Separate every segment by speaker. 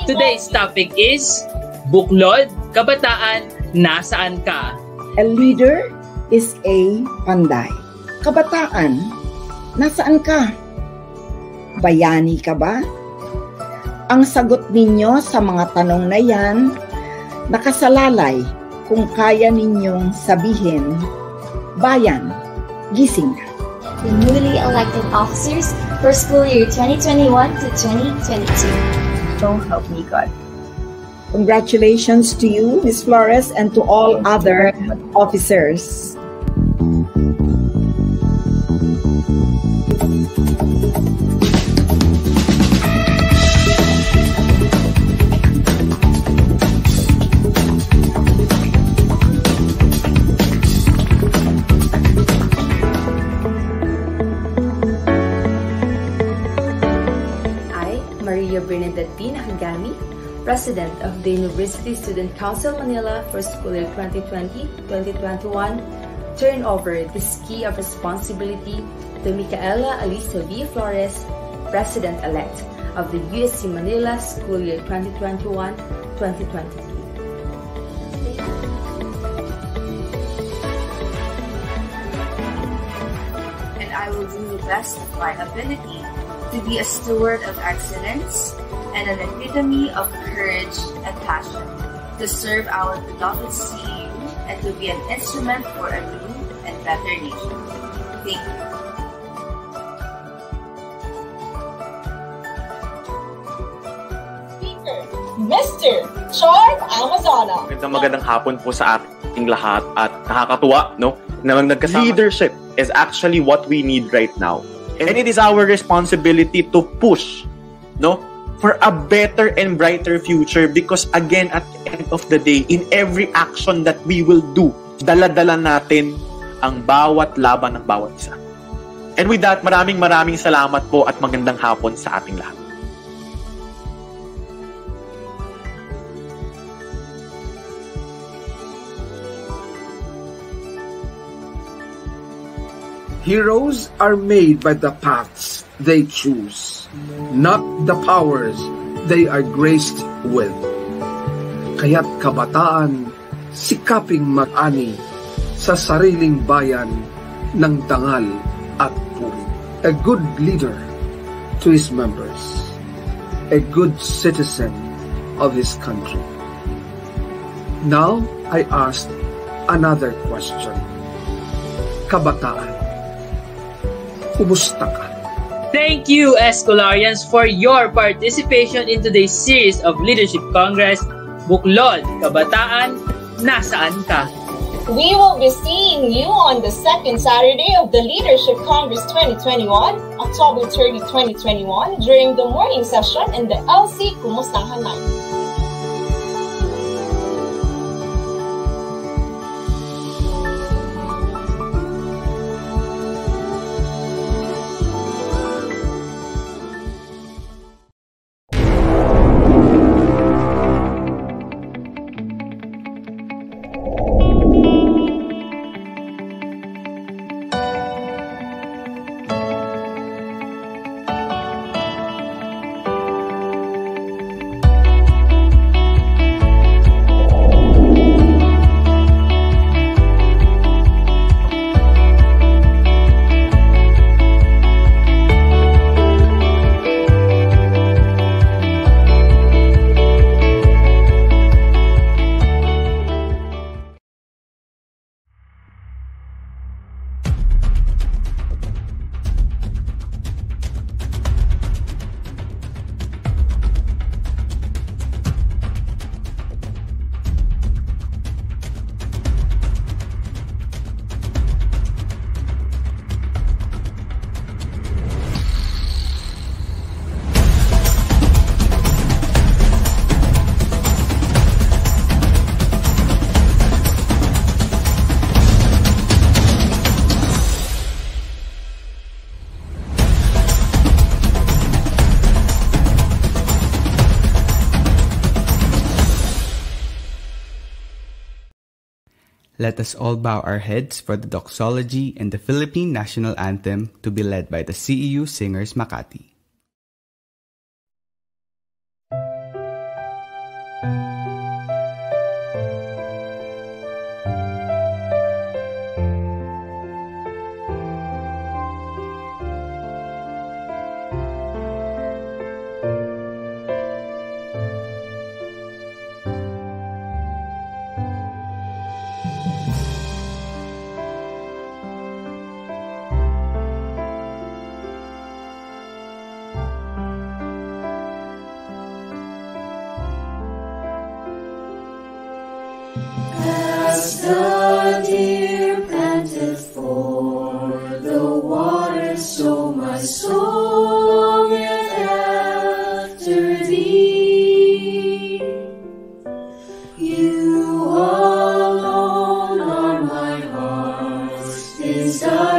Speaker 1: Today's topic is Buklod, Kabataan, Nasaan Ka?
Speaker 2: A leader is a Panday. Kabataan, nasaan ka? Bayani ka ba? Ang sagot ninyo sa mga tanong na yan, nakasalalay kung kaya ninyong sabihin, Bayan, gising na.
Speaker 3: The newly elected officers for school year 2021 to 2022.
Speaker 4: So help me God.
Speaker 2: Congratulations to you, Ms. Flores, and to all other officers.
Speaker 5: BAGANI, President of the University Student Council Manila for school year 2020-2021, turn over this key of responsibility to Micaela Alicia V. Flores, President-elect of the USC Manila school year 2021-2022.
Speaker 6: And I will do the best of my ability to be a steward of excellence and an epitome of courage and passion, to serve our beloved CEU and to be an instrument for a new and better nation. Thank you.
Speaker 7: Speaker, Mr. Char Amazona.
Speaker 8: Magandang hapon po sa ating lahat at nakakatuwa, no? Na nagkasama. Leadership is actually what we need right now. And it is our responsibility to push, no? For a better and brighter future, because again, at the end of the day, in every action that we will do, dala-dala natin ang bawat laban ng bawat isa. And with that, maraming salamat po at magandang hapon sa ating lahat.
Speaker 9: Heroes are made by the paths they choose, not the powers they are graced with. Kaya't kabataan, sikaping mag-ani sa sariling bayan ng dangal at puri. A good leader to his members, a good citizen of his country. Now I ask another question. Kabataan, kumusta ka?
Speaker 1: Thank you, Escolarians, for your participation in today's series of Leadership Congress, BUKLOD, Kabataan, Nasaan Ka?
Speaker 7: We will be seeing you on the second Saturday of the Leadership Congress 2021, October 30, 2021, during the morning session in the LC Kumustahan Night.
Speaker 10: Let us all bow our heads for the doxology and the Philippine National Anthem to be led by the CEU Singers Makati.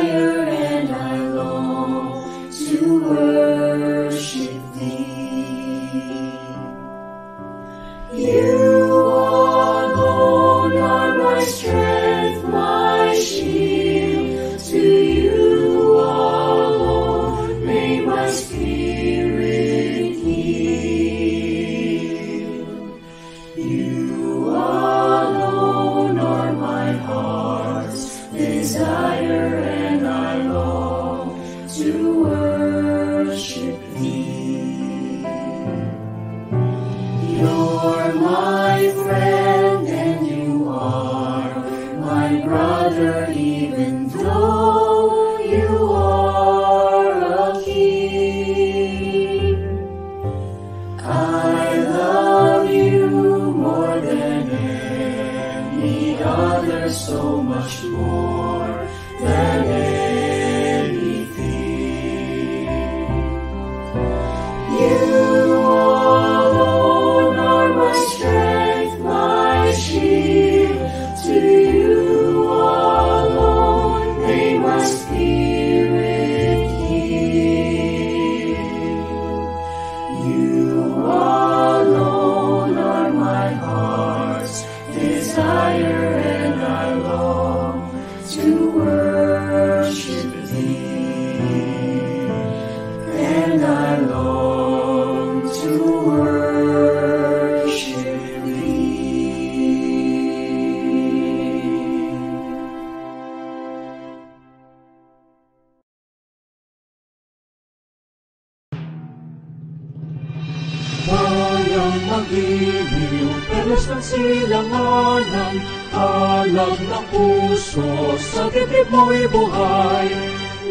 Speaker 11: desire and I long to worship Thee. You alone are my strength, my shield. To you alone may my spirit yield. You alone are my heart's desire, and I long to worship Thee. You're my friend and you are my brother, even though you are a king. I love you more than any other, so much more than anything. You alone are my strength, my shield. To you alone may my spirit yield. You alone are my heart's desire, and I long to worship Thee. And I long to worship Thee.
Speaker 12: Bayang magiliw, pelos ng silanganan, alag ng puso, sa dibdib mo'y buhay.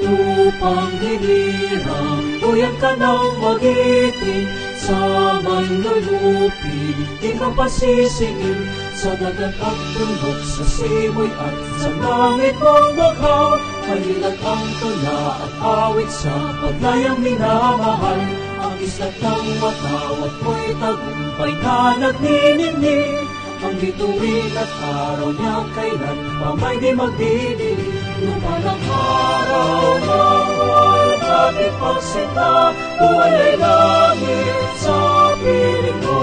Speaker 12: Lupang hinirang, tuyan ka ng magiting, sa manlulupig, di ka pasisingin, sa dagat at tulog, sa simoy at sa langit mong bughaw. Kailan ang tula at awit sa paglayang minamahal, ang islat ng watawat mo'y tagumpay na nagniningning. Ang bituin at araw niya kailan pa may di magdidilim. Lumalang araw ng walhati pagsinta, buwalay langit sa piling ko.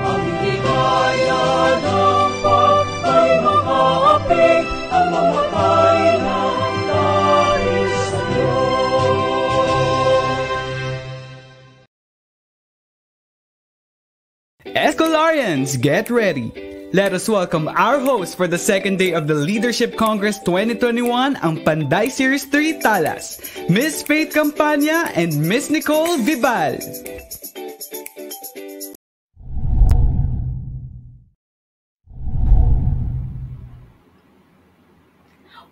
Speaker 12: Ang higaya ng pagkay mga apig, ang mamatay ng dahil sa'yo.
Speaker 10: Escolarians, get ready! Let us welcome our host for the second day of the Leadership Congress 2021, ang Panday Series 3 Talas, Miss Faith Campania and Miss Nicole Vibal.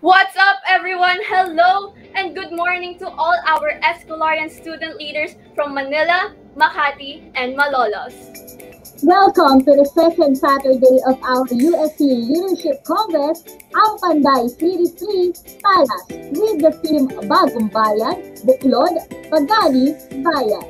Speaker 13: What's up, everyone? Hello and good morning to all our Escolarian student leaders from Manila, Makati, and Malolos.
Speaker 14: Welcome to the second Saturday of our USC Leadership Congress, ang Panday Series 3 Talas, with the theme BAGUMBAYAN, BUKLOD, BAGANI, BAYAN.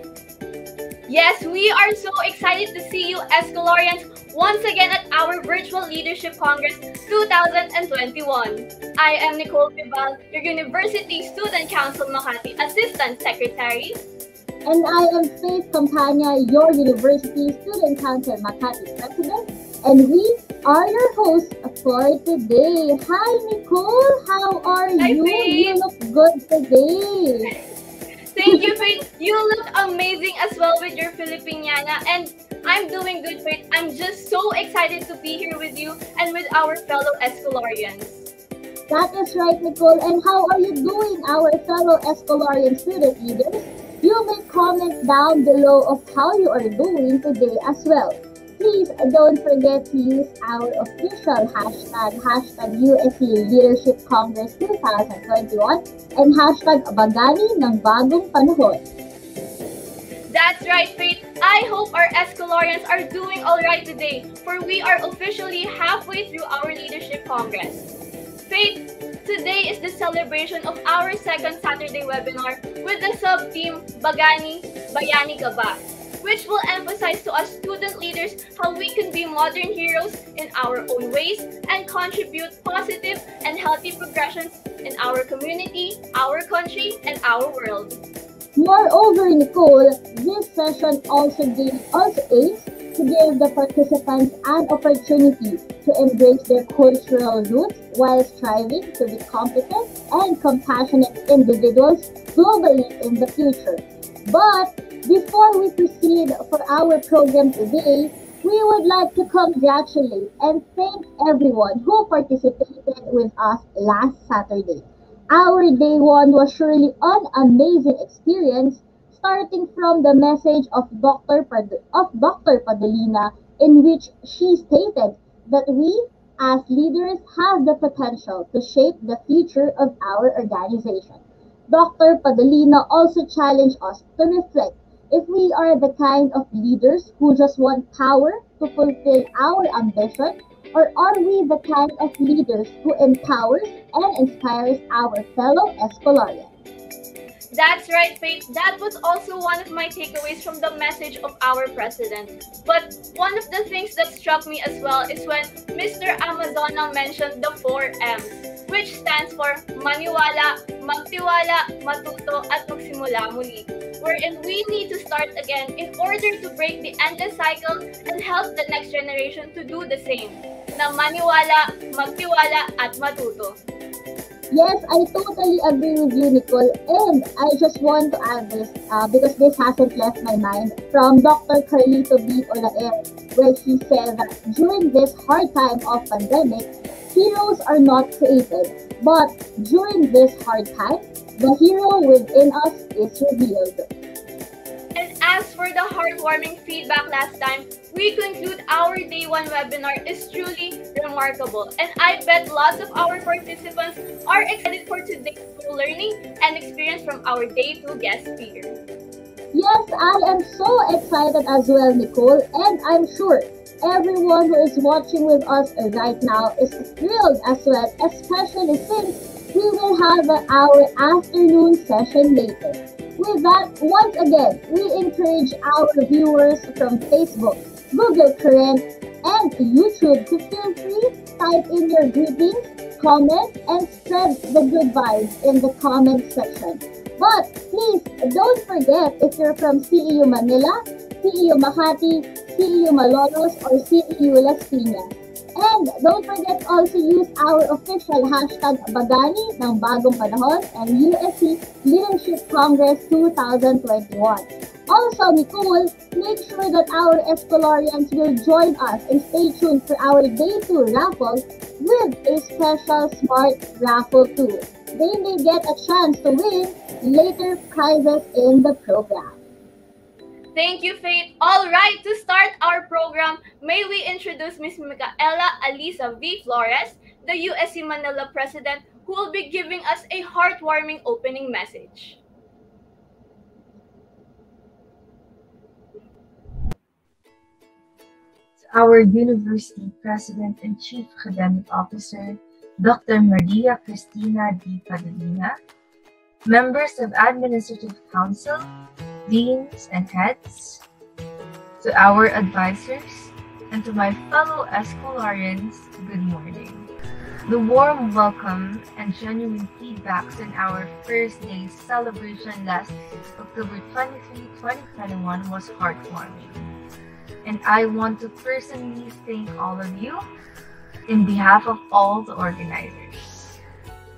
Speaker 13: Yes, we are so excited to see you Escolarians once again at our Virtual Leadership Congress 2021. I am Nicole Vibal, your University Student Council Makati Assistant Secretary.
Speaker 14: And I am Faith Campania, your University Student Council Makati President. And we are your hosts for today. Hi, Nicole. How are you?
Speaker 13: Faith.
Speaker 14: You look good today.
Speaker 13: Thank you, Faith. You look amazing as well with your Filipiniana. And I'm doing good, Faith. I'm just so excited to be here with you and with our fellow Escolarians.
Speaker 14: That is right, Nicole. And how are you doing, our fellow Escolarian student leaders? You may comment down below of how you are doing today as well. Please don't forget to use our official hashtag USC Leadership Congress 2021 and hashtag BAGANI ng bagong panahon.
Speaker 13: That's right, Faith. I hope our Escolarians are doing all right today, for we are officially halfway through our Leadership Congress. Faith, today is the celebration of our second Saturday webinar with the sub-theme Bagani, Bayani ka ba? which will emphasize to us student leaders how we can be modern heroes in our own ways and contribute positive and healthy progressions in our community, our country, and our world.
Speaker 14: Moreover, Nicole, this session also aims to give the participants an opportunity to embrace their cultural roots while striving to be competent and compassionate individuals globally in the future. But before we proceed for our program today, we would like to congratulate and thank everyone who participated with us last Saturday. Our day one was surely an amazing experience, starting from the message of Dr. Padalina, in which she stated that we, as leaders, have the potential to shape the future of our organization. Dr. Padalina also challenged us to reflect if we are the kind of leaders who just want power to fulfill our ambition, or are we the kind of leaders who empowers and inspires our fellow Escolarians?
Speaker 13: That's right, Faith. That was also one of my takeaways from the message of our president. But one of the things that struck me as well is when Mr. Amazona mentioned the 4 M's, which stands for Maniwala, Magtiwala, Matuto, at Magsimula Muli, wherein we need to start again in order to break the endless cycle and help the next generation to do the same. Na maniwala, magtiwala, at matuto.
Speaker 14: Yes, I totally agree with you, Nicole. And I just want to add this, because this hasn't left my mind, from Dr. Carlito B. Olaer, where he said that during this hard time of pandemic, heroes are not created. But during this hard time, the hero within us is revealed.
Speaker 13: And as for the heartwarming feedback last time, we conclude our day one webinar is truly remarkable. And I bet lots of our participants are excited for today's learning and experience from our day two guest speaker.
Speaker 14: Yes, I am so excited as well, Nicole, and I'm sure everyone who is watching with us right now is thrilled as well, especially since we will have our afternoon session later. With that, once again, we encourage our viewers from Facebook, Google Current, and YouTube to feel free, type in your greetings, comment, and spread the good vibes in the comment section. But please don't forget, if you're from CEU Manila, CEU Makati, CEU Malolos, or CEU Las Piñas. And don't forget also use our official hashtag BAGANI ng Bagong Panahon and USC Leadership Congress 2021. Also, Nicole, make sure that our Escolarians will join us and stay tuned for our Day 2 raffle with a special Smart Raffle too. They may get a chance to win later prizes in the program.
Speaker 13: Thank you, Faith. All right, to start our program, may we introduce Ms. Micaela Alisa V. Flores, the USC Manila President, who will be giving us a heartwarming opening message.
Speaker 4: Our University President and Chief Academic Officer, Dr. Maria Cristina D. Padalina, members of Administrative Council, deans and heads, to our advisors, and to my fellow Escolarians, good morning. The warm welcome and genuine feedbacks in our first day's celebration last October 23, 2021 was heartwarming. And I want to personally thank all of you in behalf of all the organizers.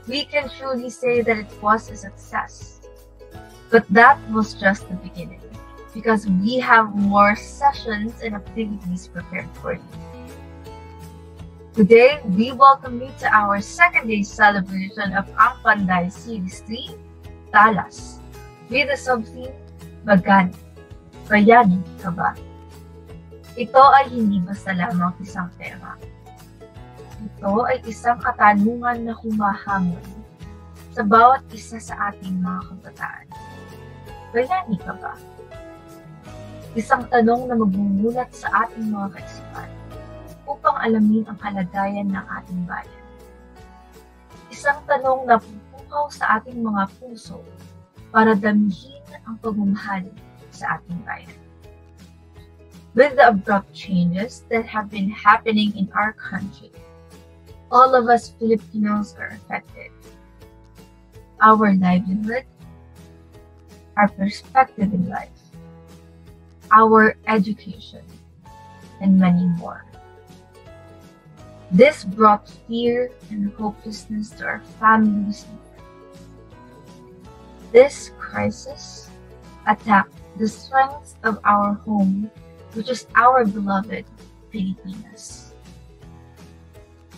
Speaker 4: We can truly say that it was a success. But that was just the beginning, because we have more sessions and activities prepared for you. Today, we welcome you to our second day celebration of ang Panday Series 3, Talas, with the sub-theme, BAGANI, Bayani ka ba? Ito ay hindi basta lamang isang tema. Ito ay isang katanungan na humahamon sa bawat isa sa ating mga kabataan. Bayani ka ba? Isang tanong na magbumulat sa ating mga kaisipan upang alamin ang kalagayan ng ating bayan. Isang tanong na pupukaw sa ating mga puso para damihin ang pagmamahal sa ating bayan. With the abrupt changes that have been happening in our country, all of us Filipinos are affected. Our livelihood, our perspective in life, our education, and many more. This brought fear and hopelessness to our families and friends. This crisis attacked the strengths of our home, which is our beloved Pilipinas.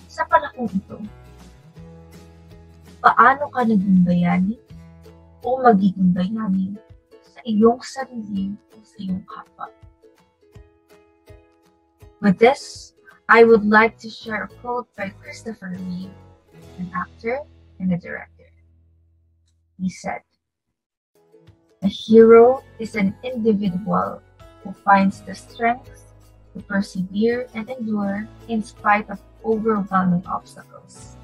Speaker 4: Sa panahon ito, paano ka naging bayani o magiging bayani sa iyong sarili o sa iyong kapwa? With this, I would like to share a quote by Christopher Reeve, an actor and a director. He said, "A hero is an individual who finds the strength to persevere and endure in spite of overwhelming obstacles."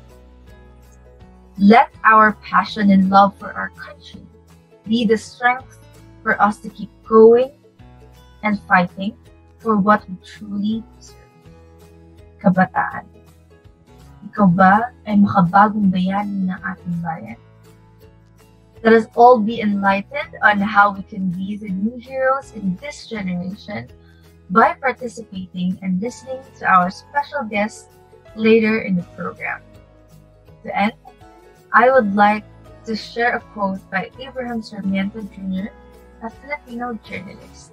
Speaker 4: Let our passion and love for our country be the strength for us to keep going and fighting for what we truly deserve. Kabataan, ikaw ba ay makabagong bayani ng ating bayan? Let us all be enlightened on how we can be the new heroes in this generation by participating and listening to our special guests later in the program. To end, I would like to share a quote by Abraham Sarmiento Jr., a Filipino journalist.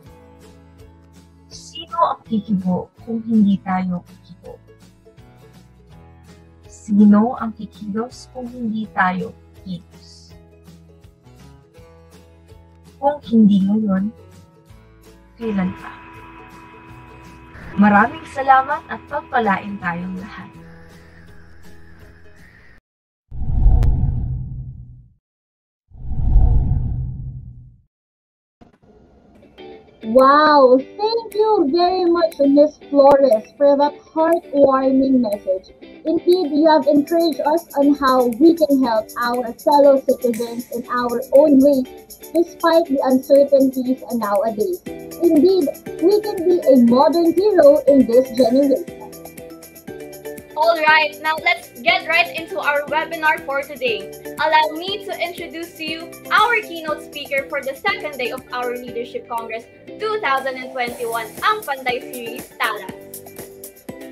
Speaker 4: Sino ang kikibo kung hindi tayo kikibo? Sino ang kikilos kung hindi tayo kikilos? Kung hindi ngayon, kailan pa? Maraming salamat at pagpalain tayong lahat.
Speaker 14: Wow, thank you very much, Miss Flores, for that heartwarming message. Indeed, you have encouraged us on how we can help our fellow citizens in our own way, despite the uncertainties nowadays. Indeed, we can be a modern hero in this generation.
Speaker 13: Alright, now let's get right into our webinar for today. Allow me to introduce to you our keynote speaker for the second day of our Leadership Congress 2021, ang Panday series, Talas.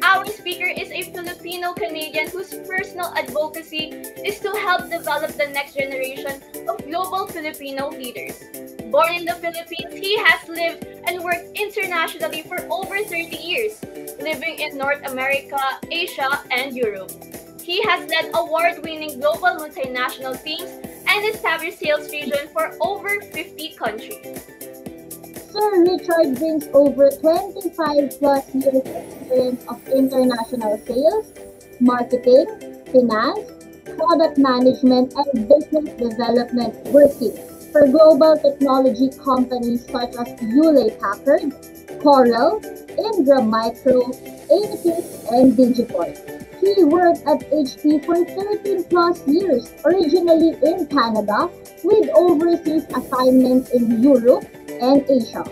Speaker 13: Our speaker is a Filipino-Canadian whose personal advocacy is to help develop the next generation of global Filipino leaders. Born in the Philippines, he has lived and worked internationally for over 30 years, living in North America, Asia, and Europe. He has led award-winning global multinational teams and established sales region for over 50 countries.
Speaker 14: Sir Richard brings over 25 plus years experience of international sales, marketing, finance, product management, and business development, working for global technology companies such as Hewlett-Packard, Corel, Ingram Micro, Asus, and Digiport. He worked at HP for 13 plus years, originally in Canada, with overseas assignments in Europe and Asia.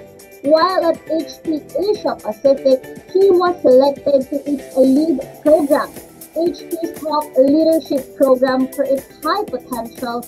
Speaker 14: While at HP Asia Pacific, he was selected to its lead program, HP's top leadership program for its high potential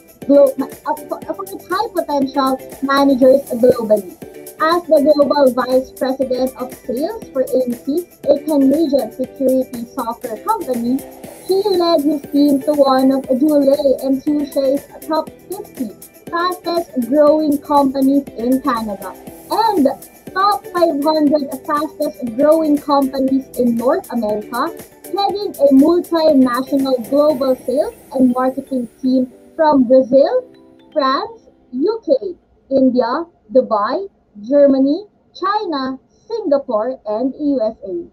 Speaker 14: managers globally. As the Global Vice President of Sales for AMC, a Canadian security software company, he led his team to one of Julie and Sushay's top 50 fastest growing companies in Canada and top 500 fastest growing companies in North America, heading a multinational global sales and marketing team from Brazil, France, UK, India, Dubai, Germany, China, Singapore, and USA.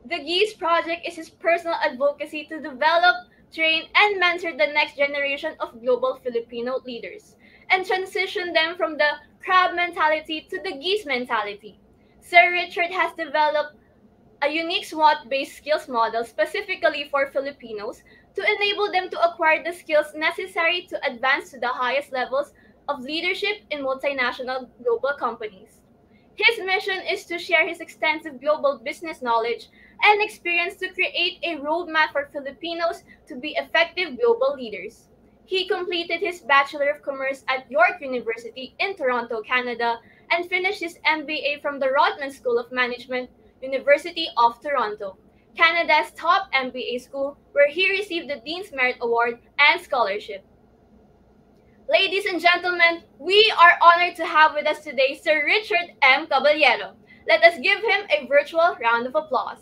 Speaker 13: The GEES project is his personal advocacy to develop, train, and mentor the next generation of global Filipino leaders and transition them from the crab mentality to the geese mentality. Sir Richard has developed a unique SWOT-based skills model specifically for Filipinos to enable them to acquire the skills necessary to advance to the highest levels of leadership in multinational global companies. His mission is to share his extensive global business knowledge and experience to create a roadmap for Filipinos to be effective global leaders. He completed his Bachelor of Commerce at York University in Toronto, Canada, and finished his MBA from the Rotman School of Management, University of Toronto, Canada's top MBA school, where he received the Dean's Merit Award and scholarship. Ladies and gentlemen, we are honored to have with us today Sir Richard M. Caballero. Let us give him a virtual round of applause.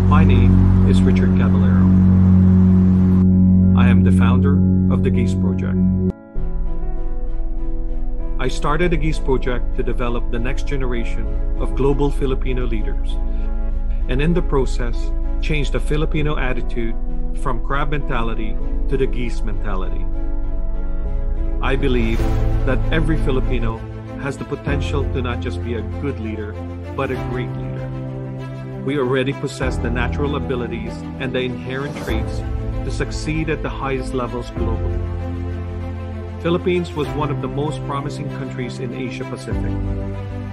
Speaker 15: My name is Richard Caballero. I am the founder of the GEESE Project. I started the GEESE Project to develop the next generation of global Filipino leaders, and in the process, change the Filipino attitude from crab mentality to the GEESE mentality. I believe that every Filipino has the potential to not just be a good leader, but a great leader. We already possess the natural abilities and the inherent traits to succeed at the highest levels globally. Philippines was one of the most promising countries in Asia Pacific.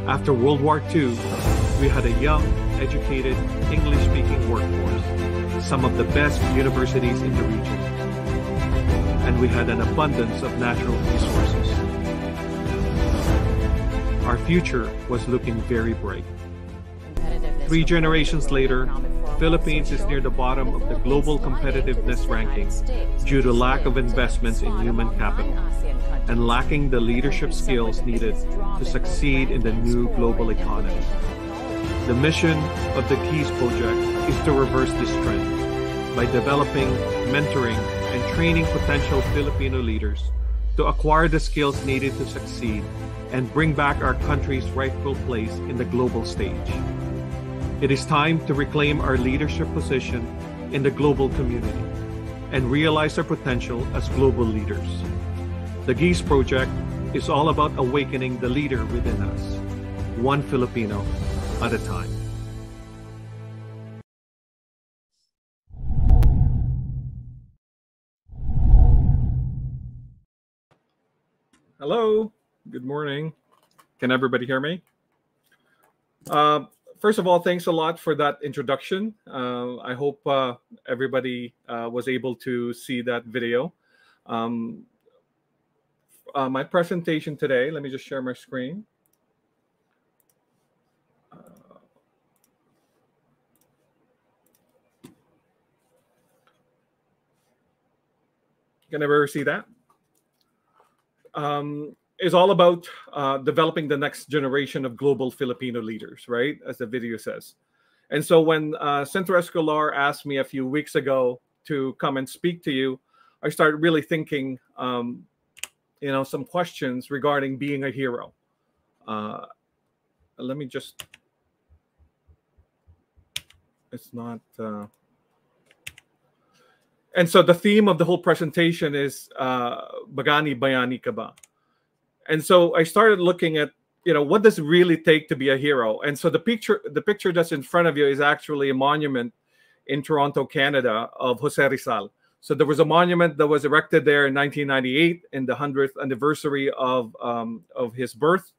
Speaker 15: After World War II, we had a young, educated, English-speaking workforce, some of the best universities in the region, and we had an abundance of natural resources. Our future was looking very bright. 3 generations later, Philippines is near the bottom of the global competitiveness ranking due to lack of investments in human capital and lacking the leadership skills needed to succeed in the new global economy. The mission of the GEESE Project is to reverse this trend by developing, mentoring, and training potential Filipino leaders to acquire the skills needed to succeed and bring back our country's rightful place in the global stage. It is time to reclaim our leadership position in the global community and realize our potential as global leaders. The GEESE Project is all about awakening the leader within us, one Filipino at a time. Hello, good morning. Can everybody hear me? First of all, thanks a lot for that introduction. I hope everybody was able to see that video. My presentation today, let me just share my screen. Can everybody see that? Is all about developing the next generation of global Filipino leaders, right? As the video says. And so when Senator Escolar asked me a few weeks ago to come and speak to you, I started really thinking, some questions regarding being a hero. Let me just, it's not, and so the theme of the whole presentation is Bagani, Bayani ka ba? And so I started looking at, what does it really take to be a hero? And so the picture that's in front of you is actually a monument in Toronto, Canada, of Jose Rizal. So there was a monument that was erected there in 1998 in the 100th anniversary of his birth.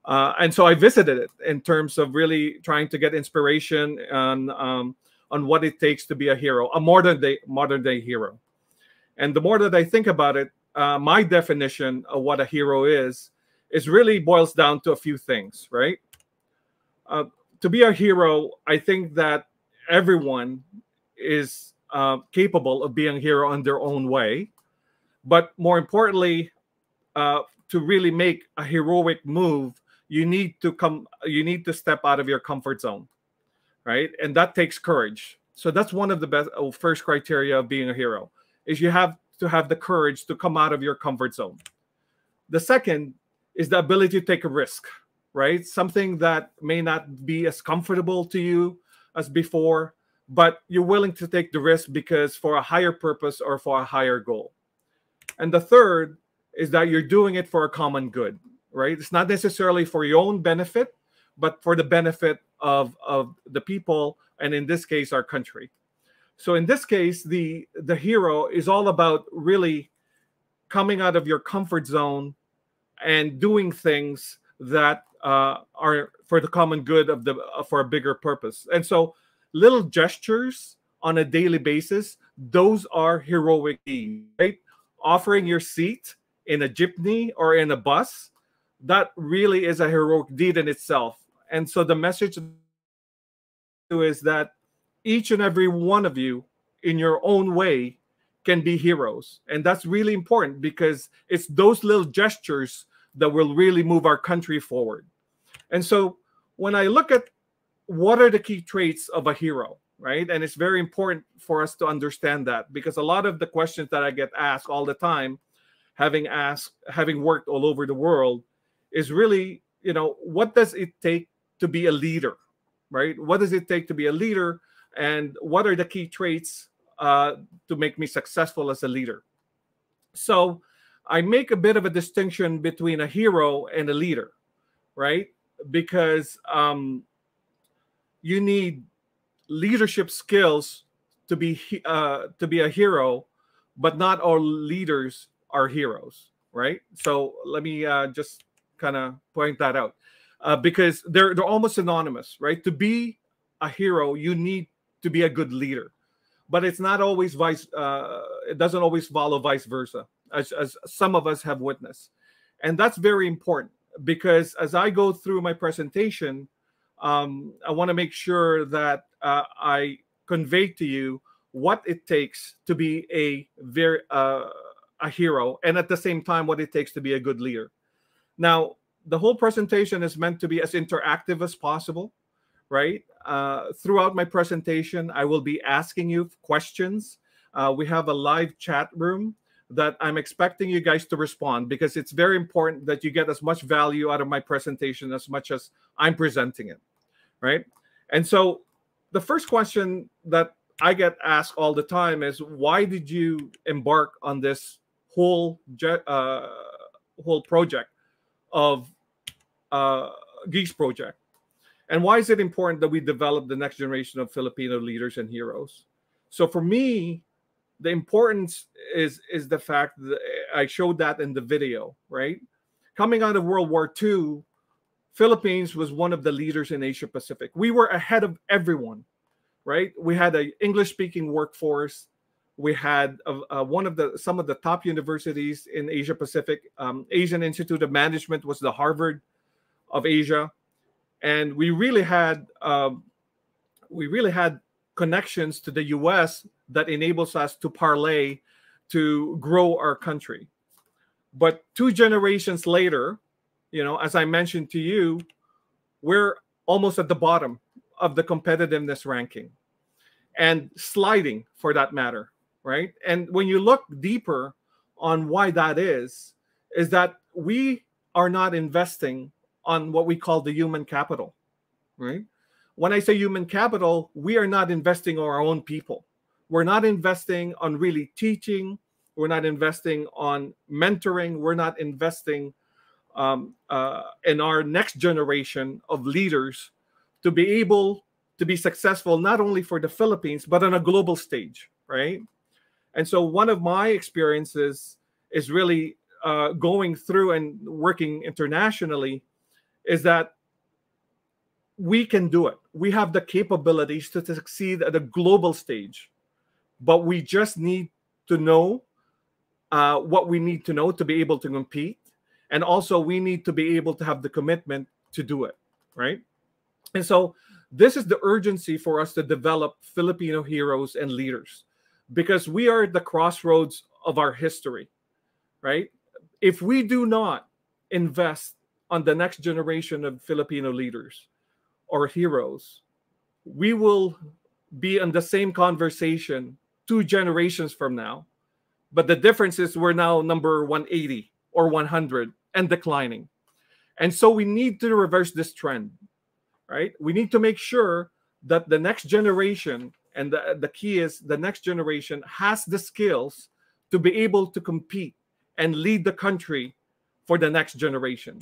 Speaker 15: And so I visited it in terms of really trying to get inspiration on what it takes to be a hero, a modern day hero. And the more that I think about it, my definition of what a hero is really boils down to a few things, right? To be a hero, I think that everyone is capable of being a hero in their own way. But more importantly, to really make a heroic move, you need to step out of your comfort zone, right? And that takes courage. So that's one of the first criteria of being a hero, is you have to have the courage to come out of your comfort zone. The second is the ability to take a risk, right? Something that may not be as comfortable to you as before, but you're willing to take the risk because for a higher purpose or for a higher goal. And the third is that you're doing it for a common good, right? It's not necessarily for your own benefit but for the benefit of the people, and in this case, our country. So in this case, the hero is all about really coming out of your comfort zone and doing things that are for the common good of for a bigger purpose. And so little gestures on a daily basis, those are heroic deeds, right? Offering your seat in a jeepney or in a bus, that really is a heroic deed in itself. And so the message is that each and every one of you in your own way can be heroes. And that's really important, because it's those little gestures that will really move our country forward. And so when I look at what are the key traits of a hero, right? And it's very important for us to understand that, because a lot of the questions that I get asked all the time, having worked all over the world, is really, what does it take to be a leader, right? What does it take to be a leader? And what are the key traits to make me successful as a leader? So I make a bit of a distinction between a hero and a leader, right? Because you need leadership skills to be a hero, but not all leaders are heroes, right? So let me just kind of point that out, because they're almost synonymous, right? To be a hero, you need to be a good leader, but it's not always it doesn't always follow vice versa, as some of us have witnessed. And that's very important, because as I go through my presentation, I want to make sure that I convey to you what it takes to be a hero, and at the same time what it takes to be a good leader. Now, the whole presentation is meant to be as interactive as possible, right? Throughout my presentation, I will be asking you questions. We have a live chat room that I'm expecting you guys to respond, because it's very important that you get as much value out of my presentation as much as I'm presenting it, right? And so the first question that I get asked all the time is, why did you embark on this whole project of Geeks Project? And why is it important that we develop the next generation of Filipino leaders and heroes? So for me, the importance is the fact that I showed that in the video, right? Coming out of World War II, Philippines was one of the leaders in Asia Pacific. We were ahead of everyone, right? We had an English-speaking workforce. We had some of the top universities in Asia Pacific. Asian Institute of Management was the Harvard of Asia, and we really had connections to the U.S. that enables us to parlay to grow our country. But 2 generations later, as I mentioned to you, we're almost at the bottom of the competitiveness ranking, and sliding for that matter, right? And when you look deeper on why that is that we are not investing on what we call the human capital, right? When I say human capital, we are not investing on our own people. We're not investing on really teaching. We're not investing on mentoring. We're not investing in our next generation of leaders to be able to be successful, not only for the Philippines, but on a global stage, right? And so one of my experiences is really going through and working internationally, is that we can do it. We have the capabilities to succeed at a global stage, but we just need to know what we need to know to be able to compete. And also we need to be able to have the commitment to do it, right? And so this is the urgency for us to develop Filipino heroes and leaders, because we are at the crossroads of our history, right? If we do not invest on the next generation of Filipino leaders or heroes, we will be in the same conversation 2 generations from now. But the difference is we're now number 180 or 100 and declining. And so we need to reverse this trend, right? We need to make sure that the next generation, and the key is the next generation has the skills to be able to compete and lead the country for the next generation.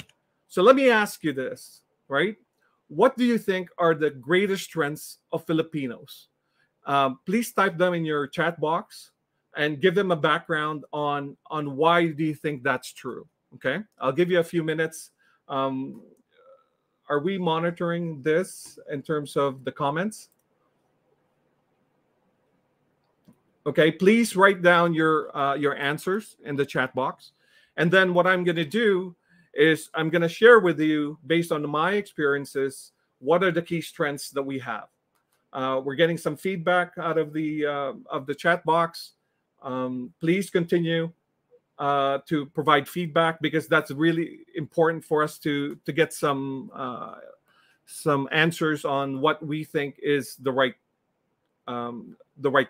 Speaker 15: So let me ask you this, right? what do you think are the greatest strengths of Filipinos? Please type them in your chat box and give them a background on why do you think that's true. Okay, I'll give you a few minutes. Are we monitoring this in terms of the comments? Okay, please write down your answers in the chat box. And then what I'm going to do is I'm going to share with you, based on my experiences, what are the key strengths that we have. We're getting some feedback out of the chat box. Please continue to provide feedback, because that's really important for us to get some answers on what we think is the right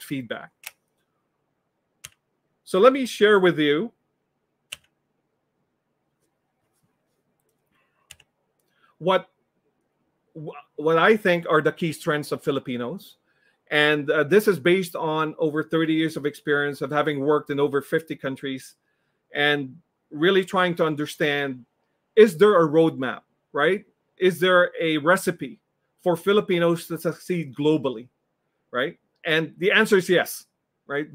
Speaker 15: feedback. So let me share with you what I think are the key strengths of Filipinos. And this is based on over 30 years of experience of having worked in over 50 countries and really trying to understand, is there a roadmap, right? Is there a recipe for Filipinos to succeed globally, right? And the answer is yes, right?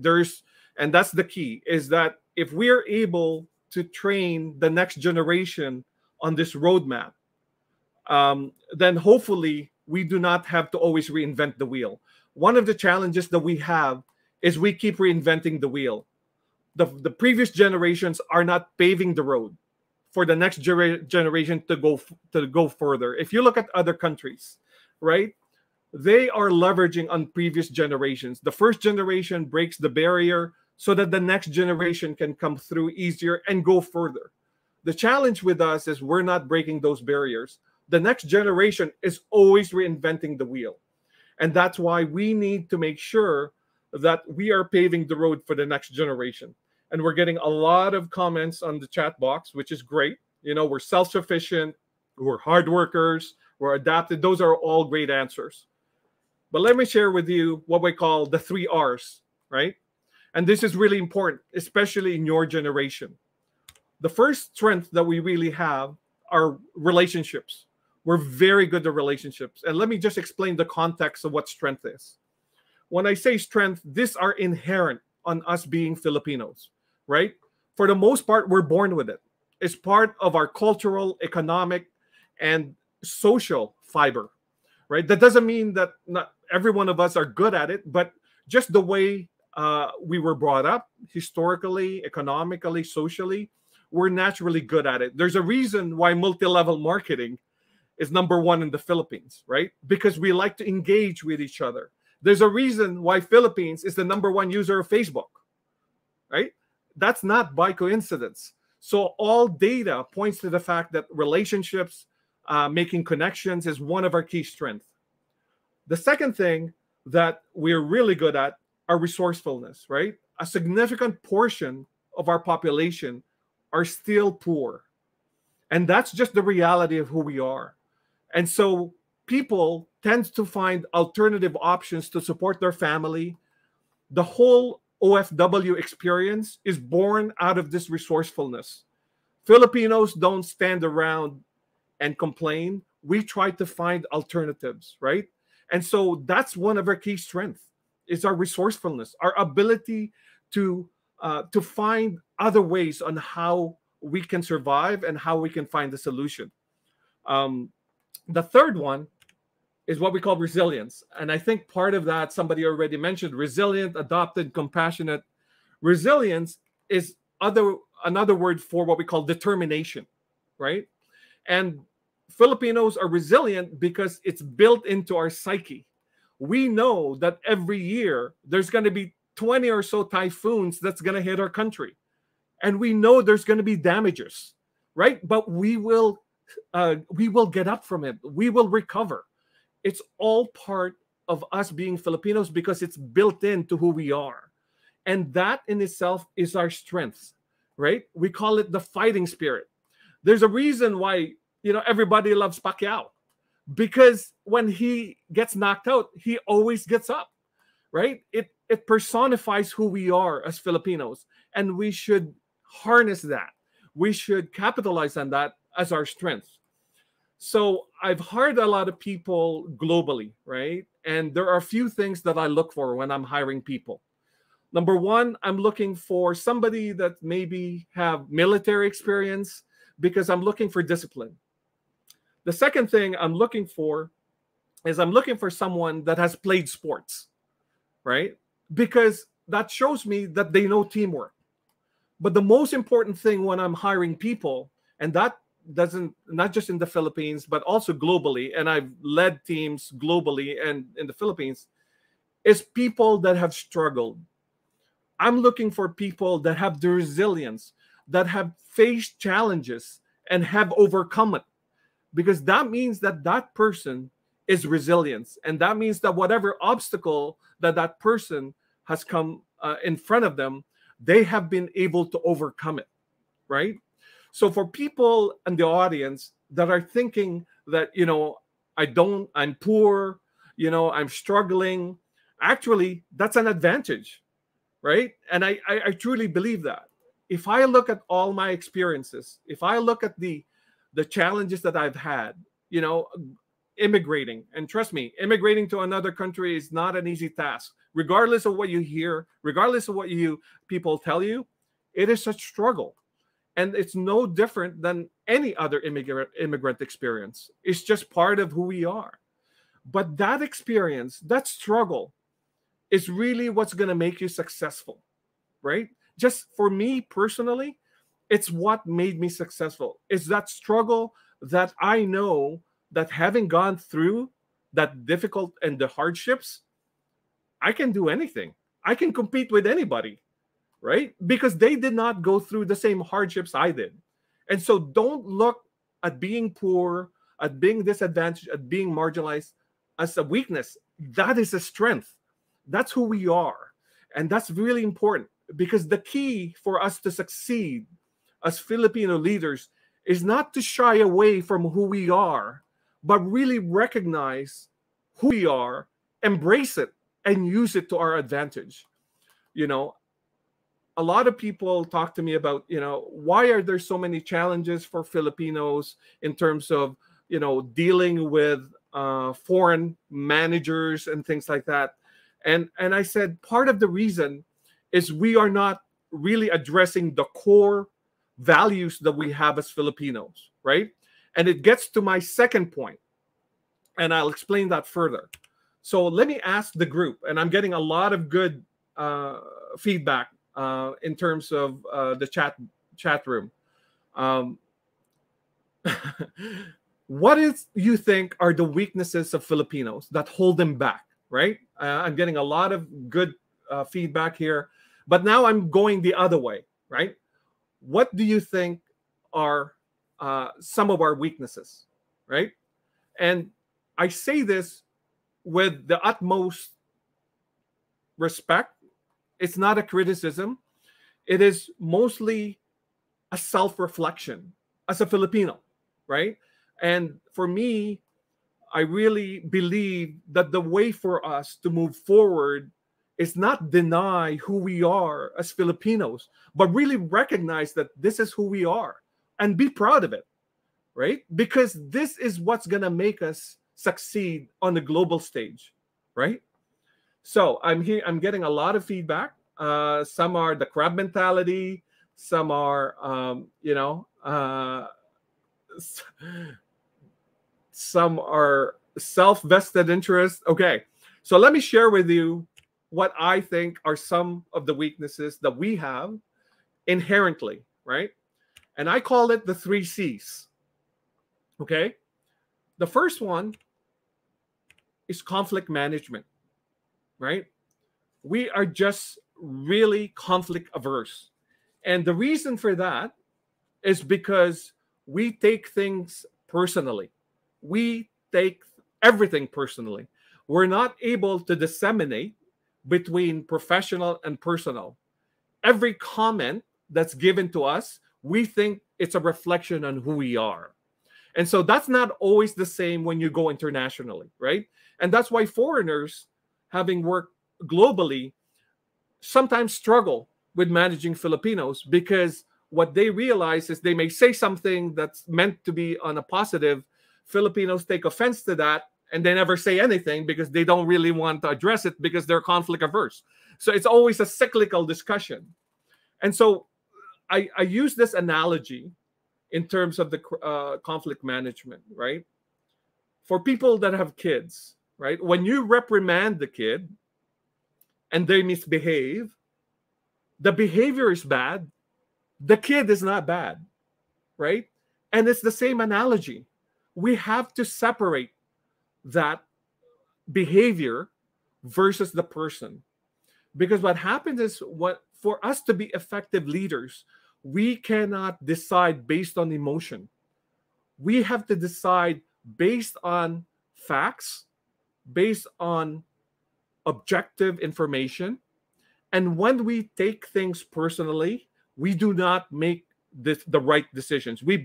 Speaker 15: And that's the key, is that if we are able to train the next generation on this roadmap, then hopefully we do not have to always reinvent the wheel. One of the challenges that we have is we keep reinventing the wheel. The previous generations are not paving the road for the next generation to go further. If you look at other countries, right, they are leveraging on previous generations. The first generation breaks the barrier so that the next generation can come through easier and go further. The challenge with us is we're not breaking those barriers. The next generation is always reinventing the wheel. And that's why we need to make sure that we are paving the road for the next generation. And we're getting a lot of comments on the chat box, which is great. You know, we're self-sufficient, we're hard workers, we're adapted. Those are all great answers. But let me share with you what we call the 3 R's, right? And this is really important, especially in your generation. The first strength that we really have are relationships. We're very good at relationships. And let me just explain the context of what strength is. When I say strength, these are inherent on us being Filipinos, right? For the most part, we're born with it. It's part of our cultural, economic, and social fiber, right? That doesn't mean that not every one of us are good at it, but just the way we were brought up, historically, economically, socially, we're naturally good at it. There's a reason why multi-level marketing is #1 in the Philippines, right? Because we like to engage with each other. There's a reason why Philippines is the #1 user of Facebook, right? That's not by coincidence. So all data points to the fact that relationships, making connections is one of our key strengths. The second thing that we're really good at are resourcefulness, right? A significant portion of our population are still poor. And that's just the reality of who we are. And so people tend to find alternative options to support their family. The whole OFW experience is born out of this resourcefulness. Filipinos don't stand around and complain. We try to find alternatives, right? And so that's one of our key strengths, is our resourcefulness, our ability to find other ways on how we can survive and how we can find the solution. The third one is what we call resilience. And I think part of that, somebody already mentioned, resilient, adopted, compassionate. Resilience is another word for what we call determination, right? And Filipinos are resilient because it's built into our psyche. We know that every year there's going to be 20 or so typhoons that's going to hit our country. And we know there's going to be damages, right? But we will get up from it. We will recover. It's all part of us being Filipinos because it's built into who we are. And that in itself is our strength, right? We call it the fighting spirit. There's a reason why, everybody loves Pacquiao, because when he gets knocked out, he always gets up, right? It personifies who we are as Filipinos, and we should harness that. We should capitalize on that as our strength. So I've hired a lot of people globally, right? And there are a few things that I look for when I'm hiring people. Number one, I'm looking for somebody that maybe have military experience because I'm looking for discipline. The second thing I'm looking for is I'm looking for someone that has played sports, right? Because that shows me that they know teamwork. But the most important thing when I'm hiring people, and that doesn't, not just in the Philippines, but also globally, and I've led teams globally and in the Philippines, is people that have struggled. I'm looking for people that have the resilience, that have faced challenges and have overcome it. Because that means that that person is resilient. And that means that whatever obstacle that that person has come in front of them, they have been able to overcome it, right? So for people in the audience that are thinking that, I'm poor, I'm struggling, actually, that's an advantage, right? And I truly believe that. If I look at all my experiences, if I look at the challenges that I've had, immigrating, and trust me, immigrating to another country is not an easy task. Regardless of what you hear, regardless of what people tell you, it is a struggle. And it's no different than any other immigrant experience. It's just part of who we are. But that experience, that struggle, is really what's going to make you successful, right? Just for me personally, it's what made me successful. It's that struggle that I know that having gone through that difficult and the hardships, I can do anything. I can compete with anybody, right? Because they did not go through the same hardships I did. And so don't look at being poor, at being disadvantaged, at being marginalized as a weakness. That is a strength. That's who we are. And that's really important, because the key for us to succeed as Filipino leaders is not to shy away from who we are, but really recognize who we are, embrace it, and use it to our advantage. A lot of people talk to me about, why are there so many challenges for Filipinos in terms of, dealing with foreign managers and things like that. And I said, part of the reason is we are not really addressing the core values that we have as Filipinos, right? And it gets to my second point, and I'll explain that further. So let me ask the group, and I'm getting a lot of good feedback in terms of the chat room. What is you think are the weaknesses of Filipinos that hold them back, right? I'm getting a lot of good feedback here, but now I'm going the other way, right? What do you think are some of our weaknesses, right? And I say this with the utmost respect. It's not a criticism. It is mostly a self-reflection as a Filipino, right? And for me, I really believe that the way for us to move forward is not deny who we are as Filipinos, but really recognize that this is who we are and be proud of it, right? Because this is what's going to make us succeed on the global stage, right? So I'm getting a lot of feedback. Some are the crab mentality. Some are, some are self-vested interest. Okay, so let me share with you what I think are some of the weaknesses that we have inherently, right? And I call it the 3 C's. Okay, the first one is conflict management, right? We are just really conflict averse. And the reason for that is because we take things personally. We take everything personally. We're not able to disseminate between professional and personal. Every comment that's given to us, we think it's a reflection on who we are. And so that's not always the same when you go internationally, right? And that's why foreigners, having worked globally, sometimes struggle with managing Filipinos, because what they realize is they may say something that's meant to be on a positive Filipinos take offense to that and they never say anything because they don't really want to address it because they're conflict averse. So it's always a cyclical discussion. And so I use this analogy in terms of the conflict management, right? For people that have kids, right? When you reprimand the kid and they misbehave, the behavior is bad, the kid is not bad, right? And it's the same analogy. We have to separate that behavior versus the person. Because what happens is, for us to be effective leaders, we cannot decide based on emotion. We have to decide based on facts, based on objective information. And when we take things personally, we do not make the right decisions. We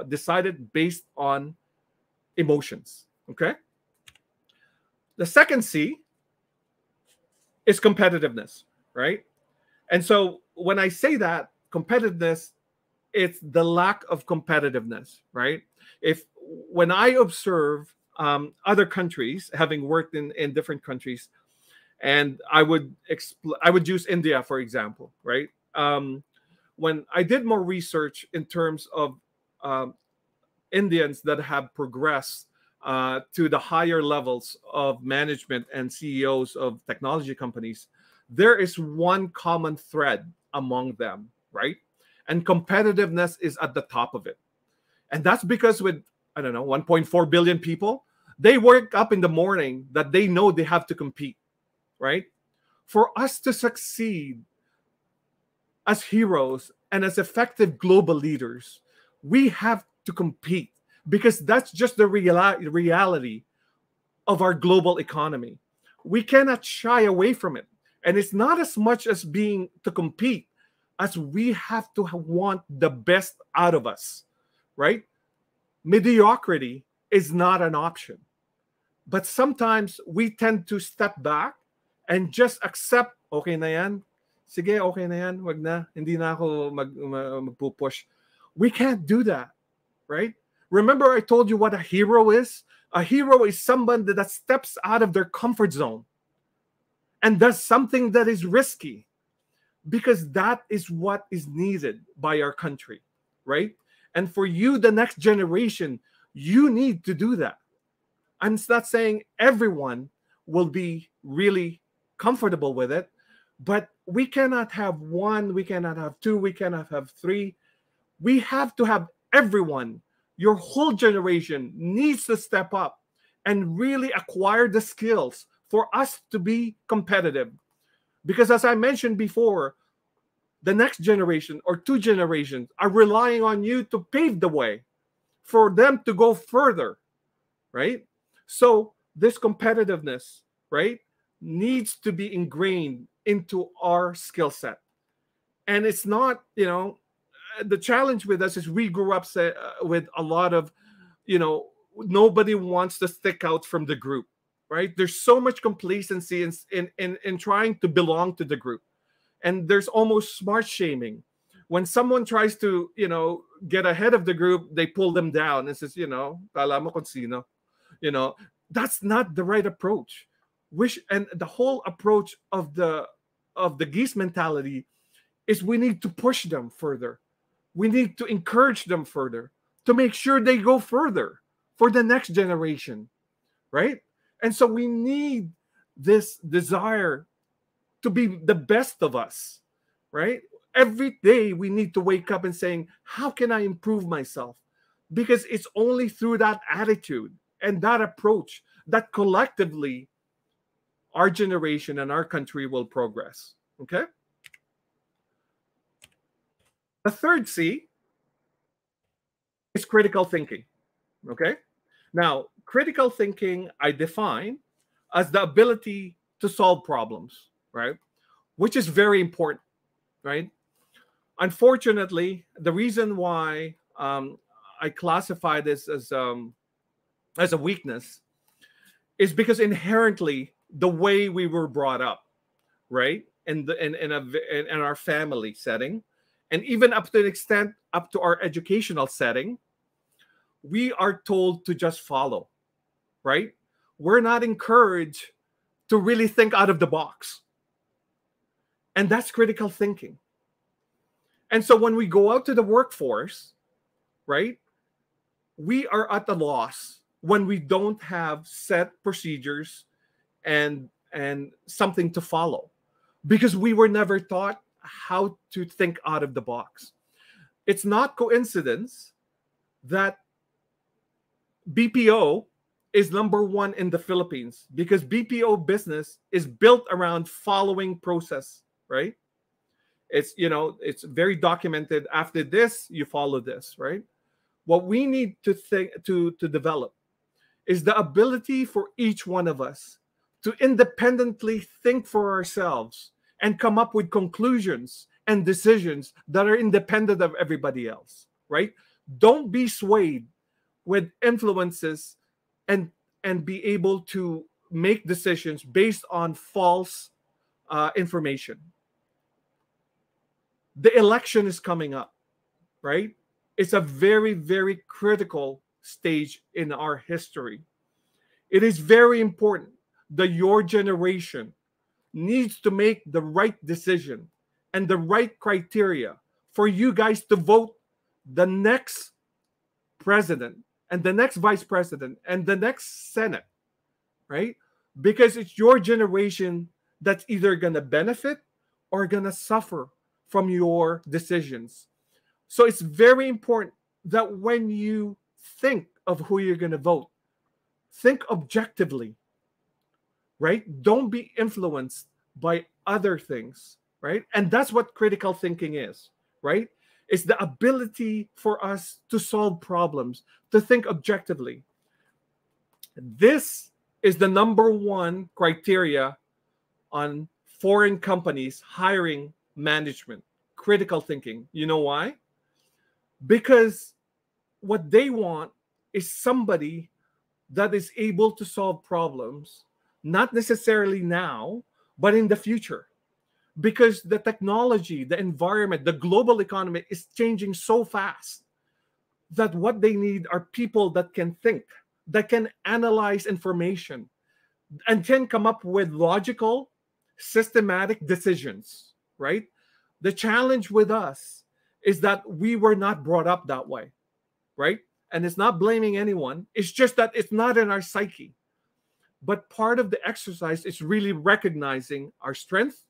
Speaker 15: decided based on emotions. Okay. The second C is competitiveness, right? And so when I say that competitiveness, it's the lack of competitiveness, right? When I observe other countries, having worked in different countries, and I would use India for example, right? When I did more research in terms of Indians that have progressed to the higher levels of management and CEOs of technology companies, there is one common thread among them, right? And competitiveness is at the top of it. And that's because with, I don't know, 1.4 billion people, they wake up in the morning that they know they have to compete, right? For us to succeed as heroes and as effective global leaders, we have to compete, because that's just the reality of our global economy. We cannot shy away from it. And it's not as much as being to compete as we have to want the best out of us, right? Mediocrity is not an option. But sometimes we tend to step back and just accept, okay na yan, sige, okay na yan, wag na, hindi na ako magpupush. We can't do that, right? Remember I told you what a hero is? A hero is someone that steps out of their comfort zone and does something that is risky, because that is what is needed by our country, right? And for you, the next generation, you need to do that. I'm not saying everyone will be really comfortable with it, but we cannot have one, we cannot have two, we cannot have three. We have to have everyone. Your whole generation needs to step up and really acquire the skills for us to be competitive. Because as I mentioned before, the next generation or two generations are relying on you to pave the way for them to go further, right? So this competitiveness, right, needs to be ingrained into our skill set. And it's not, the challenge with us is we grew up with a lot of, nobody wants to stick out from the group, right? There's so much complacency in trying to belong to the group. And there's almost smart shaming. When someone tries to, get ahead of the group, they pull them down and says, kala mo kung sino. That's not the right approach. And the whole approach of the geese mentality is we need to push them further. We need to encourage them further to make sure they go further for the next generation, right? And so we need this desire to be the best of us, right? Every day we need to wake up and saying, how can I improve myself? Because it's only through that attitude and that approach that collectively our generation and our country will progress, okay? The third C is critical thinking, okay? Now, critical thinking I define as the ability to solve problems, right? Which is very important, right? Unfortunately, the reason why I classify this as a weakness is because inherently the way we were brought up, right? In our family setting, and even up to an extent up to our educational setting, we are told to just follow, right? We're not encouraged to really think out of the box. And that's critical thinking. And so when we go out to the workforce, right, we are at a loss when we don't have set procedures and something to follow, because we were never taught how to think out of the box. It's not coincidence that BPO is #1 in the Philippines, because BPO business is built around following process, right? It's, you know, it's very documented. After this, you follow this, right? What we need to think to develop is the ability for each one of us to independently think for ourselves and come up with conclusions and decisions that are independent of everybody else, right? Don't be swayed with influences and be able to make decisions based on false information. The election is coming up, right? It's a very, very critical stage in our history. It is very important that your generation needs to make the right decision and the right criteria for you guys to vote the next president and the next vice president and the next Senate, right? Because it's your generation that's either going to benefit or going to suffer from your decisions. So it's very important that when you think of who you're going to vote, think objectively, right? Don't be influenced by other things, right? And that's what critical thinking is, right? It's the ability for us to solve problems, to think objectively. This is the #1 criteria on foreign companies hiring management, critical thinking. You know why? Because what they want is somebody that is able to solve problems, not necessarily now, but in the future. Because the technology, the environment, the global economy is changing so fast that what they need are people that can think, that can analyze information, and can come up with logical, systematic decisions, right? The challenge with us is that we were not brought up that way, right? And it's not blaming anyone. It's just that it's not in our psyche. But part of the exercise is really recognizing our strength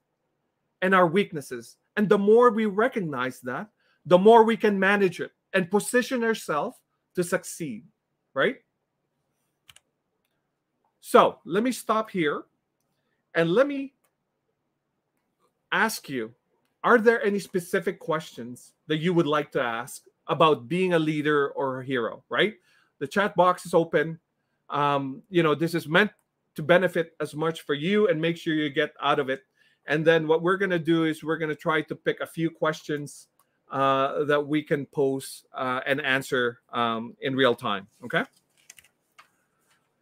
Speaker 15: and our weaknesses. And the more we recognize that, the more we can manage it and position ourselves to succeed, right? So let me stop here and let me ask you, are there any specific questions that you would like to ask about being a leader or a hero, right? The chat box is open. You know, this is meant to benefit as much for you and make sure you get out of it. And then what we're going to do is we're going to try to pick a few questions that we can pose and answer in real time, okay?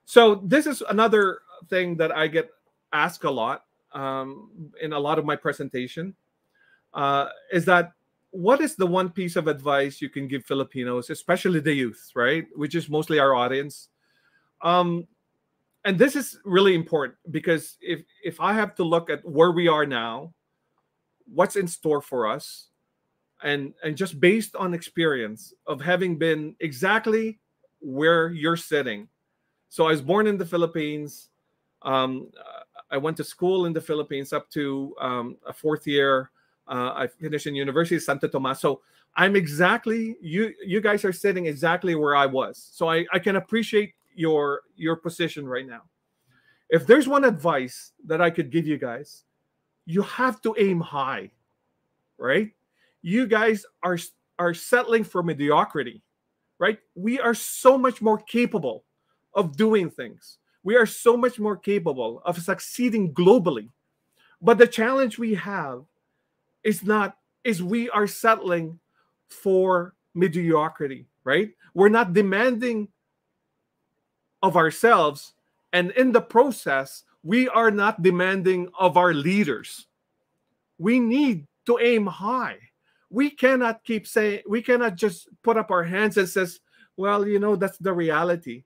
Speaker 15: So this is another thing that I get asked a lot in a lot of my presentation, is that what is the one piece of advice you can give Filipinos, especially the youth, right? Which is mostly our audience. And this is really important because if I have to look at where we are now, what's in store for us, and just based on experience of having been exactly where you're sitting. So I was born in the Philippines. I went to school in the Philippines up to a 4th year. I finished in University of Santo Tomas. So I'm exactly, you guys are sitting exactly where I was. So I can appreciate your position right now. If there's one advice that I could give you guys, you have to aim high, right? You guys are settling for mediocrity, right? We are so much more capable of doing things. We are so much more capable of succeeding globally. But the challenge we have is we are settling for mediocrity, right? We're not demanding of ourselves, and in the process, we are not demanding of our leaders. We need to aim high. We cannot keep saying, we cannot just put up our hands and says, Well, that's the reality.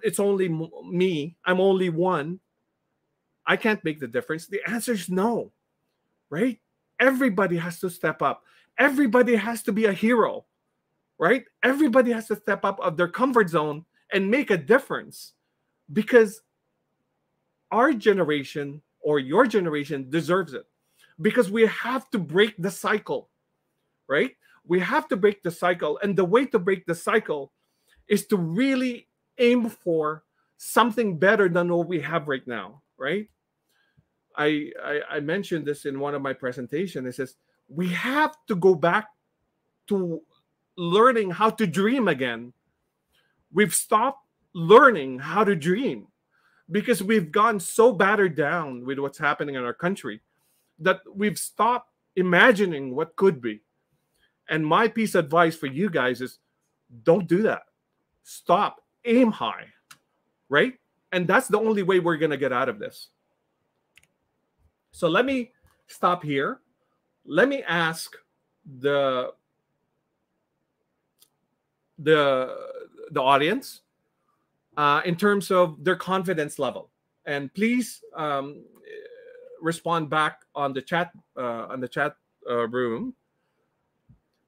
Speaker 15: It's only me. I'm only one. I can't make the difference. The answer is no, right? Everybody has to step up. Everybody has to be a hero, right? Everybody has to step up of their comfort zone and make a difference, because our generation or your generation deserves it, because we have to break the cycle, right? We have to break the cycle. And the way to break the cycle is to really aim for something better than what we have right now, right? I mentioned this in one of my presentations. It says we have to go back to learning how to dream again. We've stopped learning how to dream because we've gone so battered down with what's happening in our country that we've stopped imagining what could be. And my piece of advice for you guys is don't do that. Stop. Aim high, right? And that's the only way we're going to get out of this. So let me stop here. Let me ask the audience in terms of their confidence level, and please respond back on the chat room.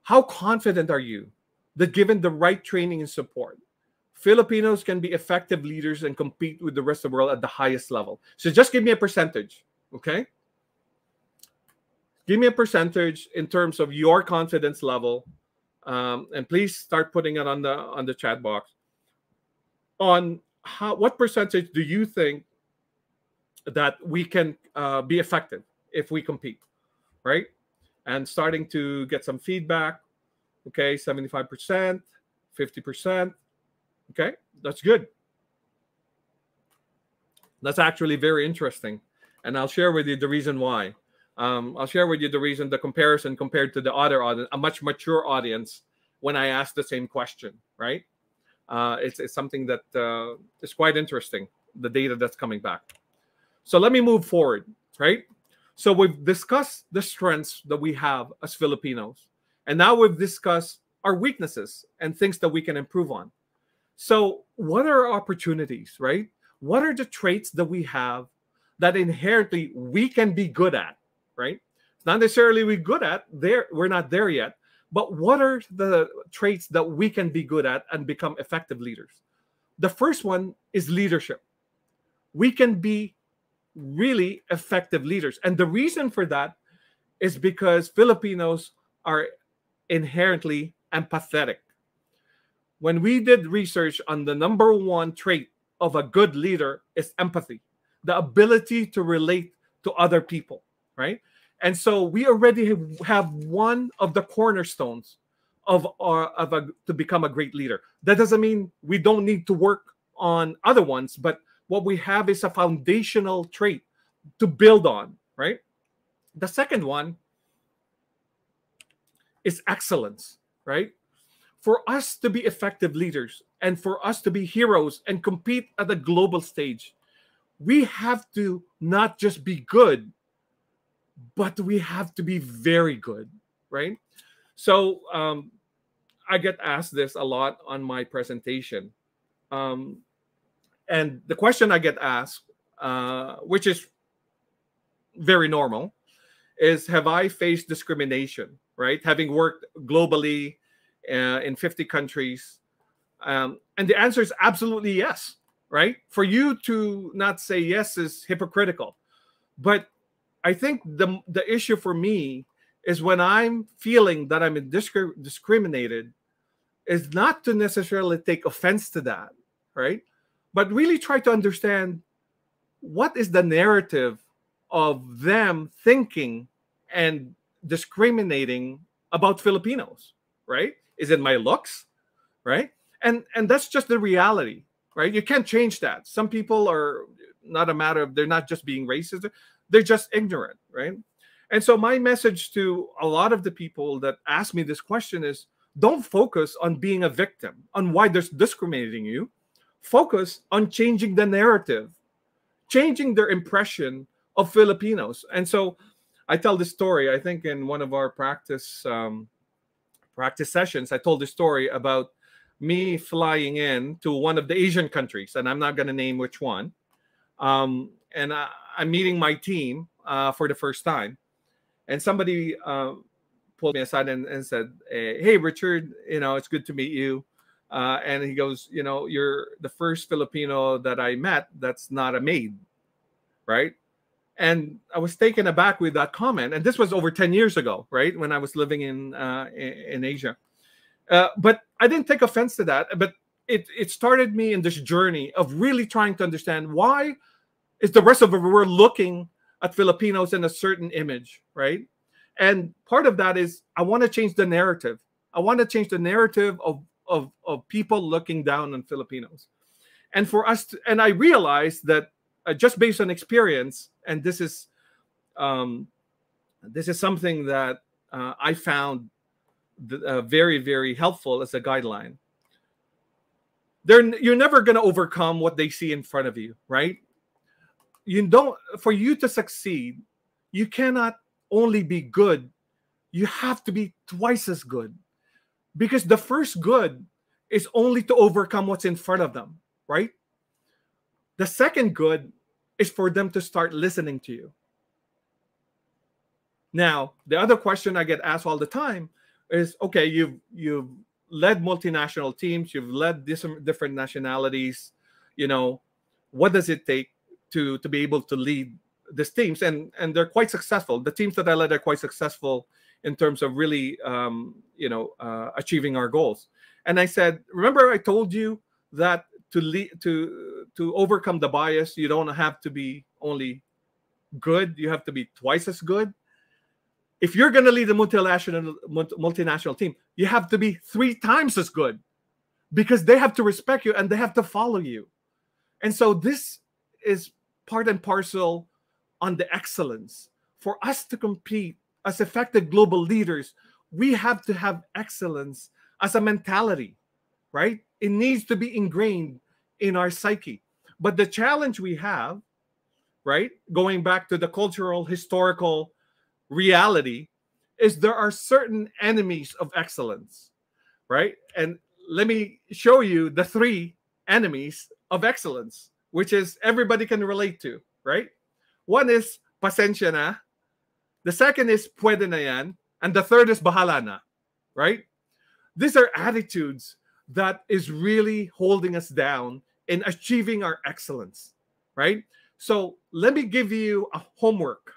Speaker 15: How confident are you that given the right training and support, Filipinos can be effective leaders and compete with the rest of the world at the highest level? So just give me a percentage, okay? Give me a percentage in terms of your confidence level, and please start putting it on the chat box. On what percentage do you think that we can be effective if we compete, right? And starting to get some feedback. Okay, 75%, 50%. Okay, that's good. That's actually very interesting, and I'll share with you the reason why. I'll share with you the reason, the comparison compared to the other audience, a much mature audience, when I asked the same question, right? It's something that is quite interesting, the data that's coming back. So let me move forward, right? So we've discussed the strengths that we have as Filipinos, and now we've discussed our weaknesses and things that we can improve on. So what are our opportunities, right? What are the traits that we have that inherently we can be good at, right? It's not necessarily we're good at, we're not there yet, but what are the traits that we can be good at and become effective leaders? The first one is leadership. We can be really effective leaders. And the reason for that is because Filipinos are inherently empathetic. When we did research on the number one trait of a good leader is empathy, the ability to relate to other people, right? And so we already have one of the cornerstones to become a great leader. That doesn't mean we don't need to work on other ones, but what we have is a foundational trait to build on, right? The second one is excellence, right? For us to be effective leaders and for us to be heroes and compete at the global stage, we have to not just be good, but we have to be very good, right? So I get asked this a lot on my presentation. And the question I get asked, which is very normal, is have I faced discrimination, right? Having worked globally in 50 countries. And the answer is absolutely yes, right? For you to not say yes is hypocritical. But I think the issue for me is when I'm feeling that I'm discriminated is not to necessarily take offense to that, right? But really try to understand what is the narrative of them thinking and discriminating about Filipinos, right? Is it my looks, right? And that's just the reality, right? You can't change that. Some people are not a matter of, they're not just being racist, they're just ignorant, right? And so my message to a lot of the people that ask me this question is, don't focus on being a victim, on why they're discriminating you. Focus on changing the narrative, changing their impression of Filipinos. And so I tell this story, I think in one of our practice sessions, I told this story about me flying in to one of the Asian countries, and I'm not going to name which one. And I'm meeting my team for the first time, and somebody pulled me aside and said, "Hey, Richard, it's good to meet you." And he goes, "You're the first Filipino that I met that's not a maid, right?" And I was taken aback with that comment. And this was over 10 years ago, right, when I was living in Asia. But I didn't take offense to that. But it started me in this journey of really trying to understand why is the rest of the world looking at Filipinos in a certain image, right? And part of that is I want to change the narrative. I want to change the narrative of people looking down on Filipinos. And for us to, and I realized that just based on experience, and this is something that I found very, very helpful as a guideline. You're never going to overcome what they see in front of you, right? For you to succeed, you cannot only be good, you have to be twice as good. Because the first good is only to overcome what's in front of them, right? The second good is for them to start listening to you. Now, the other question I get asked all the time is, okay, you've led multinational teams, you've led different nationalities, what does it take to be able to lead these teams? And they're quite successful. The teams that I led are quite successful in terms of really, achieving our goals. And I said, remember I told you that to overcome the bias, you don't have to be only good, you have to be twice as good. If you're going to lead a multinational team, you have to be 3 times as good, because they have to respect you and they have to follow you. And so this is part and parcel on the excellence. For us to compete as effective global leaders, we have to have excellence as a mentality, right? It needs to be ingrained in our psyche. But the challenge we have, right, going back to the cultural, historical reality, is there are certain enemies of excellence, right? And let me show you the 3 enemies of excellence, which is everybody can relate to, right? One is pasensya na, the second is pwede na yan, and the third is bahala na, right? These are attitudes that is really holding us down in achieving our excellence, right? So let me give you a homework.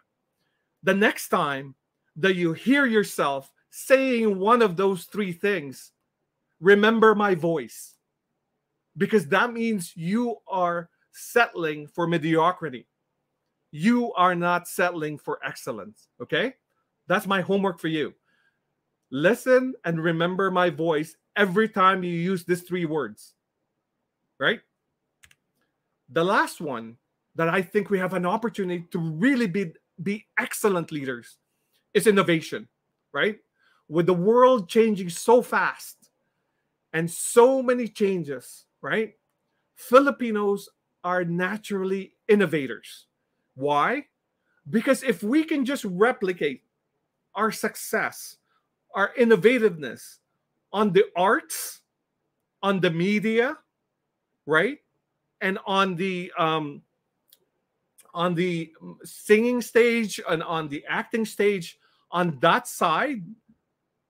Speaker 15: The next time that you hear yourself saying one of those 3 things, remember my voice, because that means you are settling for mediocrity. You are not settling for excellence, okay? That's my homework for you. Listen and remember my voice every time you use these 3 words, right? The last one that I think we have an opportunity to really be excellent leaders is innovation, right? With the world changing so fast and so many changes, right? Filipinos are naturally innovators. Why? Because if we can just replicate our success, our innovativeness on the arts, on the media, right? And on the singing stage and on the acting stage, on that side,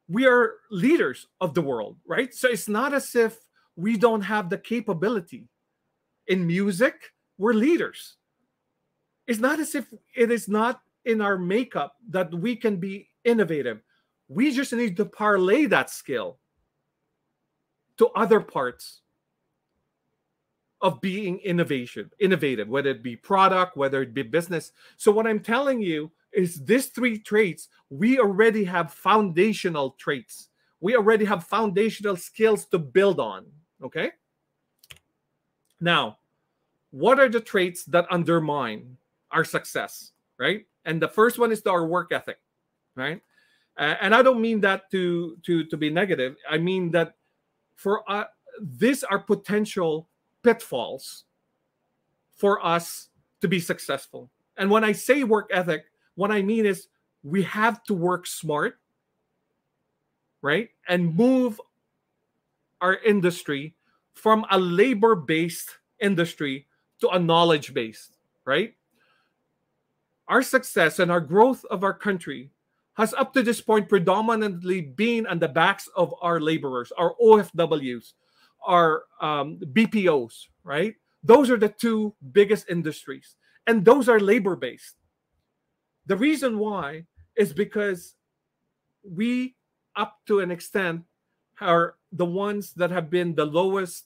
Speaker 15: we are leaders of the world, right? So it's not as if we don't have the capability. In music, we're leaders. It's not as if it is not in our makeup that we can be innovative. We just need to parlay that skill to other parts of being innovative, whether it be product, whether it be business. So what I'm telling you is these 3 traits, we already have foundational traits. We already have foundational skills to build on, okay? Now, what are the traits that undermine our success, right? And the first one is our work ethic, right? And I don't mean that to be negative. I mean that for these are potential pitfalls for us to be successful. And when I say work ethic, what I mean is we have to work smart, right? And move our industry from a labor-based industry to a knowledge-based, right? Our success and our growth of our country has up to this point predominantly been on the backs of our laborers, our OFWs, our BPOs, right? Those are the two biggest industries, and those are labor-based. The reason why is because we, up to an extent, are the ones that have been the lowest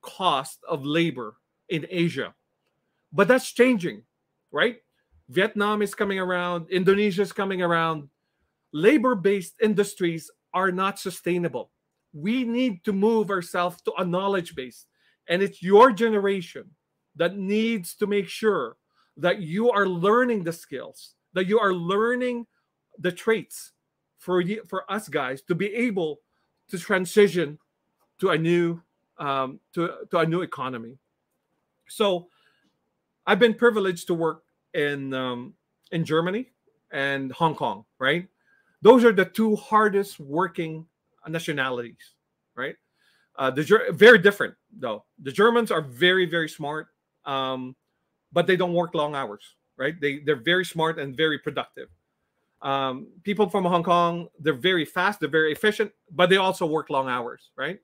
Speaker 15: cost of labor in Asia. But that's changing, right? Vietnam is coming around, Indonesia is coming around. Labor-based industries are not sustainable. We need to move ourselves to a knowledge-based. And it's your generation that needs to make sure that you are learning the skills, that you are learning the traits for us guys to be able to transition to a new to a new economy. So I've been privileged to work in Germany and Hong Kong, right? Those are the two hardest working nationalities, right? Very different though. The Germans are very, very smart, but they don't work long hours, right? They're very smart and very productive. People from Hong Kong, they're very fast, they're very efficient, but they also work long hours, right?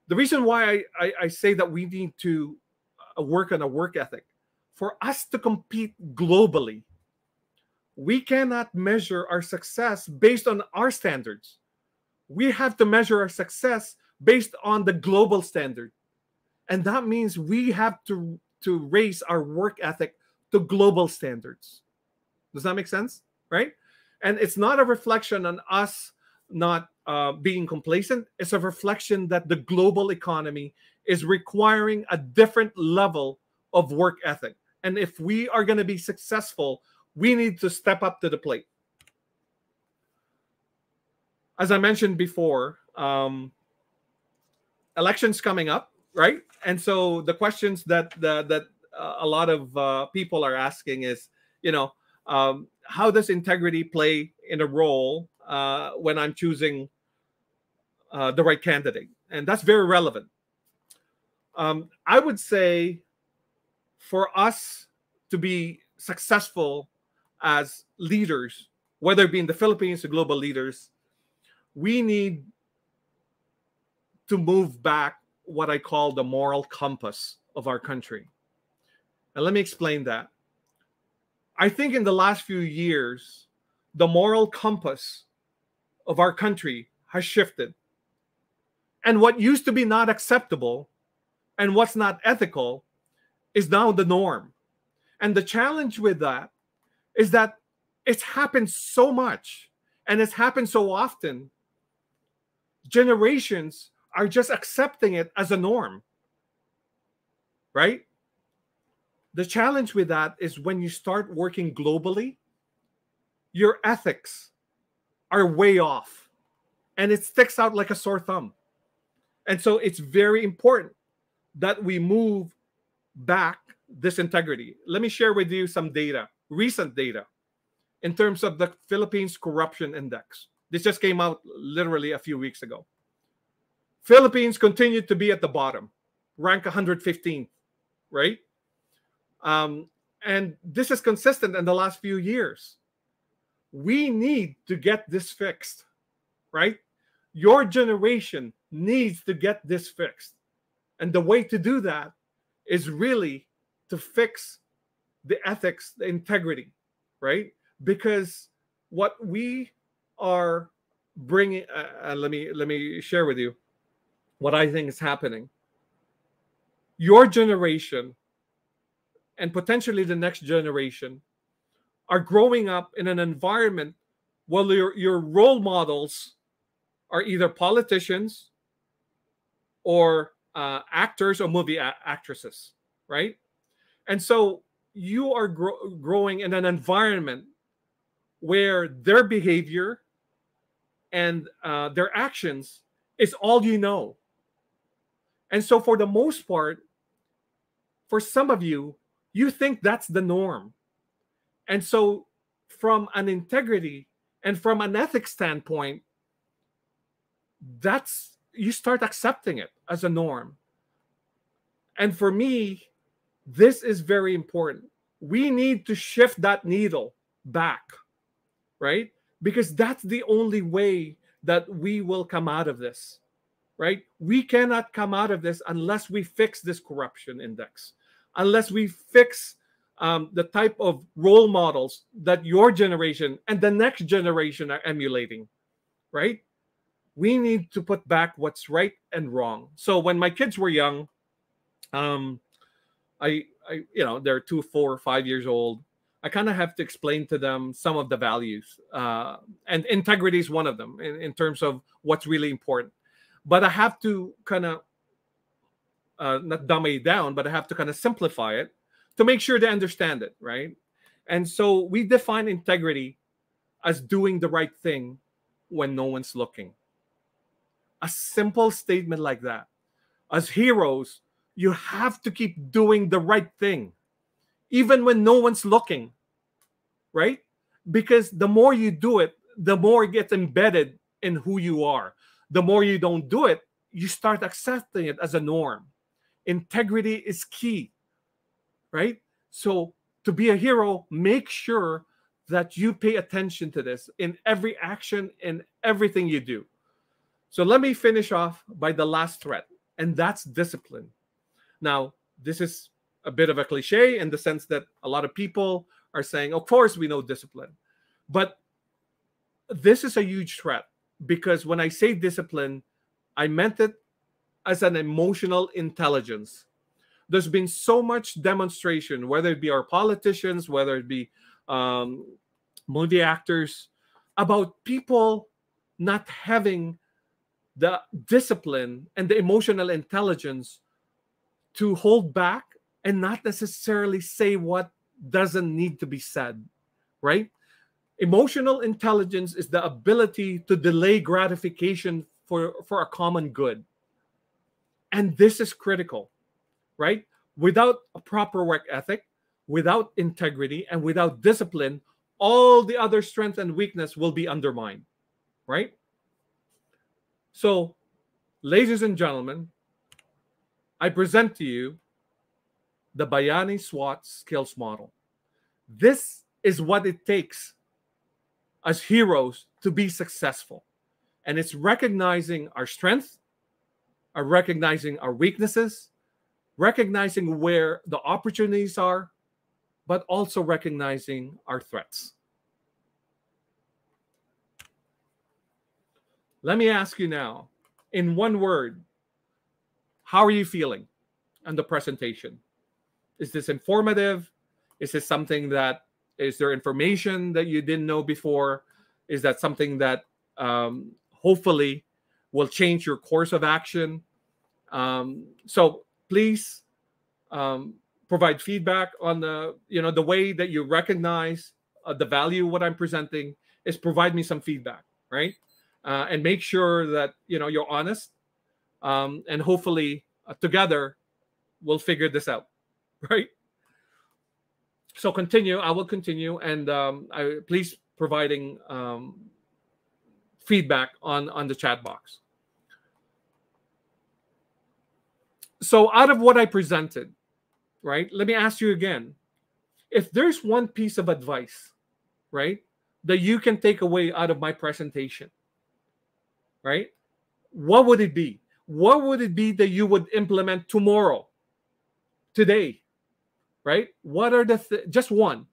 Speaker 15: The reason why I say that we need to work on a work ethic, for us to compete globally, we cannot measure our success based on our standards. We have to measure our success based on the global standard. And that means we have to raise our work ethic to global standards. Does that make sense? Right? And it's not a reflection on us not being complacent. It's a reflection that the global economy is requiring a different level of work ethic. And if we are going to be successful, we need to step up to the plate. As I mentioned before, elections coming up, right? And so the questions that a lot of people are asking is, how does integrity play in a role when I'm choosing the right candidate? And that's very relevant. I would say for us to be successful as leaders, whether it be in the Philippines or global leaders, we need to move back what I call the moral compass of our country. And let me explain that. I think in the last few years, the moral compass of our country has shifted. And what used to be not acceptable and what's not ethical is now the norm. And the challenge with that is that it's happened so much and it's happened so often. Generations are just accepting it as a norm, right? The challenge with that is when you start working globally, your ethics are way off and it sticks out like a sore thumb. And so it's very important that we move back this integrity. Let me share with you some data, recent data, in terms of the Philippines Corruption Index. This just came out literally a few weeks ago. Philippines continued to be at the bottom, rank 115th, right? And this is consistent in the last few years. We need to get this fixed, right? Your generation needs to get this fixed. And the way to do that is really to fix the ethics, the integrity, right? Because what we are bringing, let me share with you what I think is happening. Your generation and potentially the next generation are growing up in an environment where your role models are either politicians or actors or movie actresses, right? And so you are growing in an environment where their behavior and their actions is all you know. And so for the most part, for some of you, you think that's the norm. And so from an integrity and from an ethics standpoint, that's you start accepting it as a norm. And for me, this is very important. We need to shift that needle back, right? Because that's the only way that we will come out of this, right? We cannot come out of this unless we fix this corruption index, unless we fix the type of role models that your generation and the next generation are emulating, right? We need to put back what's right and wrong. So when my kids were young, I they're 2, 4, 5 years old. I kind of have to explain to them some of the values, and integrity is one of them in terms of what's really important. But I have to kind of not dumb it down, but I have to kind of simplify it to make sure they understand it, right? And so we define integrity as doing the right thing when no one's looking. A simple statement like that. As heroes, you have to keep doing the right thing, even when no one's looking, right? Because the more you do it, the more it gets embedded in who you are. The more you don't do it, you start accepting it as a norm. Integrity is key, right? So to be a hero, make sure that you pay attention to this in every action, in everything you do. So let me finish off by the last threat, and that's discipline. Now, this is a bit of a cliche in the sense that a lot of people are saying, of course, we know discipline. But this is a huge threat, because when I say discipline, I meant it as an emotional intelligence. There's been so much demonstration, whether it be our politicians, whether it be movie actors, about people not having the discipline and the emotional intelligence to hold back and not necessarily say what doesn't need to be said, right? Emotional intelligence is the ability to delay gratification for a common good. And this is critical, right? Without a proper work ethic, without integrity, and without discipline, all the other strength and weakness will be undermined, right? So, ladies and gentlemen, I present to you the Bayani SWOT skills model. This is what it takes as heroes to be successful. And it's recognizing our strength, recognizing our weaknesses, recognizing where the opportunities are, but also recognizing our threats. Let me ask you now, in one word, how are you feeling on the presentation? Is this informative? Is this something that, is there information that you didn't know before? Is that something that hopefully will change your course of action? So please provide feedback on the way that you recognize the value of what I'm presenting. Is provide me some feedback, right? And make sure that you're honest, and hopefully together we'll figure this out, right? So continue. I will continue, and please providing feedback on the chat box. So out of what I presented, right? Let me ask you again. If there's one piece of advice, right, that you can take away out of my presentation, right? What would it be? What would it be that you would implement tomorrow, today, right? What are just one?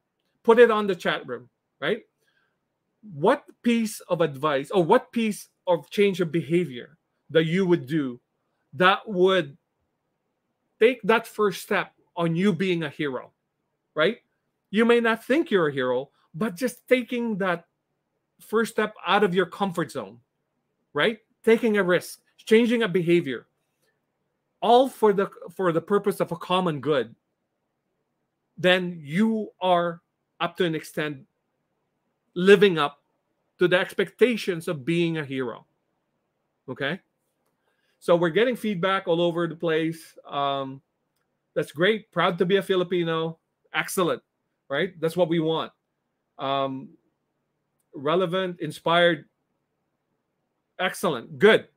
Speaker 15: Put it on the chat room, right? What piece of advice or what piece of change of behavior that you would do that would take that first step on you being a hero, right? You may not think you're a hero, but just taking that first step out of your comfort zone, right? Taking a risk, changing a behavior, all for the purpose of a common good, then you are, up to an extent, living up to the expectations of being a hero. Okay? So we're getting feedback all over the place. That's great. Proud to be a Filipino. Excellent. Right? That's what we want. Relevant, inspired. Excellent. Good.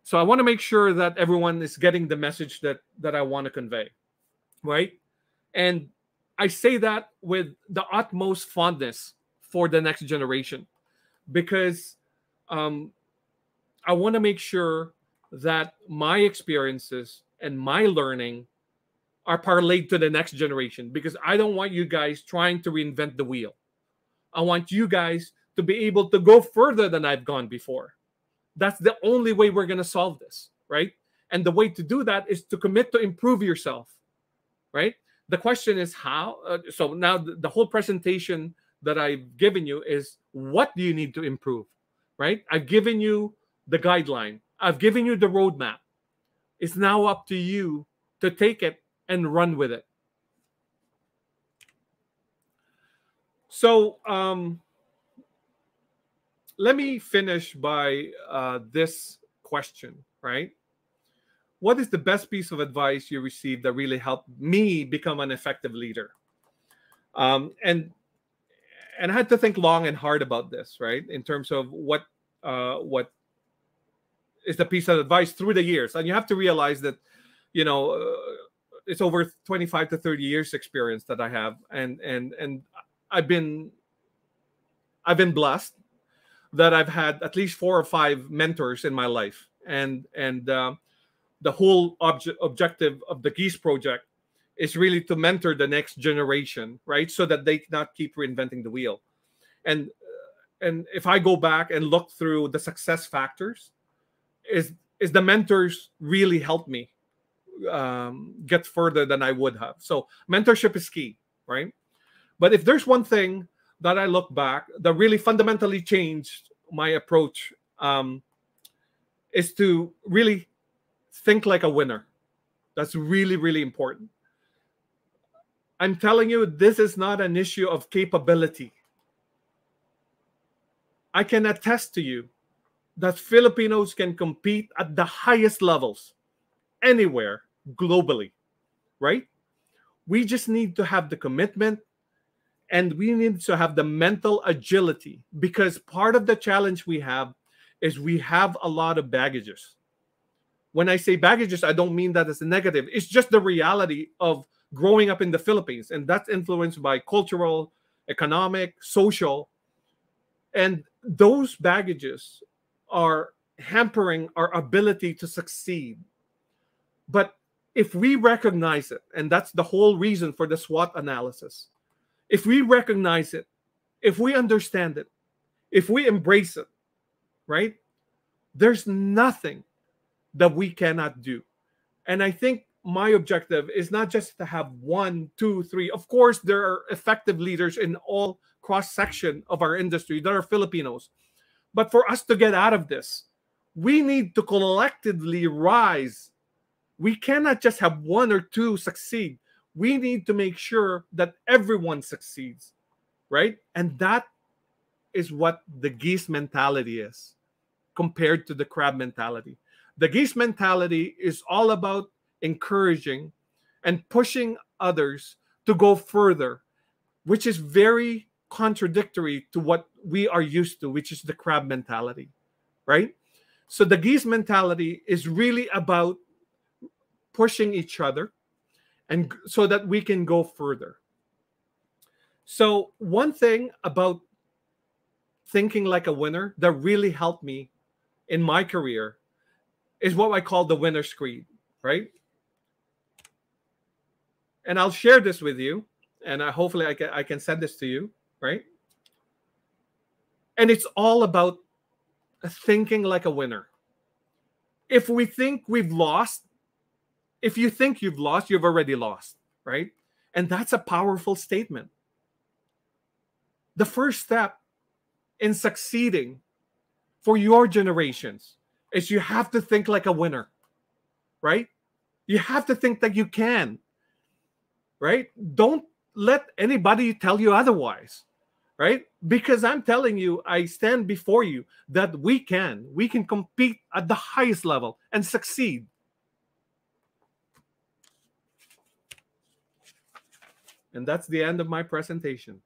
Speaker 15: So I want to make sure that everyone is getting the message that I want to convey, right? And I say that with the utmost fondness for the next generation, because I want to make sure that my experiences and my learning are parlayed to the next generation, because I don't want you guys trying to reinvent the wheel. I want you guys to be able to go further than I've gone before. That's the only way we're going to solve this, right? And the way to do that is to commit to improve yourself, right? The question is how. So now the whole presentation that I've given you is, what do you need to improve, right? I've given you the guideline. I've given you the roadmap. It's now up to you to take it and run with it. So let me finish by this question, right? What is the best piece of advice you received that really helped me become an effective leader? And I had to think long and hard about this, right? In terms of what is the piece of advice through the years. And you have to realize that, it's over 25 to 30 years experience that I have. And I've been blessed that I've had at least 4 or 5 mentors in my life. And the whole objective of the Geese Project is really to mentor the next generation, right? So that they cannot keep reinventing the wheel. And if I go back and look through the success factors, is the mentors really helped me get further than I would have. So mentorship is key, right? But if there's one thing that I look back that really fundamentally changed my approach, is to really think like a winner. That's really, really important. I'm telling you, this is not an issue of capability. I can attest to you that Filipinos can compete at the highest levels anywhere globally, right? We just need to have the commitment, and we need to have the mental agility, because part of the challenge we have is we have a lot of baggages. When I say baggages, I don't mean that as a negative. It's just the reality of growing up in the Philippines, and that's influenced by cultural, economic, social, and those baggages are hampering our ability to succeed. But if we recognize it, and that's the whole reason for the SWOT analysis, if we recognize it, if we understand it, if we embrace it, right, there's nothing that we cannot do. And I think my objective is not just to have 1, 2, 3. Of course, there are effective leaders in all cross-section of our industry that are Filipinos. But for us to get out of this, we need to collectively rise. We cannot just have 1 or 2 succeed. We need to make sure that everyone succeeds, right? And that is what the geese mentality is compared to the crab mentality. The geese mentality is all about encouraging and pushing others to go further, which is very contradictory to what we are used to, which is the crab mentality, right? So the geese mentality is really about pushing each other, and so that we can go further. So one thing about thinking like a winner that really helped me in my career is what I call the winner's creed, right? And I'll share this with you, and hopefully I can send this to you, right? And it's all about thinking like a winner. If we think we've lost, if you think you've lost, you've already lost, right? And that's a powerful statement. The first step in succeeding for your generations is you have to think like a winner, right? You have to think that you can, right? Don't let anybody tell you otherwise, right? Because I'm telling you, I stand before you that we can compete at the highest level and succeed. And that's the end of my presentation.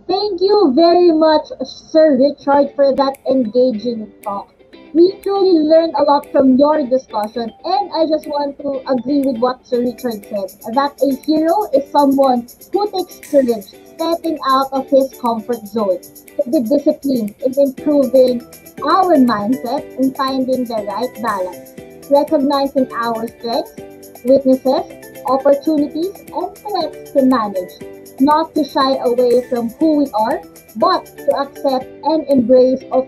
Speaker 14: Thank you very much, Sir Richard, for that engaging talk. We truly learned a lot from your discussion, and I just want to agree with what Sir Richard said, that a hero is someone who takes courage, stepping out of his comfort zone, to be disciplined in improving our mindset and finding the right balance, recognizing our strengths, weaknesses, opportunities, and threats to manage, not to shy away from who we are, but to accept and embrace of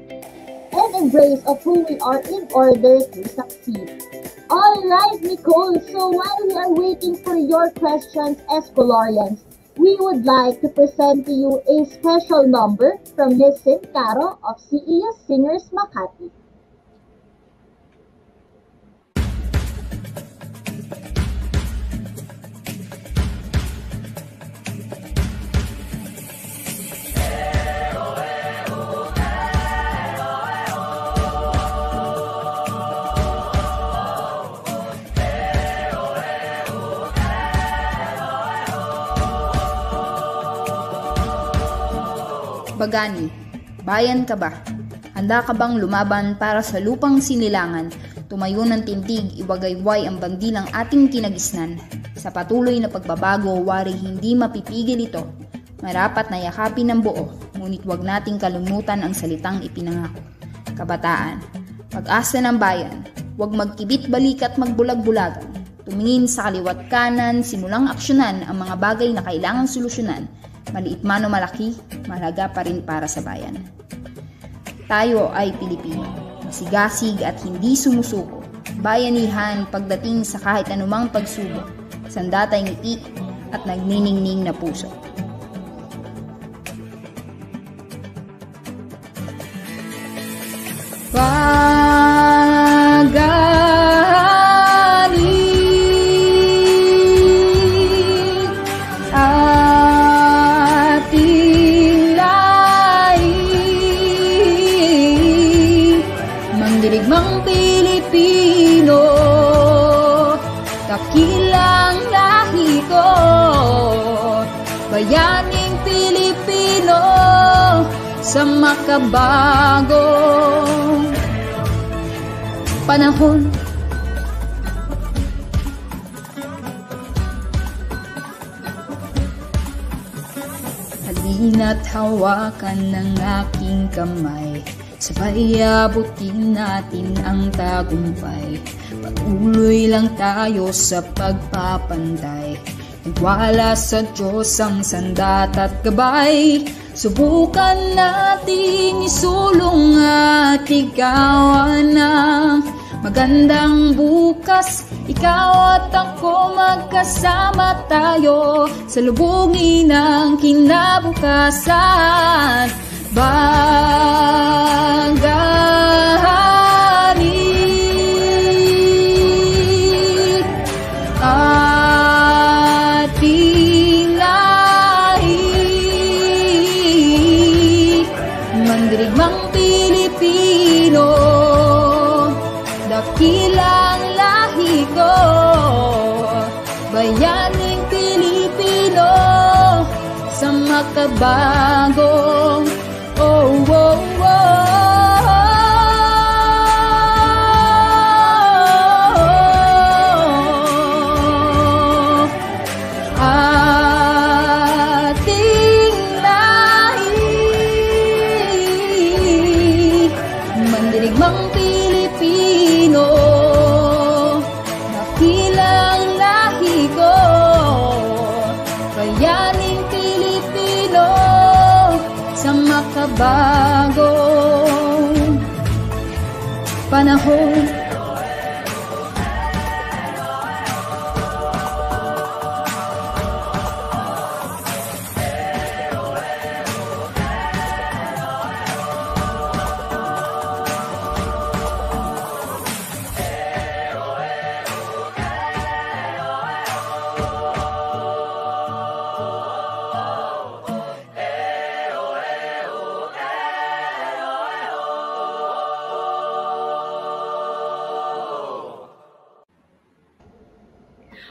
Speaker 14: who we are in order to succeed. All right, Nicole. So while we are waiting for your questions, Escolarians, we would like to present to you a special number from Ms. Caro of CES Singers Makati.
Speaker 16: Bagani, bayan ka ba? Handa ka bang lumaban para sa lupang sinilangan? Tumayo ng tindig, iwagayway ang bandilang ating kinagisnan. Sa patuloy na pagbabago, wari hindi mapipigil ito. Marapat na yakapin ng buo, ngunit wag nating kalimutan ang salitang ipinangako. Kabataan, pag-asa ng bayan, wag magkibit balik at magbulag-bulagan. Tumingin sa kaliwat kanan, simulang aksyonan ang mga bagay na kailangang solusyonan. Maliit man o malaki, mahalaga pa rin para sa bayan. Tayo ay Pilipino, masigasig at hindi sumusuko. Bayanihan pagdating sa kahit anumang pagsubok, sandatay ngiti at nagniningning na puso.
Speaker 17: Mandirigmang Pilipino, dakilang lahi ko, bayaning Pilipino sa makabagong panahon. Halina't hawakan ng aking kamay, sabay abutin natin ang tagumpay. Patuloy lang tayo sa pagpapantay, nagwala sa Diyos ang sandat at gabay. Subukan natin isulong at ikawan ng magandang bukas. Ikaw at ako magkasama tayo sa lubungin ng kinabukasan. Bagani, ating lahi, mandirigmang Pilipino, dakilang lahi ko, bayaning Pilipino sa makabagong ating lahi, mandirigmang Pilipino, dakilang lahi ko, bayaning Pilipino sa makabagong panahon.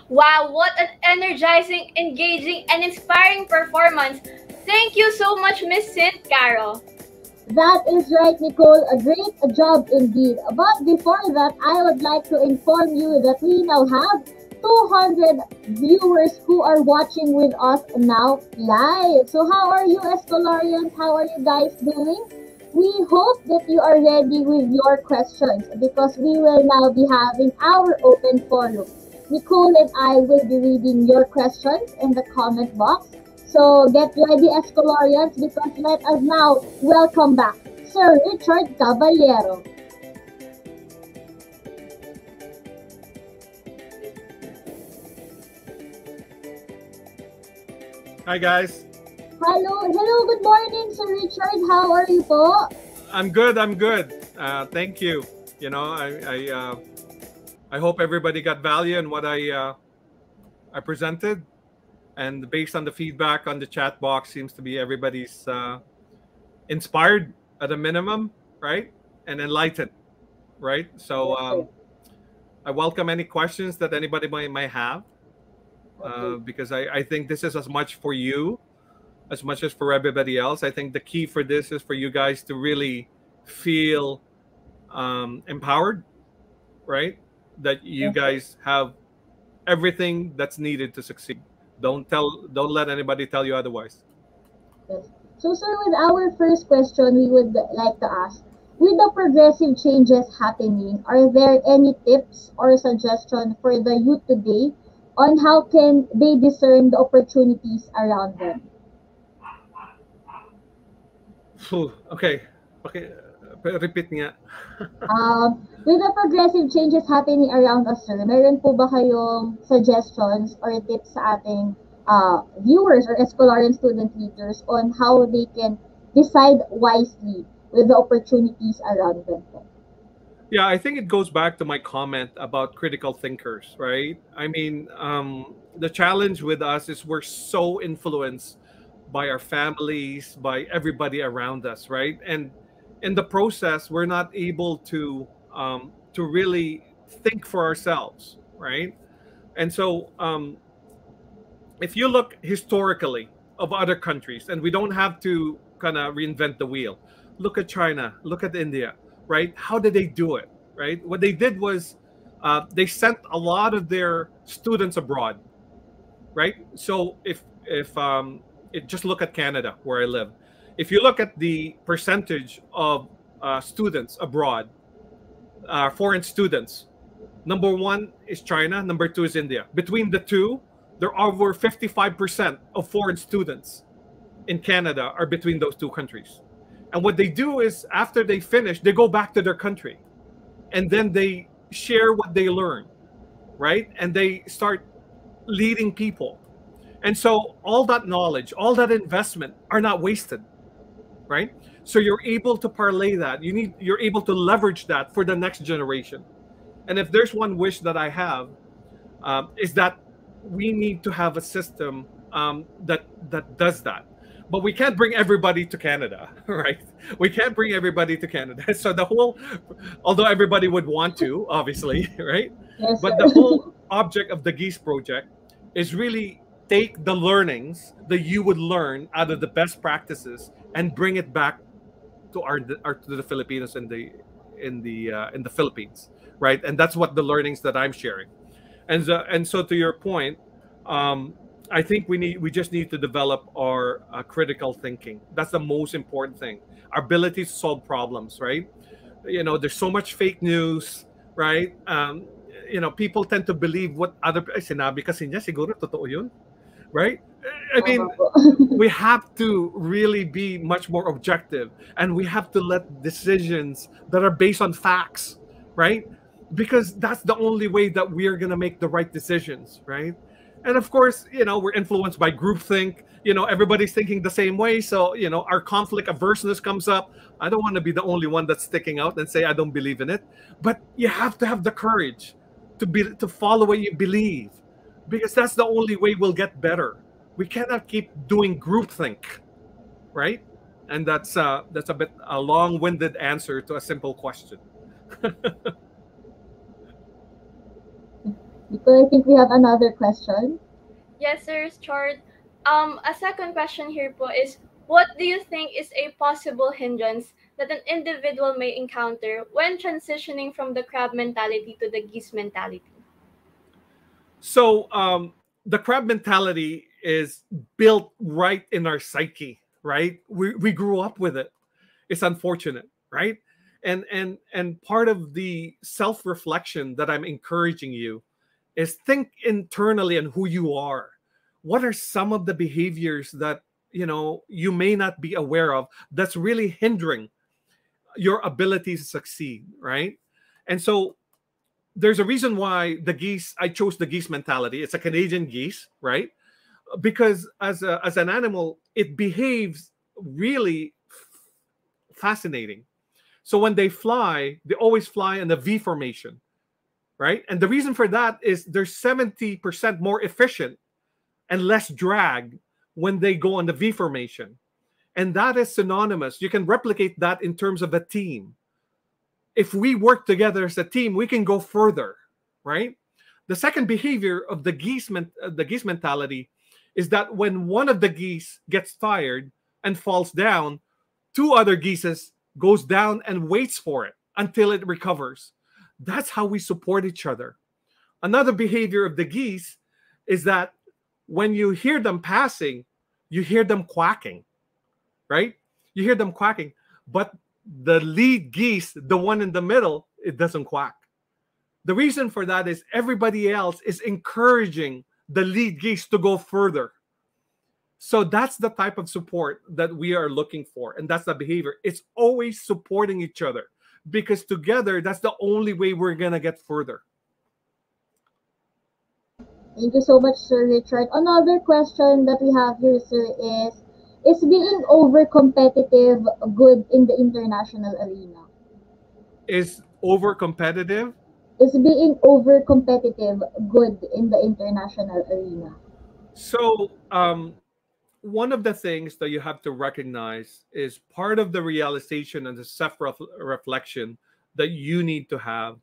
Speaker 13: Wow, what an energizing, engaging, and inspiring performance. Thank you so much, Miss Sid Caro.
Speaker 14: That is right, Nicole. A great job indeed. But before that, I would like to inform you that we now have 200 viewers who are watching with us now live. So how are you, Escolarians? How are you guys doing? We hope that you are ready with your questions because we will now be having our open forum. Nicole and I will be reading your questions in the comment box. So get ready, Escolarians, because let us now welcome back Sir Richard Caballero.
Speaker 15: Hi guys.
Speaker 14: Hello, good morning, Sir Richard. How are you po?
Speaker 15: I'm good. Thank you. You know, I hope everybody got value in what I presented, and based on the feedback on the chat box, seems to be everybody's inspired at a minimum, right, and enlightened, right? So I welcome any questions that anybody might have, because I think this is as much for you as much as for everybody else. I think the key for this is for you guys to really feel empowered, right? That you guys have everything that's needed to succeed. Don't let anybody tell you otherwise.
Speaker 14: Yes. So, sir, with our first question, we would like to ask, with the progressive changes happening, are there any tips or suggestions for the youth today on how can they discern the opportunities around them?
Speaker 15: Okay. Repeat nga.
Speaker 14: With the progressive changes happening around us, sir, meron po ba kayong suggestions or tips sa ating viewers or Escolarian student leaders on how they can decide wisely with the opportunities around them?
Speaker 15: Yeah, I think it goes back to my comment about critical thinkers, right? I mean, the challenge with us is we're so influenced by our families, by everybody around us, right? And in the process, we're not able to really think for ourselves, right? And so, if you look historically of other countries, and we don't have to kind of reinvent the wheel. Look at China, look at India, right? How did they do it, right? What they did was they sent a lot of their students abroad, right? So if just look at Canada, where I live. If you look at the percentage of students abroad, foreign students, number one is China, number two is India. Between the two, there are over 55% of foreign students in Canada are between those two countries. And what they do is after they finish, they go back to their country and then they share what they learn, right? And they start leading people. And so all that knowledge, all that investment are not wasted, right? So you're able to parlay that. You're able to leverage that for the next generation. And if there's one wish that I have, is that we need to have a system that does that. But we can't bring everybody to Canada, right? We can't bring everybody to Canada. So although everybody would want to, obviously, right?
Speaker 14: Yes,
Speaker 15: but
Speaker 14: sir.
Speaker 15: the whole object of the Geese project is really take the learnings that you would learn out of the best practices and bring it back to to the Filipinos in the Philippines, right? And that's what the learnings that I'm sharing. And so to your point, I think we just need to develop our critical thinking. That's the most important thing. Our ability to solve problems, right? You know, there's so much fake news, right? You know, people tend to believe what other sinabi kasi niya siguro totoo yun, right? I mean, we have to really be much more objective, and we have to let decisions that are based on facts, right? Because that's the only way that we are going to make the right decisions, right? And of course, you know, we're influenced by groupthink. You know, everybody's thinking the same way. So, you know, our conflict averseness comes up. I don't want to be the only one that's sticking out and say I don't believe in it. But you have to have the courage to follow what you believe, because that's the only way we'll get better. We cannot keep doing groupthink, right? And that's a bit a long-winded answer to a simple question.
Speaker 14: Because I think we have another question.
Speaker 13: Yes, sir, Chart. A second question here po is, what do you think is a possible hindrance that an individual may encounter when transitioning from the crab mentality to the geese mentality?
Speaker 15: So the crab mentality is built right in our psyche, right? We grew up with it. It's unfortunate, right? And part of the self-reflection that I'm encouraging you is think internally on who you are. What are some of the behaviors that you may not be aware of that's really hindering your ability to succeed, right? And so there's a reason why I chose the geese mentality. It's a Canadian geese, right? Because as an animal, it behaves really fascinating. So when they fly, they always fly in the V formation, right? And the reason for that is they're 70% more efficient and less drag when they go on the V formation. And that is synonymous. You can replicate that in terms of a team. If we work together as a team, we can go further, right? The second behavior of the geese mentality is that when one of the geese gets tired and falls down, two other geese goes down and waits for it until it recovers. That's how we support each other. Another behavior of the geese is that when you hear them passing, you hear them quacking, right? You hear them quacking, but the lead geese, the one in the middle, it doesn't quack. The reason for that is everybody else is encouraging the lead geese to go further. So that's the type of support that we are looking for. And that's the behavior. It's always supporting each other, because together, that's the only way we're going to get further.
Speaker 14: Thank you so much, Sir Richard. Another question that we have here, sir, is being over-competitive good in the international arena?
Speaker 15: Is over-competitive?
Speaker 14: Is being over-competitive good in the international arena?
Speaker 15: So, one of the things that you have to recognize is part of the realization and the self-reflection that you need to have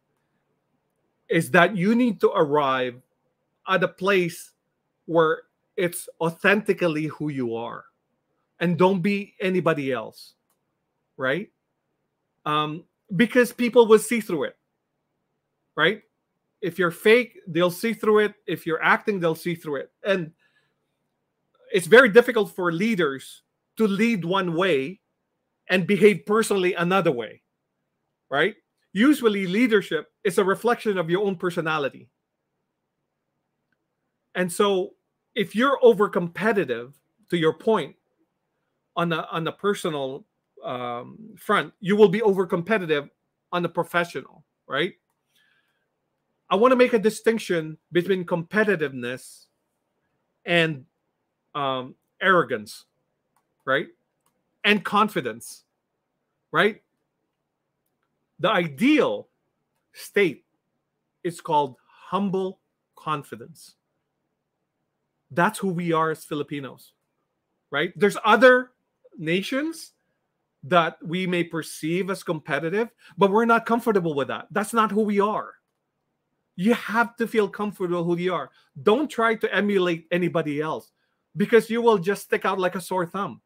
Speaker 15: is that you need to arrive at a place where it's authentically who you are and don't be anybody else, right? Because people will see through it, right? If you're fake, they'll see through it. If you're acting, they'll see through it. And it's very difficult for leaders to lead one way and behave personally another way, right? Usually leadership is a reflection of your own personality. And so if you're over competitive, to your point, on the personal front, you will be over competitive on the professional, right? I want to make a distinction between competitiveness and arrogance, right? And confidence, right? The ideal state is called humble confidence. That's who we are as Filipinos, right? There's other nations that we may perceive as competitive, but we're not comfortable with that. That's not who we are. You have to feel comfortable who you are. Don't try to emulate anybody else, because you will just stick out like a sore thumb.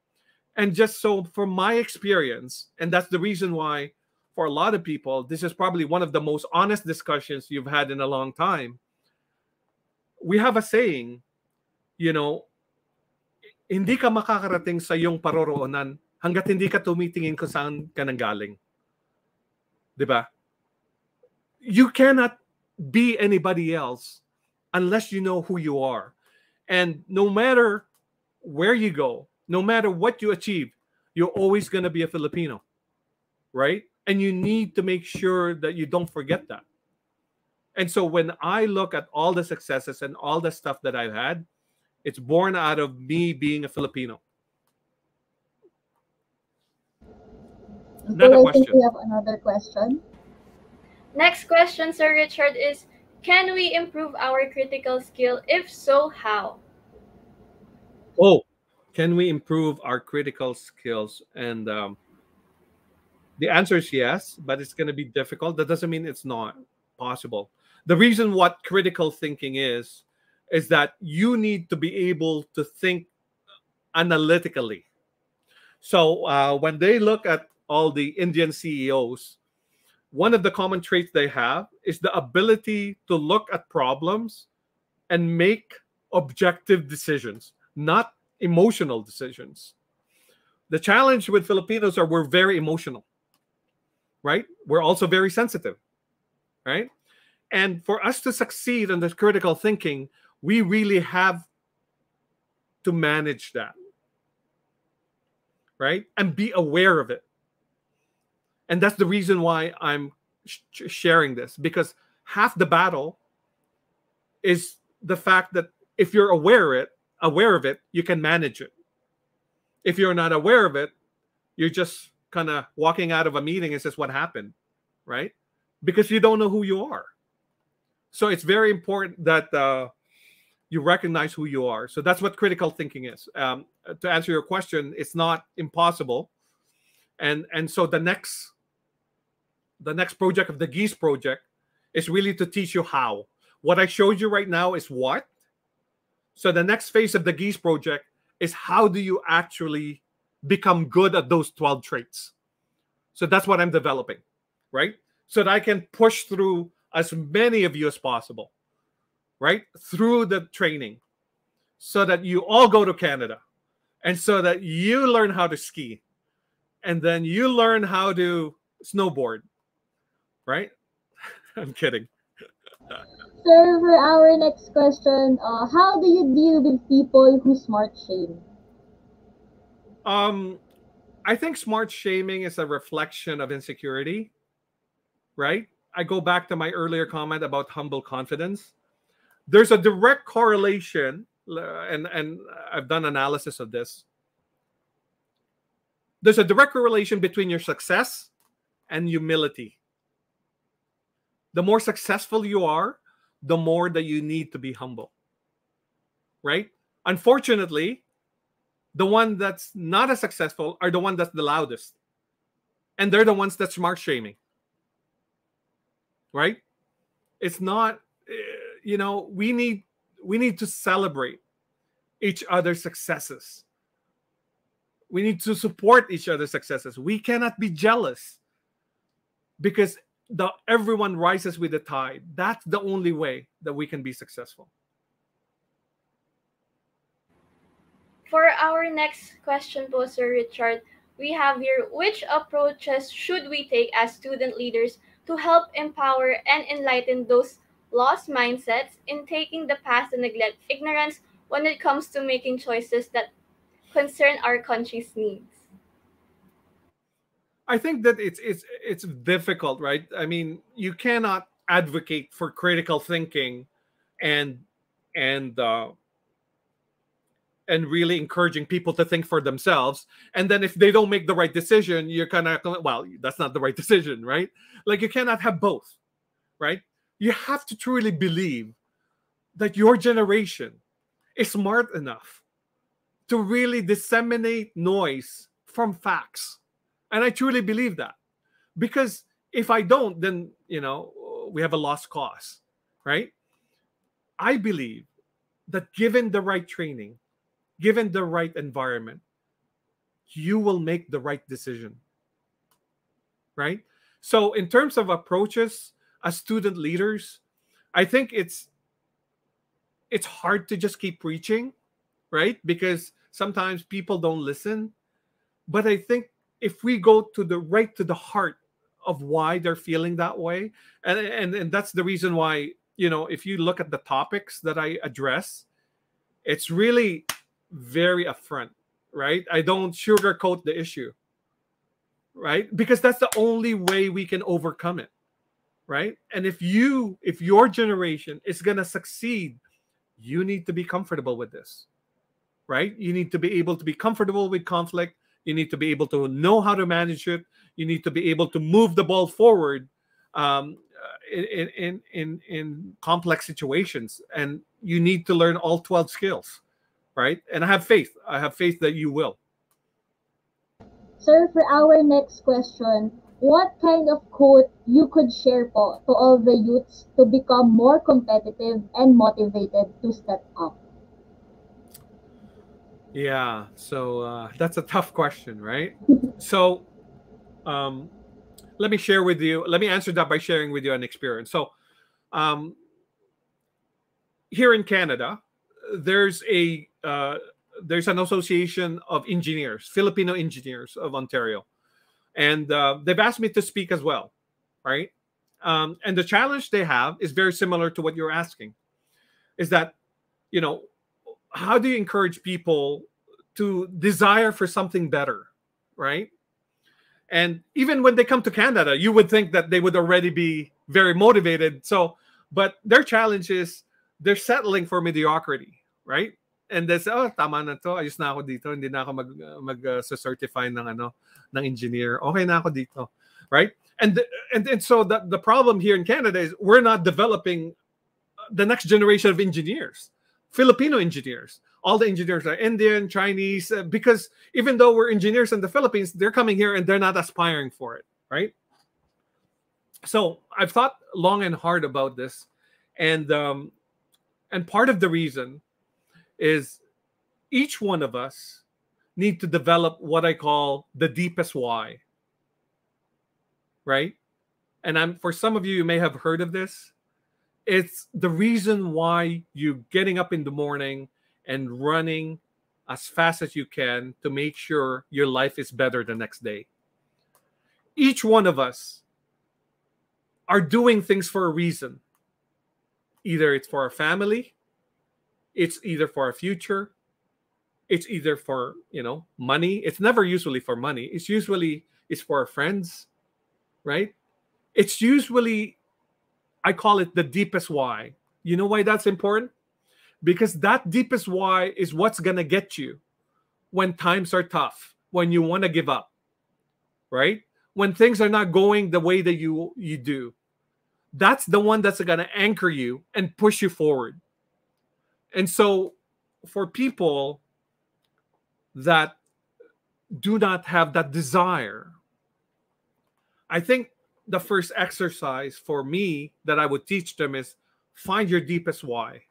Speaker 15: And just so from my experience, and that's the reason why for a lot of people, this is probably one of the most honest discussions you've had in a long time. We have a saying, hindi ka makakarating sa iyong paroroonan hanggat hindi ka tumitingin kung saan ka nanggaling. Diba? You cannot be anybody else unless you know who you are. And no matter where you go, no matter what you achieve, you're always going to be a Filipino, right? And you need to make sure that you don't forget that. And so when I look at all the successes and all the stuff that I've had, it's born out of me being a Filipino.
Speaker 14: Another question. I think we have another question.
Speaker 13: Next question, Sir Richard, is, can we improve our critical skill? If so, how?
Speaker 15: Oh, can we improve our critical skills? And the answer is yes, but it's going to be difficult. That doesn't mean it's not possible. The reason what critical thinking is that you need to be able to think analytically. So when they look at all the Indian CEOs, one of the common traits they have is the ability to look at problems and make objective decisions, not emotional decisions. The challenge with Filipinos are we're very emotional, right? We're also very sensitive, right? And for us to succeed in this critical thinking, we really have to manage that, right? And be aware of it. And that's the reason why I'm sharing this, because half the battle is the fact that if you're aware of it, you can manage it. If you're not aware of it, you're just kind of walking out of a meeting and says, what happened, right? Because you don't know who you are. So it's very important that you recognize who you are. So that's what critical thinking is. To answer your question, it's not impossible. And so the next project of the Geese project is really to teach you how. What I showed you right now is what. So the next phase of the Geese project is how do you actually become good at those 12 traits. So that's what I'm developing, right? So that I can push through as many of you as possible, right? Through the training, so that you all go to Canada, and so that you learn how to ski, and then you learn how to snowboard, right? I'm kidding.
Speaker 14: Sir, for our next question, how do you deal with people who smart shame?
Speaker 15: I think smart shaming is a reflection of insecurity, right? I go back to my earlier comment about humble confidence. There's a direct correlation, and I've done analysis of this. There's a direct correlation between your success and humility. The more successful you are, the more that you need to be humble, right? Unfortunately, the one that's not as successful are the one that's the loudest. And they're the ones that's smart shaming, right? It's not, we need to celebrate each other's successes. We need to support each other's successes. We cannot be jealous, because everyone rises with the tide. That's the only way that we can be successful.
Speaker 13: For our next question, Sir Richard, we have here, which approaches should we take as student leaders to help empower and enlighten those lost mindsets in taking the path to neglect ignorance when it comes to making choices that concern our country's needs?
Speaker 15: I think that it's difficult, right? I mean, you cannot advocate for critical thinking and really encouraging people to think for themselves, and then if they don't make the right decision, you're kind of, well, that's not the right decision, right? Like, you cannot have both, right? You have to truly believe that your generation is smart enough to really disseminate noise from facts. And I truly believe that, because if I don't, then we have a lost cause, right? I believe that given the right training, given the right environment, you will make the right decision, right? So in terms of approaches as student leaders, I think it's hard to just keep preaching, right? Because sometimes people don't listen. But I think if we go to the heart of why they're feeling that way, and that's the reason why, if you look at the topics that I address, it's really very upfront, right? I don't sugarcoat the issue, right? Because that's the only way we can overcome it, right? And if your generation is going to succeed, you need to be comfortable with this, right? You need to be able to be comfortable with conflict. You need to be able to know how to manage it. You need to be able to move the ball forward in complex situations. And you need to learn all 12 skills, right? And I have faith. I have faith that you will.
Speaker 14: Sir, for our next question, what kind of quote you could share po to all the youths to become more competitive and motivated to step up?
Speaker 15: Yeah, so that's a tough question, right? So um, let me share with you. Let me answer that by sharing with you an experience. So um, here in Canada, there's a there's an association of engineers, Filipino engineers of Ontario, and they've asked me to speak as well, right? And the challenge they have is very similar to what you're asking. Is that, you know, how do you encourage people to desire for something better, right? And even when they come to Canada, you would think that they would already be very motivated. So, but their challenge is they're settling for mediocrity, right? And they say, oh, tama na to. Ayos na ako dito. Hindi na ako certify ng ano, ng engineer. Okay na ako dito, right? And so the problem here in Canada is we're not developing the next generation of engineers, Filipino engineers. All the engineers are Indian, Chinese, because even though we're engineers in the Philippines, they're coming here and they're not aspiring for it, right? So I've thought long and hard about this, and part of the reason is each one of us need to develop what I call the deepest why, right? And for some of you, you may have heard of this. It's the reason why you're getting up in the morning and running as fast as you can to make sure your life is better the next day. Each one of us are doing things for a reason. Either it's for our family, it's either for our future, it's either for, money. It's never usually for money. It's for our friends, right? It's usually, I call it the deepest why. You know why that's important? Because that deepest why is what's going to get you when times are tough, when you want to give up, right? When things are not going the way that you do. That's the one that's going to anchor you and push you forward. And so for people that do not have that desire, I think the first exercise for me that I would teach them is find your deepest why.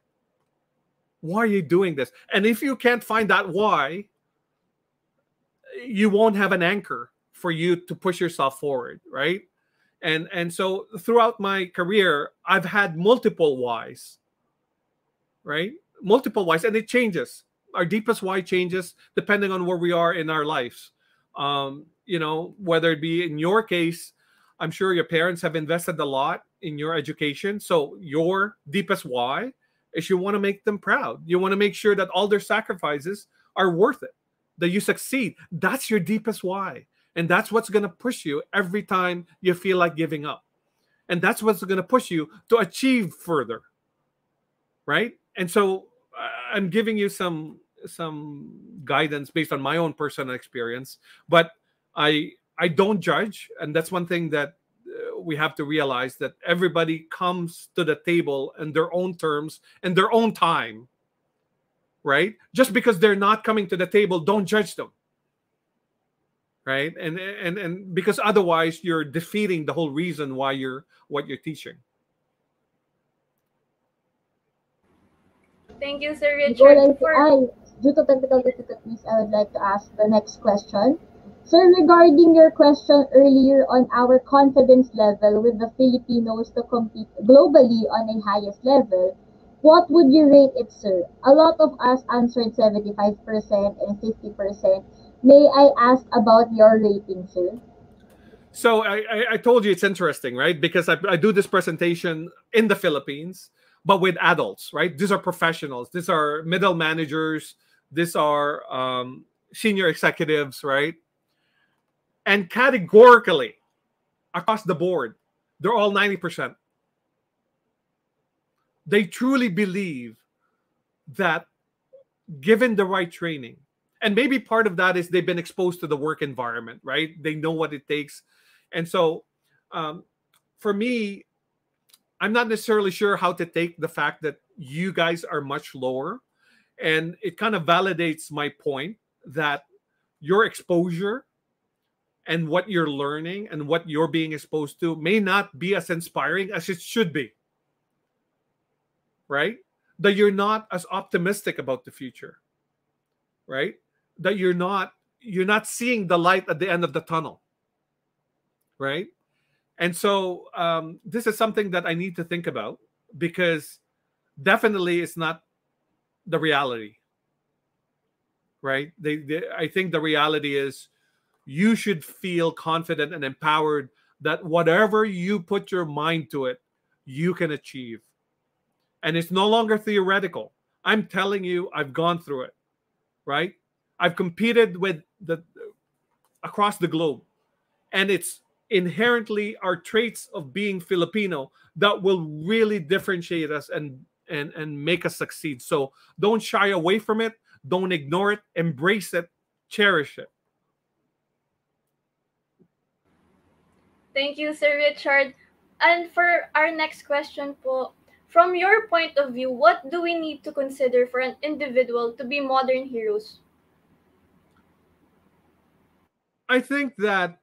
Speaker 15: Why are you doing this? And if you can't find that why, you won't have an anchor for you to push yourself forward, right? And so throughout my career, I've had multiple whys, right? Multiple whys, and it changes. Our deepest why changes depending on where we are in our lives. Whether it be in your case, I'm sure your parents have invested a lot in your education. So your deepest why is you want to make them proud. You want to make sure that all their sacrifices are worth it, that you succeed. That's your deepest why. And that's what's going to push you every time you feel like giving up. And that's what's going to push you to achieve further, right? And so I'm giving you some guidance based on my own personal experience, but I don't judge. And that's one thing that we have to realize, that everybody comes to the table in their own terms and their own time, right? Just because they're not coming to the table, don't judge them, right? And because otherwise you're defeating the whole reason why what you're teaching.
Speaker 13: Thank you, Sir Richard.
Speaker 14: Due to technical difficulties, I would like to ask the next question. Sir, regarding your question earlier on our confidence level with the Filipinos to compete globally on a highest level, what would you rate it, sir? A lot of us answered 75% and 50%. May I ask about your rating, sir?
Speaker 15: So I told you it's interesting, right? Because I do this presentation in the Philippines, but with adults, right? These are professionals. These are middle managers. These are senior executives, right? And categorically, across the board, they're all 90%. They truly believe that given the right training, and maybe part of that is they've been exposed to the work environment, right? They know what it takes. And so for me, I'm not necessarily sure how to take the fact that you guys are much lower. And it kind of validates my point that your exposure and what you're learning and what you're being exposed to may not be as inspiring as it should be, right? That you're not as optimistic about the future, right? That you're not seeing the light at the end of the tunnel, right? And so this is something that I need to think about, because definitely it's not the reality, right? I think the reality is you should feel confident and empowered that whatever you put your mind to it, you can achieve. And it's no longer theoretical. I'm telling you, I've gone through it, right? I've competed with across the globe, and it's inherently our traits of being Filipino that will really differentiate us and make us succeed. So don't shy away from it. Don't ignore it. Embrace it. Cherish it.
Speaker 13: Thank you, Sir Richard. And for our next question po, from your point of view, what do we need to consider for an individual to be modern heroes?
Speaker 15: I think that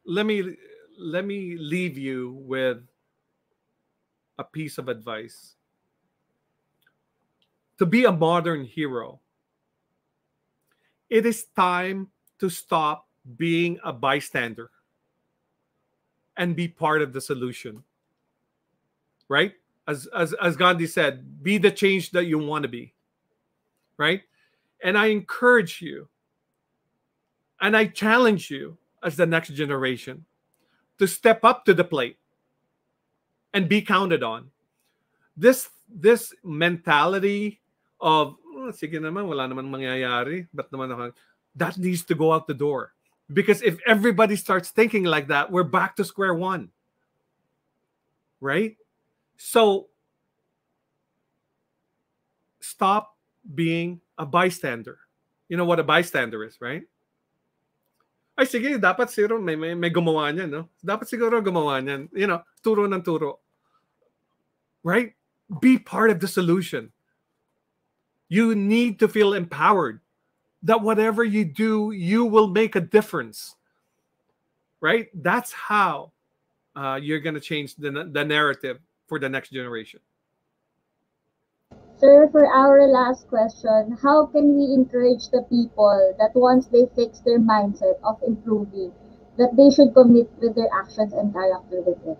Speaker 15: let me leave you with a piece of advice. To be a modern hero, it is time to stop being a bystander and be part of the solution. Right? As Gandhi said, be the change that you want to be. Right? And I encourage you and I challenge you as the next generation to step up to the plate and be counted on. This mentality of sige naman, wala naman mangyayari, ba't naman ako? That needs to go out the door. Because if everybody starts thinking like that, we're back to square one. Right? So stop being a bystander. You know what a bystander is, right? Ay, sige, dapat siguro may gumawa niyan, no? Dapat siguro gumawa niyan. You know, turo ng turo. Right? Be part of the solution. You need to feel empowered that whatever you do, you will make a difference. Right? That's how you're going to change the narrative for the next generation.
Speaker 14: Sir, for our last question, how can we encourage the people that once they fix their mindset of improving, that they should commit with their actions and character with it?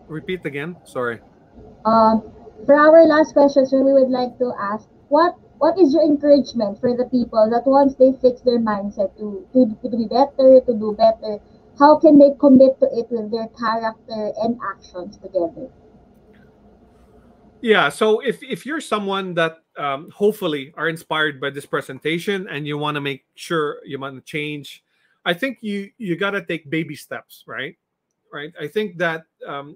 Speaker 15: Repeat again. Sorry.
Speaker 14: For our last question, sir, we would like to ask, what is your encouragement for the people that once they fix their mindset to be better, to do better, how can they commit to it with their character and actions together?
Speaker 15: Yeah, so if you're someone that hopefully are inspired by this presentation and you want to make sure you want to change, I think you got to take baby steps, right? Right. I think that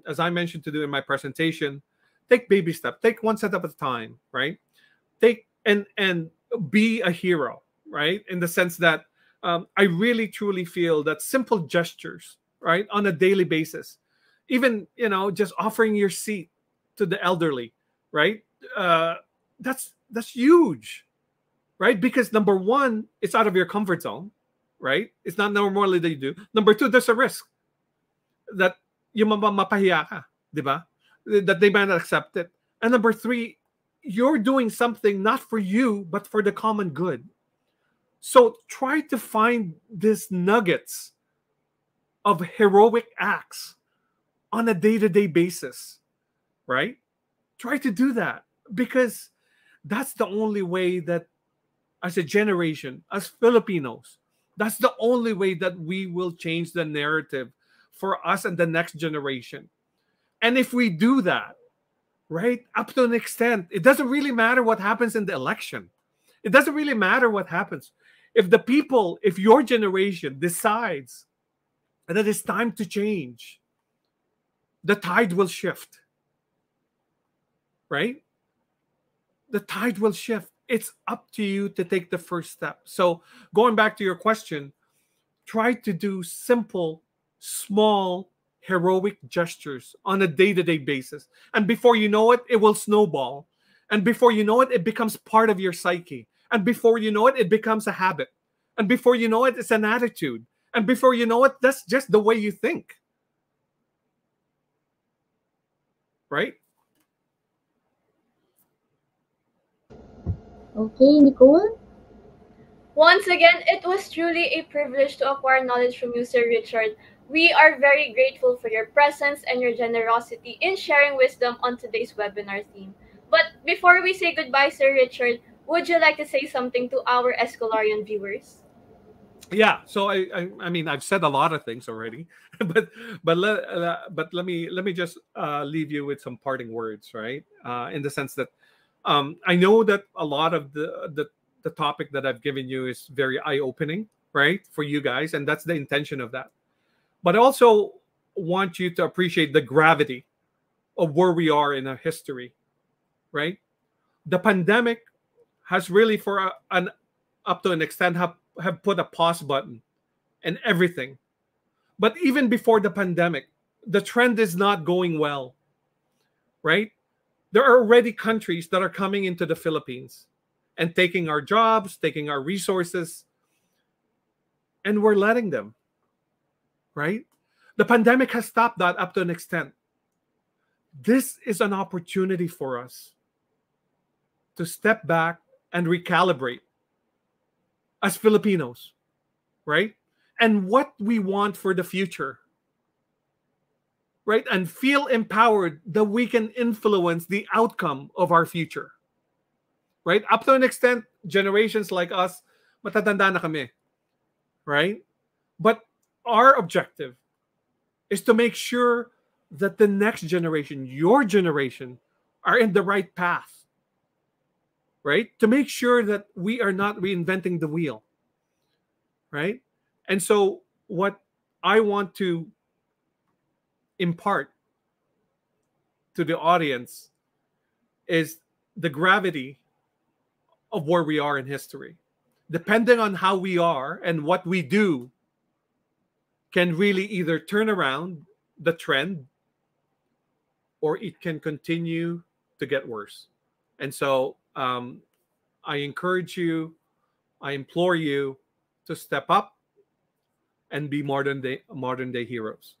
Speaker 15: as I mentioned to do in my presentation, take baby steps, take one step at a time, right? Take and be a hero, right? In the sense that I really truly feel that simple gestures, right, on a daily basis, even just offering your seat to the elderly, right? That's huge, right? Because number one, it's out of your comfort zone, right? It's not normally that you do. Number two, there's a risk that yung mapahiya ka, di ba? That they might not accept it. And number three, you're doing something not for you, but for the common good. So try to find these nuggets of heroic acts on a day-to-day basis, right? Try to do that, because that's the only way that as a generation, as Filipinos, that's the only way that we will change the narrative for us and the next generation. And if we do that, right, up to an extent, it doesn't really matter what happens in the election. It doesn't really matter what happens. If the people, if your generation decides that it's time to change, the tide will shift, right? The tide will shift. It's up to you to take the first step. So going back to your question, try to do simple, small, heroic gestures on a day-to-day basis. And before you know it, it will snowball. And before you know it, it becomes part of your psyche. And before you know it, it becomes a habit. And before you know it, it's an attitude. And before you know it, that's just the way you think. right?
Speaker 14: Okay, Nicole?
Speaker 13: Once again, it was truly a privilege to acquire knowledge from you, Sir Richard. We are very grateful for your presence and your generosity in sharing wisdom on today's webinar theme. But before we say goodbye, Sir Richard, would you like to say something to our Escolarian viewers?
Speaker 15: Yeah, so I mean I've said a lot of things already, but let me just leave you with some parting words, right? In the sense that I know that a lot of the topic that I've given you is very eye opening, right, for you guys, and that's the intention of that. But I also want you to appreciate the gravity of where we are in our history, right? The pandemic has really, for an up to an extent, have put a pause button and everything. But even before the pandemic, the trend is not going well, right? There are already countries that are coming into the Philippines and taking our jobs, taking our resources, and we're letting them, right? The pandemic has stopped that up to an extent. This is an opportunity for us to step back and recalibrate as Filipinos, right? And what we want for the future, right? And feel empowered that we can influence the outcome of our future, right? Up to an extent, generations like us, matatanda na kami, right? But our objective is to make sure that the next generation, your generation, are in the right path, right? To make sure that we are not reinventing the wheel, right? And so what I want to impart to the audience is the gravity of where we are in history. Depending on how we are and what we do can really either turn around the trend or it can continue to get worse. And so I encourage you, I implore you to step up and be modern day heroes.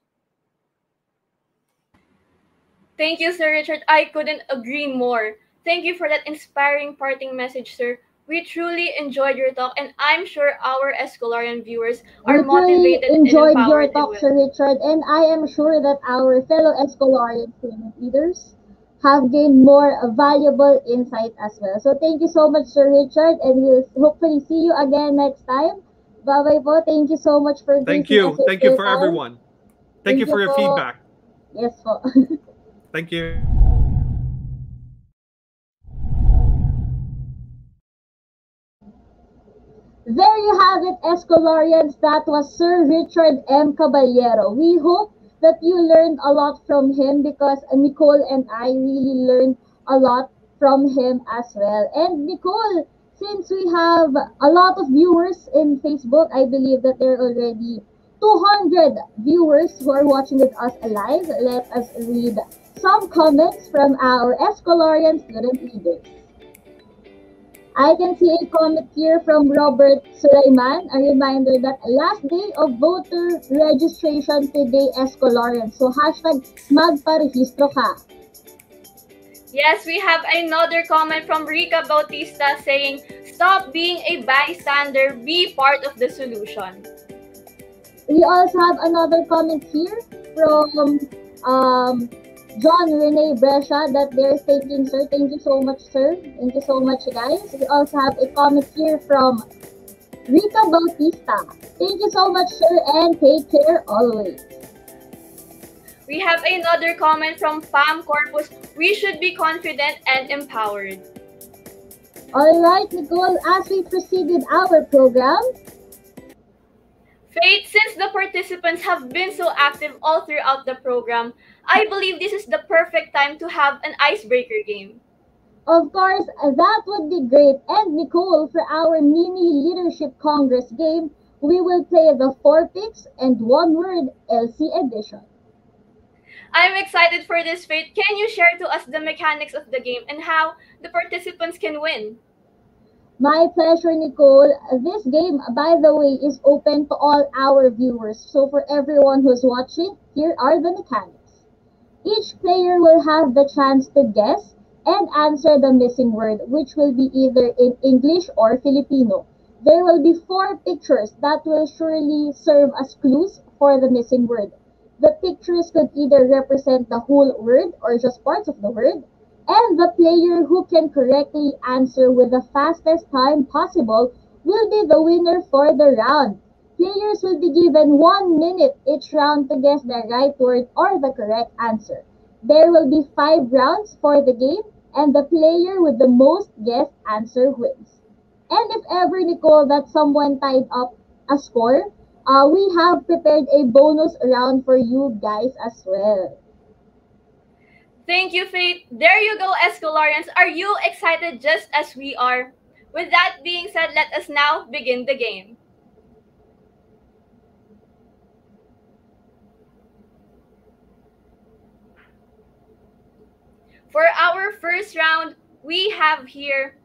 Speaker 13: Thank you, Sir Richard. I couldn't agree more. Thank you for that inspiring parting message, sir. We truly enjoyed your talk, and I'm sure our Escolarian viewers are
Speaker 14: We truly
Speaker 13: motivated and
Speaker 14: enjoyed your
Speaker 13: empowered.
Speaker 14: talk, Sir Richard, and I am sure that our fellow Escolarian student leaders have gained more valuable insight as well. So thank you so much, Sir Richard, and we'll hopefully see you again next time. Bye-bye po. Thank you so much for
Speaker 15: Thank
Speaker 14: gracing us
Speaker 15: you.
Speaker 14: with
Speaker 15: Thank you
Speaker 14: your
Speaker 15: for
Speaker 14: time.
Speaker 15: everyone. Thank you for your
Speaker 14: po.
Speaker 15: feedback.
Speaker 14: Yes po.
Speaker 15: Thank you.
Speaker 14: There you have it, Escolarians. That was Sir Richard M. Caballero. We hope that you learned a lot from him because Nicole and I really learned a lot from him as well. And Nicole, since we have a lot of viewers in Facebook, I believe that there are already 200 viewers who are watching with us live. Let us read some comments from our Escolarian student leaders. I can see a comment here from Robert Sulaiman, a reminder that last day of voter registration today, Escolarian. So hashtag magparehistro ka.
Speaker 13: Yes, we have another comment from Rica Bautista saying, stop being a bystander, be part of the solution.
Speaker 14: We also have another comment here from John Rene Brescia that they're thanking, sir. Thank you so much, sir. Thank you so much, guys. We also have a comment here from Rita Bautista. Thank you so much, sir, and take care always.
Speaker 13: We have another comment from Pam Corpus. We should be confident and empowered.
Speaker 14: All right, Nicole, as we proceed with our program,
Speaker 13: Faith, since the participants have been so active all throughout the program, I believe this is the perfect time to have an icebreaker game.
Speaker 14: Of course, that would be great. And Nicole, for our mini Leadership Congress game, we will play the 4 picks and 1 word LC edition.
Speaker 13: I'm excited for this, Faith. Can you share to us the mechanics of the game and how the participants can win?
Speaker 14: My pleasure, Nicole. This game, by the way, is open to all our viewers. So for everyone who's watching, here are the mechanics. Each player will have the chance to guess and answer the missing word, which will be either in English or Filipino. There will be 4 pictures that will surely serve as clues for the missing word. The pictures could either represent the whole word or just parts of the word, and the player who can correctly answer with the fastest time possible will be the winner for the round. Players will be given 1 minute each round to guess the right word or the correct answer. There will be 5 rounds for the game, and the player with the most guessed answer wins. And if ever, Nicole, that someone tied up a score, we have prepared a bonus round for you guys as well.
Speaker 13: Thank you, Faith. There you go, Escolarians. Are you excited just as we are? With that being said, let us now begin the game. For our first round, we have here...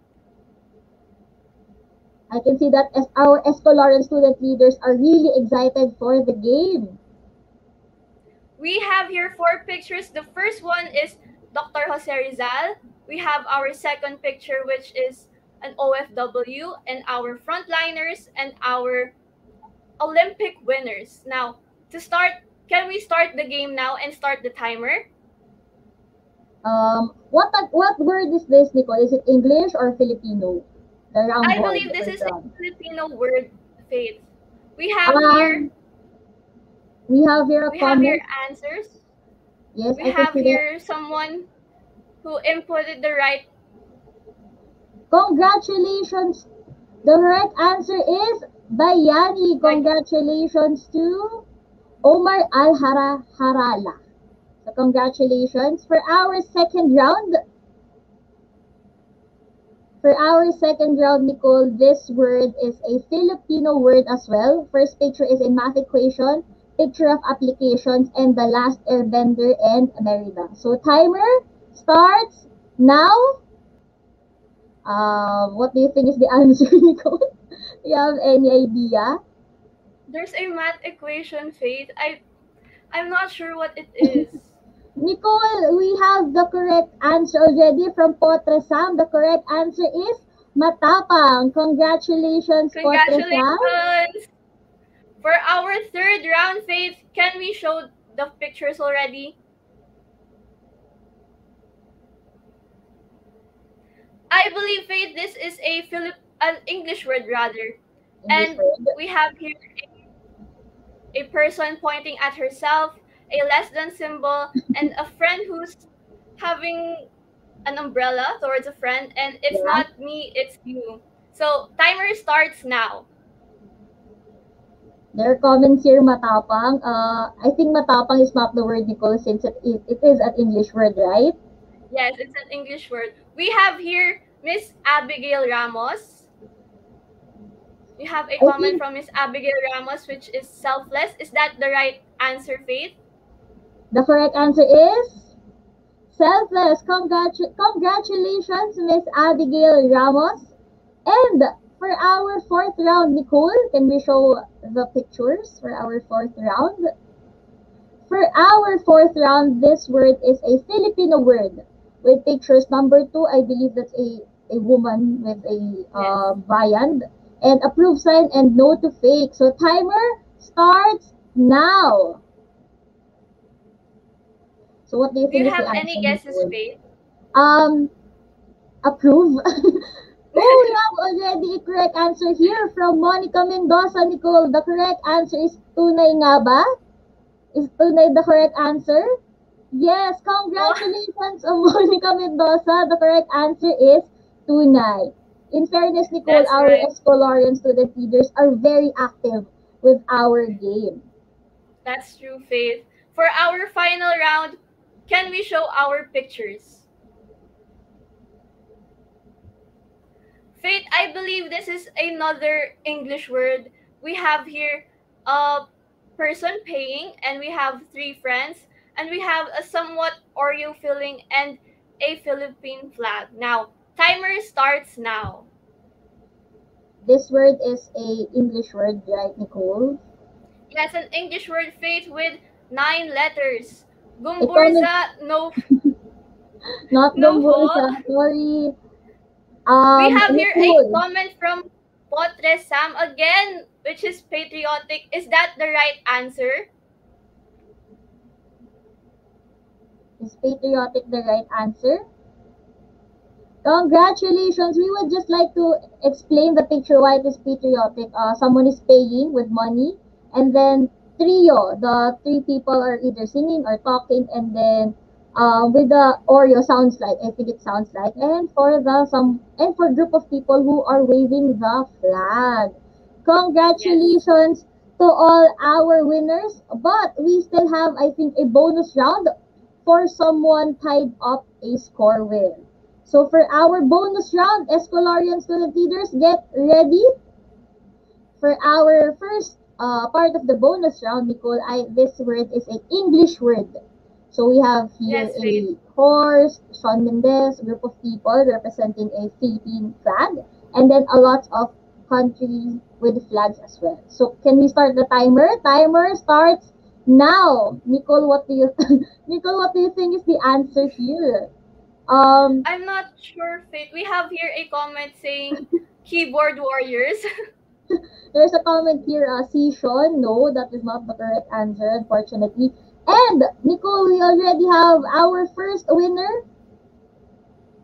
Speaker 14: I can see that our Escolarian student leaders are really excited for the game.
Speaker 13: We have here 4 pictures. The first one is Dr. Jose Rizal. We have our second picture, which is an OFW, and our frontliners and our Olympic winners. Now, to start, can we start the game now and start the timer?
Speaker 14: What word is this, Nicole? Is it English or Filipino? The round
Speaker 13: I
Speaker 14: word,
Speaker 13: believe this is a
Speaker 14: round.
Speaker 13: Filipino word, Faith. We have here...
Speaker 14: We have here
Speaker 13: We have here answers.
Speaker 14: Yes,
Speaker 13: we have here someone who inputted the right.
Speaker 14: Congratulations! The right answer is Bayani. Congratulations to Omar Harala. So congratulations. For our second round, Nicole, this word is a Filipino word as well. First picture is a math equation, picture of applications, and the last Airbender and Merida. So timer starts now. What do you think is the answer, Nicole? Do you have any idea?
Speaker 13: There's a math equation, Faith. I'm not sure what it is.
Speaker 14: Nicole, we have the correct answer already from Potre Sam. The correct answer is matapang. Congratulations, Potre Sam.
Speaker 13: For our third round, Faith, can we show the pictures already? I believe, Faith, this is an English word rather. And we have here a person pointing at herself, a less than symbol, and a friend who's having an umbrella towards a friend, and it's not me, it's you. So timer starts now.
Speaker 14: There are comments here, matapang. I think matapang is not the word, Nicole, since it is an English word, right?
Speaker 13: Yes, it's an English word. We have here Miss Abigail Ramos. We have a comment from Miss Abigail Ramos, which is selfless. Is that the right answer, Faith?
Speaker 14: The correct answer is selfless. Congratulations, Miss Abigail Ramos. And for our fourth round, Nicole, can we show the pictures for our fourth round? For our fourth round, this word is a Filipino word with pictures. Number 2, I believe that's a woman with a bayan, and approve sign and no to fake. So timer starts now. So what do you think?
Speaker 13: Do you have any guesses, Faith?
Speaker 14: Approve. Oh, we have already a correct answer here from Monica Mendoza, Nicole. The correct answer is tunay nga ba? Is tunay the correct answer? Yes, congratulations, Monica Mendoza. The correct answer is tunay. In fairness, Nicole, our Escolarian student leaders are very active with our game.
Speaker 13: That's true, Faith. For our final round, can we show our pictures? Faith, I believe this is another English word. We have here a person paying, and we have 3 friends, and we have a somewhat Oreo filling and a Philippine flag. Now, timer starts now.
Speaker 14: This word is a English word, right, Nicole?
Speaker 13: Yes, an English word, Faith, with 9 letters. Gumburza, no,
Speaker 14: Not
Speaker 13: no po.
Speaker 14: Gumburza, sorry.
Speaker 13: We have here a
Speaker 14: Nicole.
Speaker 13: comment from Potre Sam again, which is patriotic. Is that the right answer?
Speaker 14: Is patriotic the right answer? Congratulations! We would just like to explain the picture why it is patriotic. Someone is paying with money, and then trio, the three people are either singing or talking, and then with the Oreo sounds like, I think it sounds like, and for a group of people who are waving the flag. Congratulations to all our winners, but we still have, I think, a bonus round for someone tied up a score with. So for our bonus round, Escolarian student leaders, get ready. For our first part of the bonus round, Nicole, this word is an English word. So we have here a horse, Sean Mendez, group of people representing a Philippine flag, and then a lot of countries with flags as well. So can we start the timer? Timer starts now. Nicole, what do you Nicole, what do you think is the answer here?
Speaker 13: I'm not sure, Faith. We have here a comment saying keyboard warriors.
Speaker 14: There's a comment here, see Sean. No, that is not the correct answer, unfortunately. And Nicole, we already have our first winner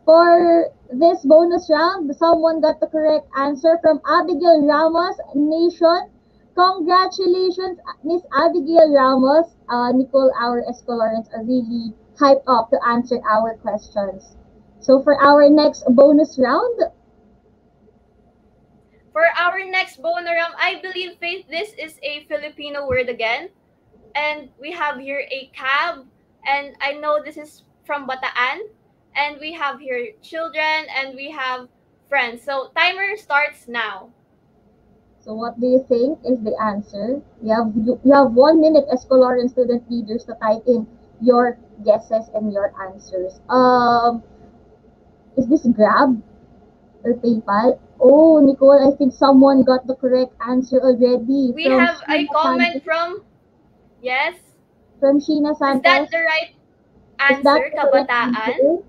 Speaker 14: for this bonus round. Someone got the correct answer from Abigail Ramos Nation. Congratulations, Miss Abigail Ramos. Nicole, our Escolarians are really hyped up to answer our questions. So for our next bonus round,
Speaker 13: I believe, Faith, this is a Filipino word again. And we have here a cab, and I know this is from Bataan. And we have here children, and we have friends. So timer starts now.
Speaker 14: So what do you think is the answer? You have 1 minute, Escolarian student leaders, to type in your guesses and your answers. Is this Grab or PayPal? Oh, Nicole, I think someone got the correct answer already.
Speaker 13: We have a comment from
Speaker 14: from Sheena Santos.
Speaker 13: Is that the right answer, Kabataan?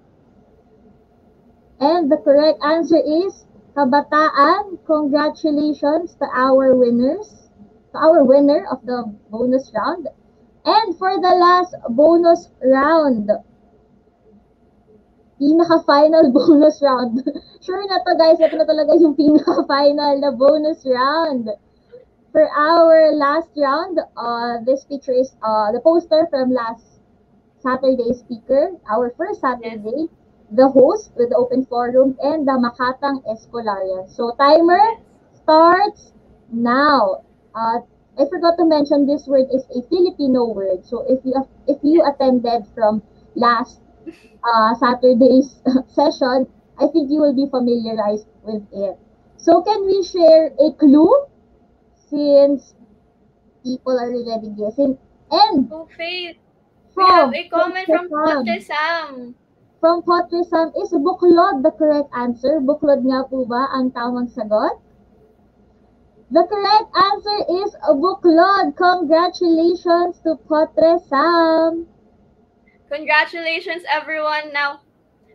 Speaker 14: And the correct answer is Kabataan. Congratulations to our winners, to our winner of the bonus round. And for the last bonus round, pinaka-final bonus round. Sure na to, guys, ito na talaga yung pinaka-final na bonus round. For our last round, this picture is the poster from last Saturday's speaker, our first Saturday, the host with the open forum, and the Makatang Escolarian. So timer starts now. I forgot to mention this word is a Filipino word. So if you attended from last Saturday's session, I think you will be familiarized with it. So can we share a clue since people are already guessing? And
Speaker 13: Faith, we have a comment from Potre Sam.
Speaker 14: From Potre Sam, is buklod the correct answer? Buklod nga po ba ang tamang sagot? The correct answer is buklod. Congratulations to Potre Sam.
Speaker 13: Congratulations, everyone. Now,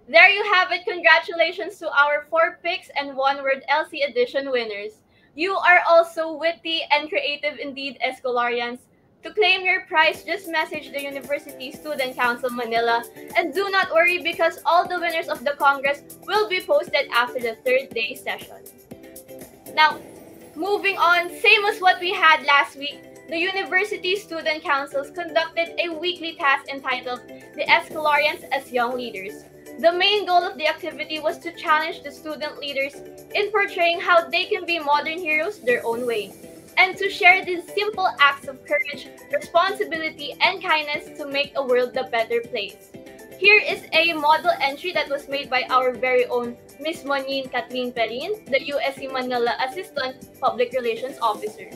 Speaker 13: there you have it. Congratulations to our 4 picks and 1 word LC edition winners. You are also witty and creative indeed, Escolarians. To claim your prize, just message the University Student Council Manila, and do not worry because all the winners of the Congress will be posted after the 3rd day session. Now, moving on, same as what we had last week, the University Student Councils conducted a weekly task entitled The Escolarians as Young Leaders. The main goal of the activity was to challenge the student leaders in portraying how they can be modern heroes their own way, and to share these simple acts of courage, responsibility, and kindness to make a world a better place. Here is a model entry that was made by our very own Miss Monin Kathleen Perin, the USC Manila Assistant Public Relations Officer.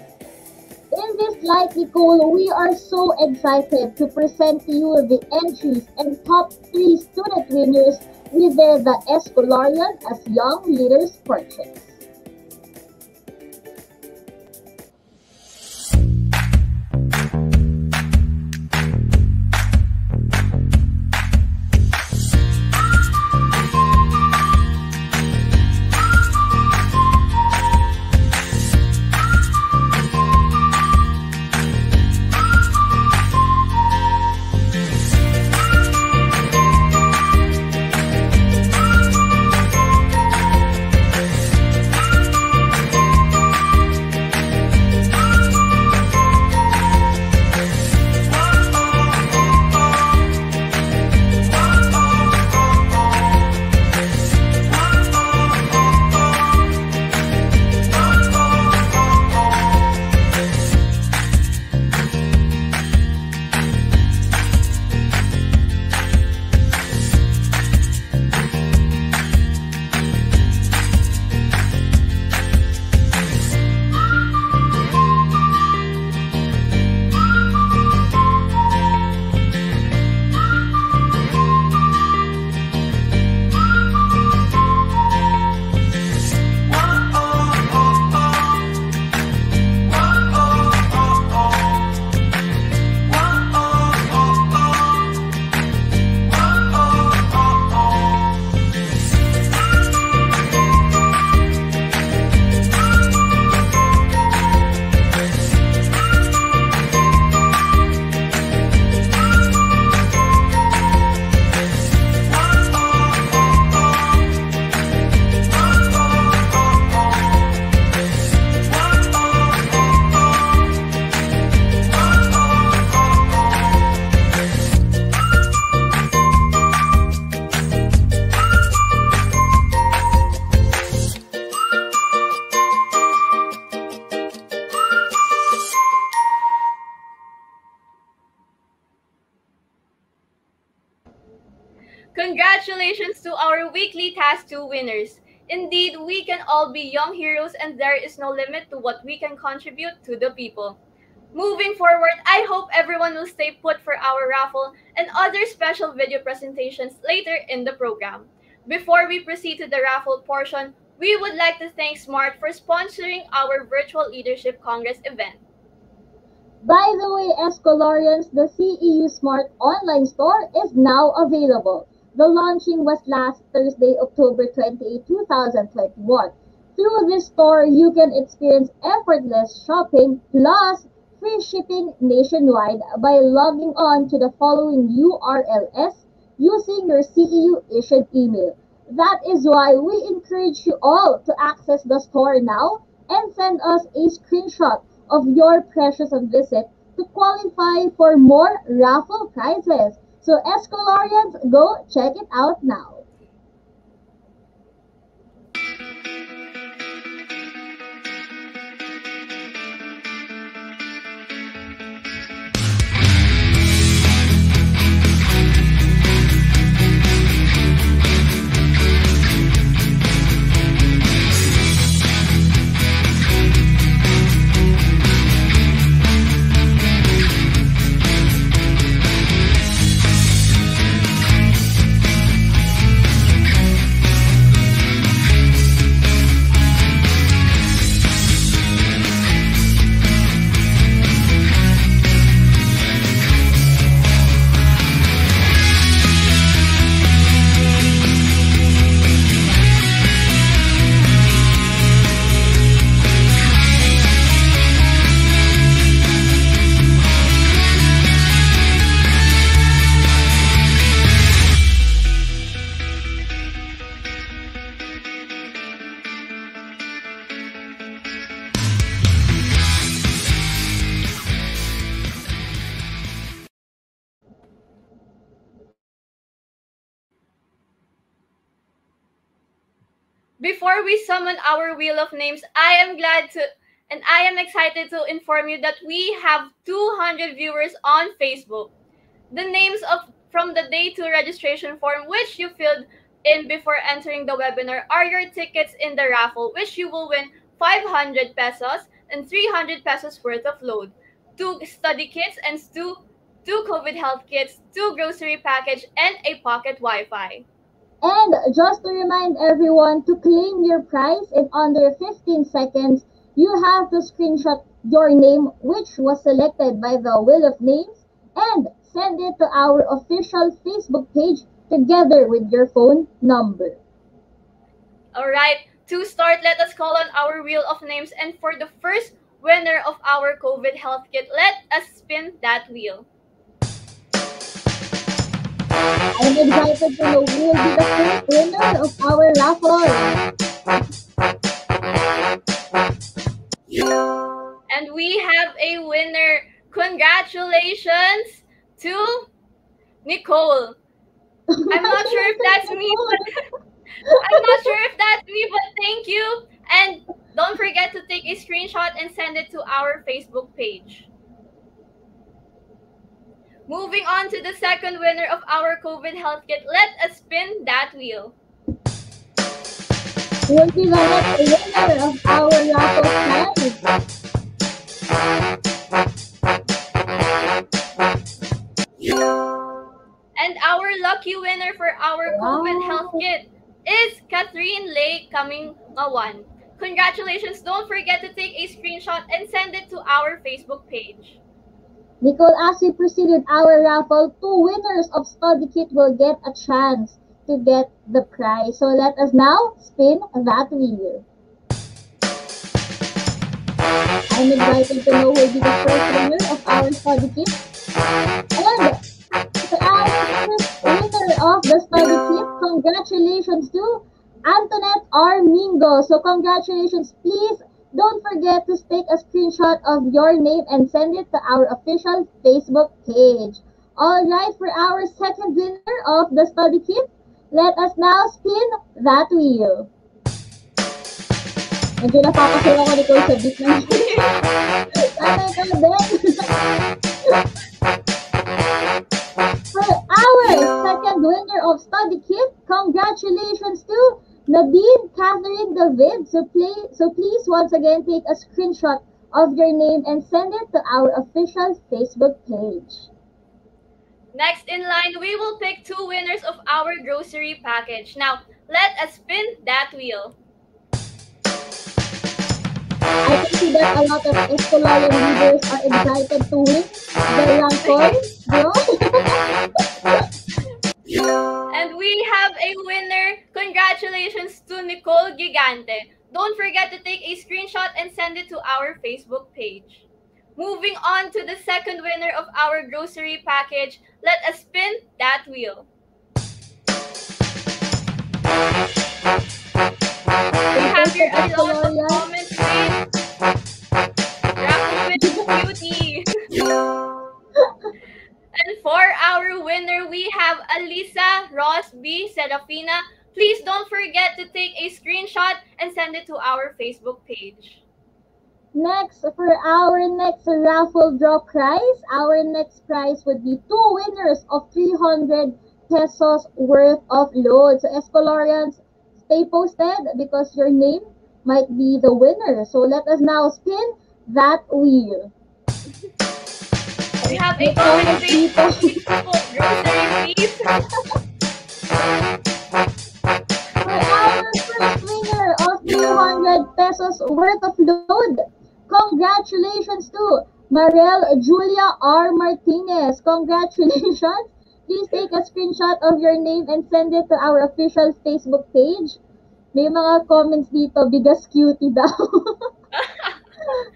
Speaker 14: In this light, Nicole, we are so excited to present to you the entries and top 3 student winners with the Escolarian as Young Leaders portraits.
Speaker 13: congratulations to our weekly Task 2 winners. Indeed, we can all be young heroes and there is no limit to what we can contribute to the people. Moving forward, I hope everyone will stay put for our raffle and other special video presentations later in the program. Before we proceed to the raffle portion, we would like to thank SMART for sponsoring our Virtual Leadership Congress event.
Speaker 14: By the way, Escolarians, the CEU Smart online store is now available. The launching was last Thursday, October 28, 2021. Through this store, you can experience effortless shopping plus free shipping nationwide by logging on to the following URLs using your CEU-issued email. That is why we encourage you all to access the store now and send us a screenshot of your precious visit to qualify for more raffle prizes. So Escolarians, go check it out now.
Speaker 13: Before we summon our Wheel of Names, I am excited to inform you that we have 200 viewers on Facebook. The names from the Day 2 registration form which you filled in before entering the webinar are your tickets in the raffle, which you will win 500 pesos and 300 pesos worth of load, 2 study kits and 2 COVID health kits, 2 grocery package, and a pocket Wi-Fi.
Speaker 14: And just to remind everyone, to claim your prize in under 15 seconds, you have to screenshot your name, which was selected by the Wheel of Names, and send it to our official Facebook page together with your phone number.
Speaker 13: Alright, to start, let us call on our Wheel of Names, and for the first winner of our COVID health kit, let us spin that wheel.
Speaker 14: I'm excited to know who will be the first winner of our raffle.
Speaker 13: And we have a winner. Congratulations to Nicole. I'm not sure if that's me, but thank you. And don't forget to take a screenshot and send it to our Facebook page. Moving on to the second winner of our COVID health kit, let us spin that wheel.
Speaker 14: Who will be the next winner of our raffle prize?
Speaker 13: And our lucky winner for our COVID health kit is Catherine Lay Kamingawan. Congratulations! Don't forget to take a screenshot and send it to our Facebook page.
Speaker 14: Nicole, as we proceed with our raffle, 2 winners of study kit will get a chance to get the prize. So let us now spin that wheel. I'm excited to know who will be the first winner of our study kit. And for our first winner of the study kit, congratulations to Antoinette R. Mingo. So congratulations, please. Don't forget to take a screenshot of your name and send it to our official Facebook page. Alright, for our second winner of the study kit, let us now spin that wheel. Medyo napapasaya ko nito sa bit ng Ano ka din? For our second winner of study kit, Nadine Catherine David. So please once again take a screenshot of your name and send it to our official Facebook page.
Speaker 13: Next in line, we will pick 2 winners of our grocery package. Now, let us spin that wheel.
Speaker 14: I can see that a lot of Escolarian leaders are excited to win the raffle, bro.
Speaker 13: And we have a winner. Congratulations to Nicole Gigante. Don't forget to take a screenshot and send it to our Facebook page. Moving on to the second winner of our grocery package, let us spin that wheel. We have here a lot of comments. Beauty. And for our winner, we have Alisa Ross B. Serafina. Please don't forget to take a screenshot and send it to our Facebook page.
Speaker 14: Next, for our next raffle draw prize, our next prize would be 2 winners of 300 pesos worth of load. So Escolarians, stay posted because your name might be the winner. So let us now spin that wheel.
Speaker 13: We have a comment based grocery fees.
Speaker 14: For our first winner of 300 pesos worth of load, congratulations to Mariel Julia R. Martinez. Congratulations. Please take a screenshot of your name and send it to our official Facebook page. May mga comments dito, bigas cutie daw.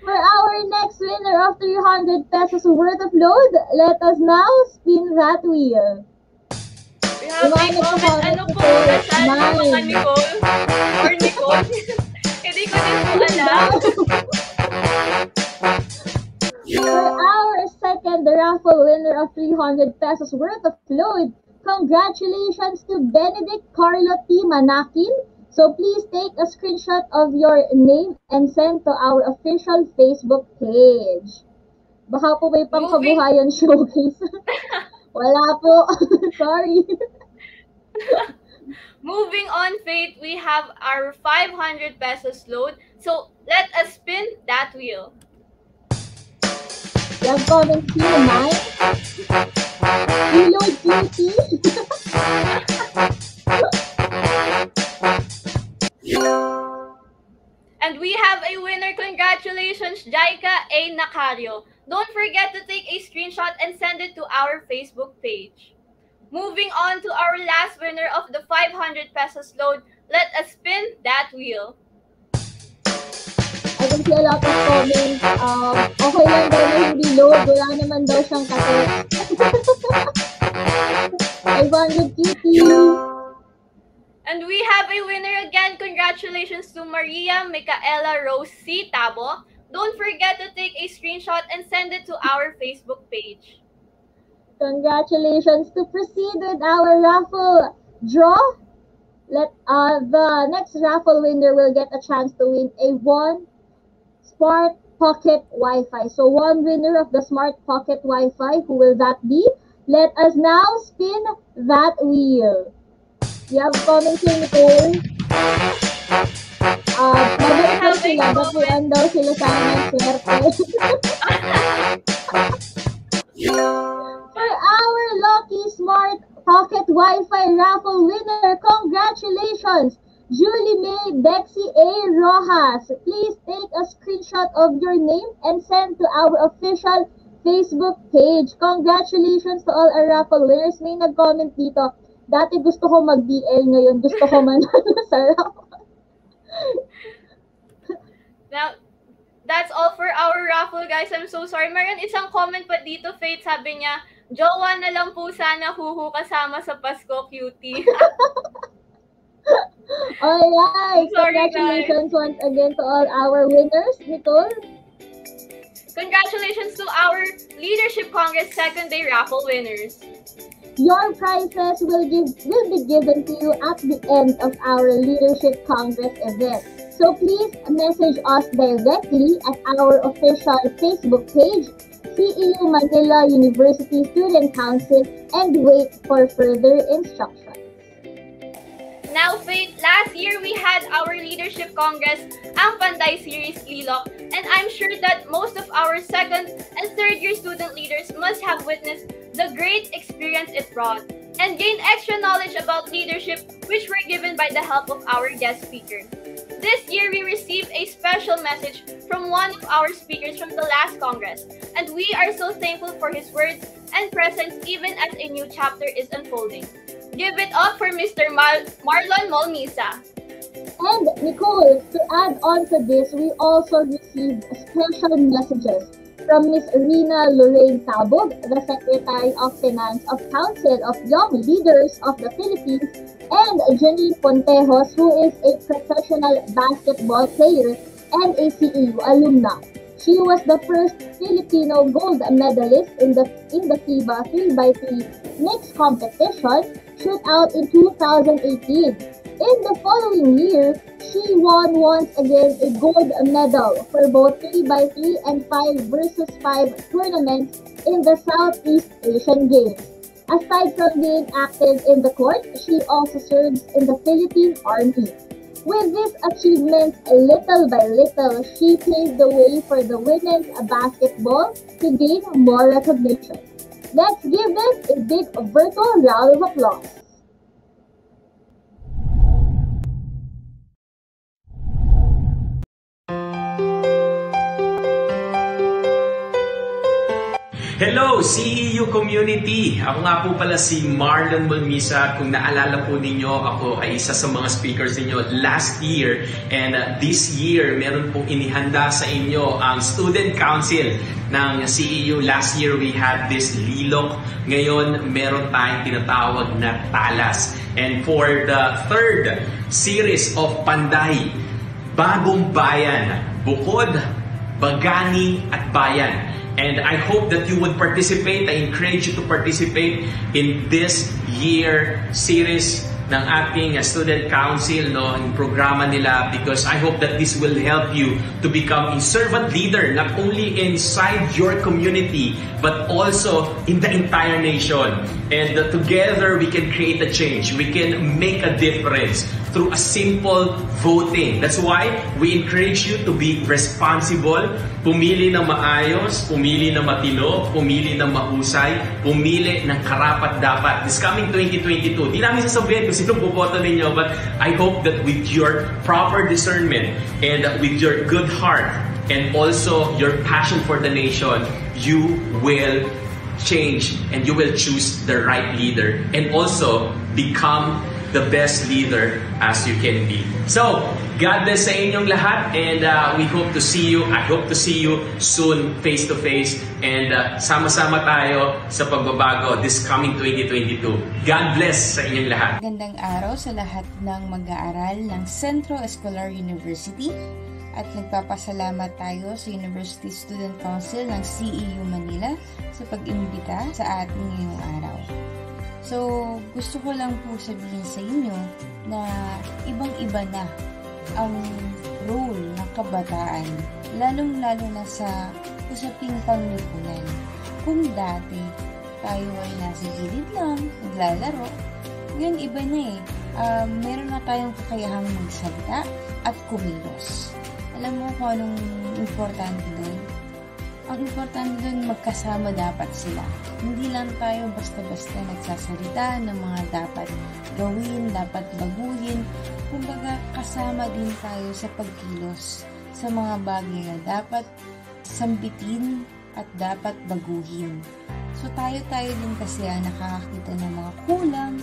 Speaker 14: For our next winner of 300 pesos worth of load, let us now spin that wheel.
Speaker 13: We have a comment, ano po, nasaan yung mga Nicole? Or Nicole? Hindi ko din po alam.
Speaker 14: For our second raffle winner of 300 pesos worth of load, congratulations to Benedict Carlo T. Manakin. So please take a screenshot of your name and send to our official Facebook page. Baka po may pangkabuhayan showcase. Wala po. Sorry.
Speaker 13: Moving on, Faith, we have our 500 pesos load. So let us spin that wheel.
Speaker 14: You have comments here, Mike. Reload beauty.
Speaker 13: And we have a winner. Congratulations, Jaika A. Nakario. Don't forget to take a screenshot and send it to our Facebook page. Moving on to our last winner of the 500 pesos load, let us spin that wheel.
Speaker 14: I can see a lot of comments. Okay lang daw na hindi load. Wala naman daw siyang katext. 500 cutie.
Speaker 13: And we have a winner again. Congratulations to Maria Micaela Rose C. Tabo. Don't forget to take a screenshot and send it to our Facebook page.
Speaker 14: Congratulations. To proceed with our raffle draw, the next raffle winner will get a chance to win a Smart Pocket Wi-Fi. So 1 winner of the Smart Pocket Wi-Fi, who will that be? Let us now spin that wheel. You have comments here, Nicole. Mabait daw sila. Bakuan daw sila sana ng swerte. For our lucky Smart Pocket Wi-Fi raffle winner, congratulations, Julie May Bexy A. Rojas. Please take a screenshot of your name and send to our official Facebook page. Congratulations to all our raffle winners. May nag-comment dito. Dati gusto ko mag-BL, ngayon gusto ko manalo sa raffle.
Speaker 13: Now, that's all for our raffle, guys. I'm so sorry. Meron isang comment pa dito, Faith. Sabi niya, jowa na lang po sana huhu kasama sa Pasko, cutie.
Speaker 14: Alright,
Speaker 13: Sorry,
Speaker 14: congratulations once again to all our winners, Nicole.
Speaker 13: Congratulations to our Leadership Congress Second Day raffle winners.
Speaker 14: Your prizes will be given to you at the end of our Leadership Congress event. So please message us directly at our official Facebook page, CEU Manila University Student Council, and wait for further instructions.
Speaker 13: Now, Faith, last year we had our Leadership Congress, ang Panday Series Lilok, and I'm sure that most of our second and third year student leaders must have witnessed the great experience it brought and gained extra knowledge about leadership, which were given by the help of our guest speaker. This year, we received a special message from one of our speakers from the last Congress, and we are so thankful for his words and presence even as a new chapter is unfolding. Give it up for Mr. Marlon Molmisa.
Speaker 14: And Nicole, to add on to this, we also received special messages from Ms. Rina Lorraine Tabog, the Secretary of Finance of Council of Young Leaders of the Philippines, and Janine Pontejos, who is a professional basketball player and a CEU alumna. She was the first Filipino gold medalist in the FIBA 3x3 mixed competition shootout in 2018. In the following year, she won once again a gold medal for both 3x3 and 5 versus 5 tournaments in the Southeast Asian Games. Aside from being active in the court, she also serves in the Philippine Army. With these achievements, little by little, she paved the way for the women's basketball to gain more recognition. Let's give them a big virtual round of applause.
Speaker 18: Hello, CEU community! Ako nga po pala si Marlon Molmisa. Kung naalala po ninyo, ako ay isa sa mga speakers ninyo last year. And this year, meron pong inihanda sa inyo ang Student Council ng CEU. Last year, we had this Lilok. Ngayon, meron tayong tinatawag na Talas. And for the third series of Panday, Bagong Bayan, Bukod, Bagani, at Bayan. And I hope that you would participate. I encourage you to participate in this year series ng ating student council, no, yung programa nila, because I hope that this will help you to become a servant leader, not only inside your community, but also in the entire nation. And together, we can create a change. We can make a difference through a simple voting. That's why we encourage you to be responsible, pumili ng maayos, pumili ng matino, pumili ng mahusay, pumili ng karapat-dapat. This coming 2022, di namin sasabihin kung sino boboto ninyo, but I hope that with your proper discernment and with your good heart and also your passion for the nation, you will change and you will choose the right leader and also become the best leader as you can be. So, God bless sa inyong lahat, and we hope to see you. I hope to see you soon face to face, and sama-sama tayo sa pagbabago this coming 2022. God bless sa inyong lahat.
Speaker 19: Magandang araw sa lahat ng mag-aaral ng Centro Escolar University, at nagpapasalamat tayo sa University Student Council ng CEU Manila sa pag-imbita sa ating ngayong araw. So, gusto ko lang po sabihin sa inyo na ibang-iba na ang role ng kabataan, lalong-lalo na sa usaping panglipunan. Kung dati tayo ay nasa gilid lang, naglalaro, ngayon iba na eh. Meron na tayong kakayahang magsalita at kumilos. Alam mo kung anong importante doon? Ang importante doon, magkasama dapat sila. Hindi lang tayo basta-basta nagsasalita ng mga dapat gawin, dapat baguhin. Kumbaga, kasama din tayo sa pagkilos sa mga bagay na dapat sambitin at dapat baguhin. So, tayo-tayo din kasi nakakakita ng mga kulang,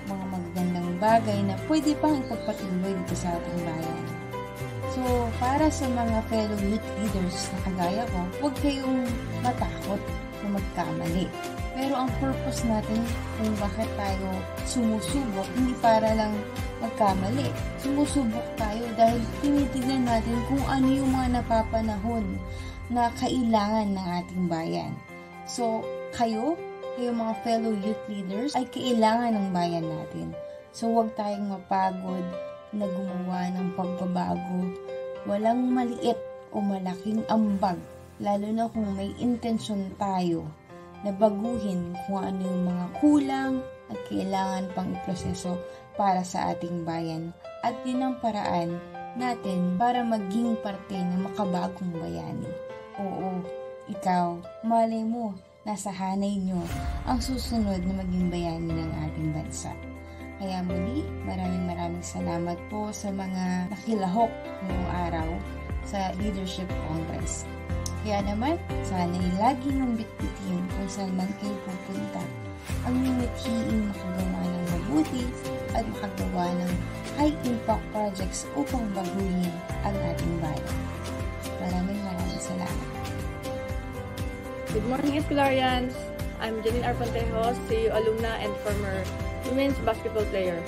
Speaker 19: mga magagandang bagay na pwede pang ipagpatuloy dito sa ating bayan. So, para sa mga fellow youth leaders na kagaya ko, huwag kayong matakot na magkamali. Pero ang purpose natin kung bakit tayo sumusubok, hindi para lang magkamali. Sumusubok tayo dahil tinitignan natin kung ano yung mga napapanahon na kailangan ng ating bayan. So, kayo mga fellow youth leaders, ay kailangan ng bayan natin. So, huwag tayong mapagod na gumawa ng pagbabago. Walang maliit o malaking ambag, lalo na kung may intensyon tayo na baguhin kung ano yung mga kulang at kailangan pang iproseso para sa ating bayan at din ang paraan natin para maging parte ng makabagong bayani. Oo, ikaw, malay mo, nasa hanay nyo ang susunod na maging bayani ng ating bansa. Kaya muli, maraming salamat po sa mga nakilahok ngayong araw sa Leadership Congress. Kaya naman, sana'y lagi niyong bitbitin kung saan man kayo pupunta ang mithiing makagawa ng mabuti at makagawa ng high-impact projects upang baguhin ang ating bayan. Maraming salamat.
Speaker 20: Good morning, Escolarians! I'm Janine Arpantejos, CU alumna and former women's basketball player.